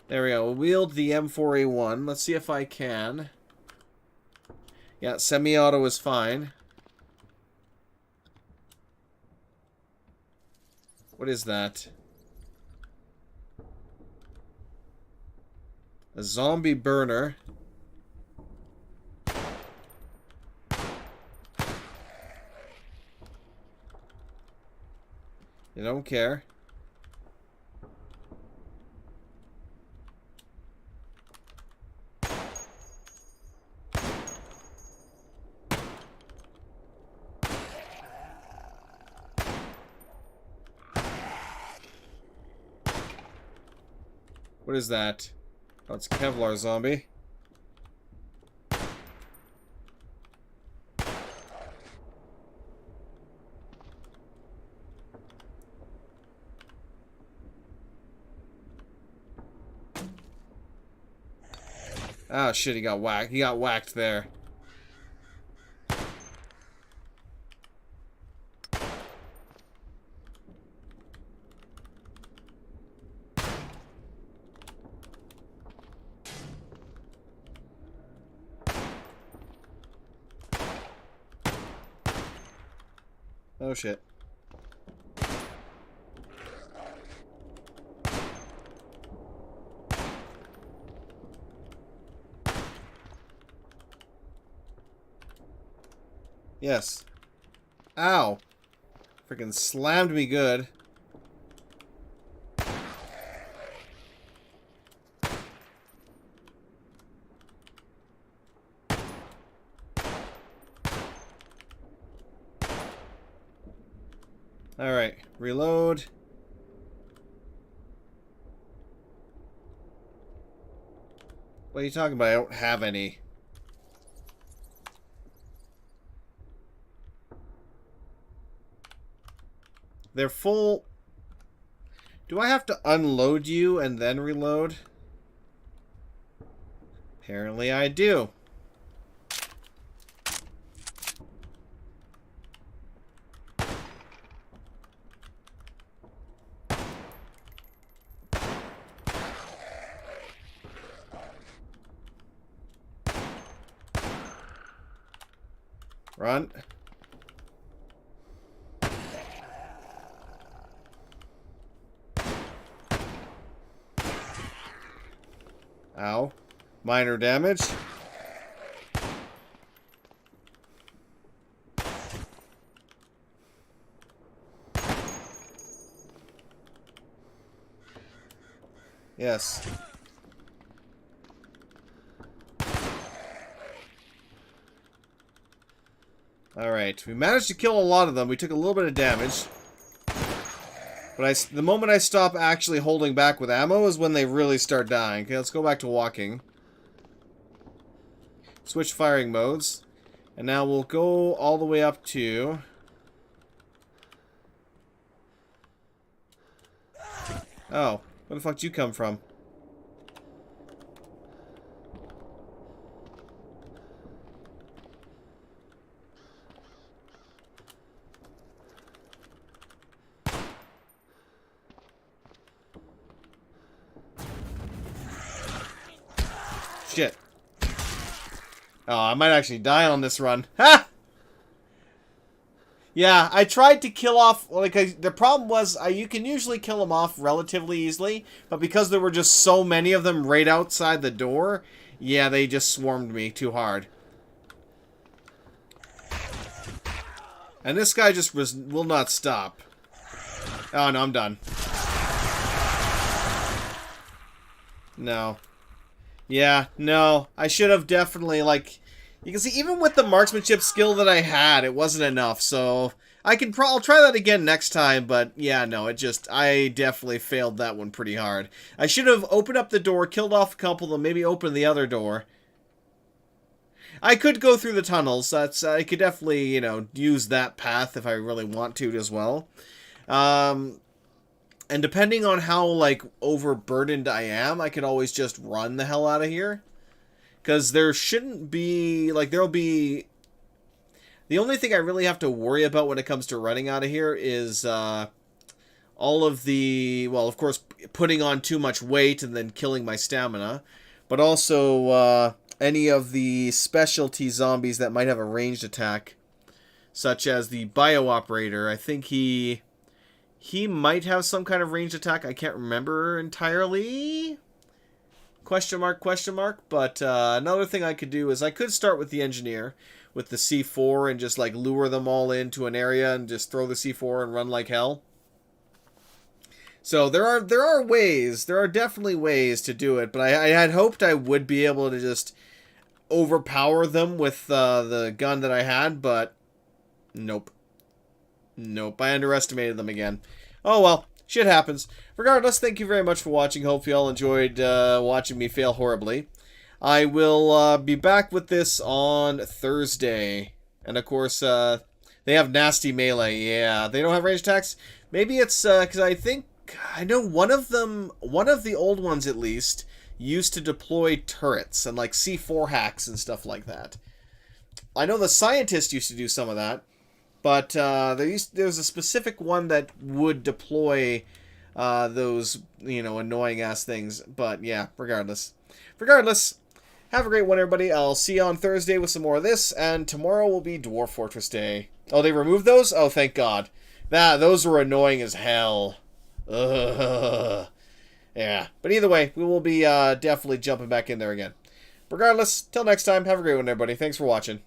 There we go. We'll wield the M4A1. Let's see if I can. Yeah, semi-auto is fine. What is that? A zombie burner. You don't care. What is that? Oh, it's a Kevlar zombie. Ah, shit, he got whacked. He got whacked there. Oh, shit. Yes. Ow. Freaking slammed me good. Alright, reload. What are you talking about? I don't have any. They're full. Do I have to unload you and then reload? Apparently I do. Run. Ow. Minor damage. Yes. Alright, we managed to kill a lot of them. We took a little bit of damage. But the moment I stop actually holding back with ammo is when they really start dying. Okay, let's go back to walking. Switch firing modes. And now we'll go all the way up to... Oh, where the fuck did you come from? Shit. Oh, I might actually die on this run. Ha! Yeah, I tried to kill off... the problem was, you can usually kill them off relatively easily, but because there were just so many of them right outside the door, yeah, they just swarmed me too hard. And this guy just will not stop. Oh, no, I'm done. No. Yeah, no. I should have definitely, like... You can see, even with the marksmanship skill that I had, it wasn't enough, so... I'll try that again next time, but yeah, no, I definitely failed that one pretty hard. I should have opened up the door, killed off a couple, and maybe opened the other door. I could go through the tunnels. I could definitely, use that path if I really want to as well. And depending on how, like, overburdened I am, I could always just run the hell out of here. Because there shouldn't be, like, there'll be... The only thing I really have to worry about when it comes to running out of here is all of the... Well, of course, putting on too much weight and then killing my stamina. But also any of the specialty zombies that might have a ranged attack. Such as the bio-operator. I think he might have some kind of ranged attack. I can't remember entirely. Question mark, question mark. But another thing I could do is I could start with the engineer with the C4 and just like lure them all into an area and just throw the C4 and run like hell. So there are ways. There are definitely ways to do it. But I had hoped I would be able to just overpower them with the gun that I had. But nope. Nope. I underestimated them again. Oh well. Shit happens. Regardless, thank you very much for watching. Hope you all enjoyed watching me fail horribly. I will be back with this on Thursday. And of course, they have nasty melee. Yeah, they don't have range attacks. Maybe it's because I know one of the old ones at least, used to deploy turrets and like C4 hacks and stuff like that. I know the scientist used to do some of that. But there's a specific one that would deploy those, annoying ass things. But yeah, regardless, have a great one, everybody. I'll see you on Thursday with some more of this, and tomorrow will be Dwarf Fortress Day. Oh, they removed those? Oh, thank God. Those were annoying as hell. Ugh. Yeah, but either way, we will be definitely jumping back in there again. Regardless, till next time, have a great one, everybody. Thanks for watching.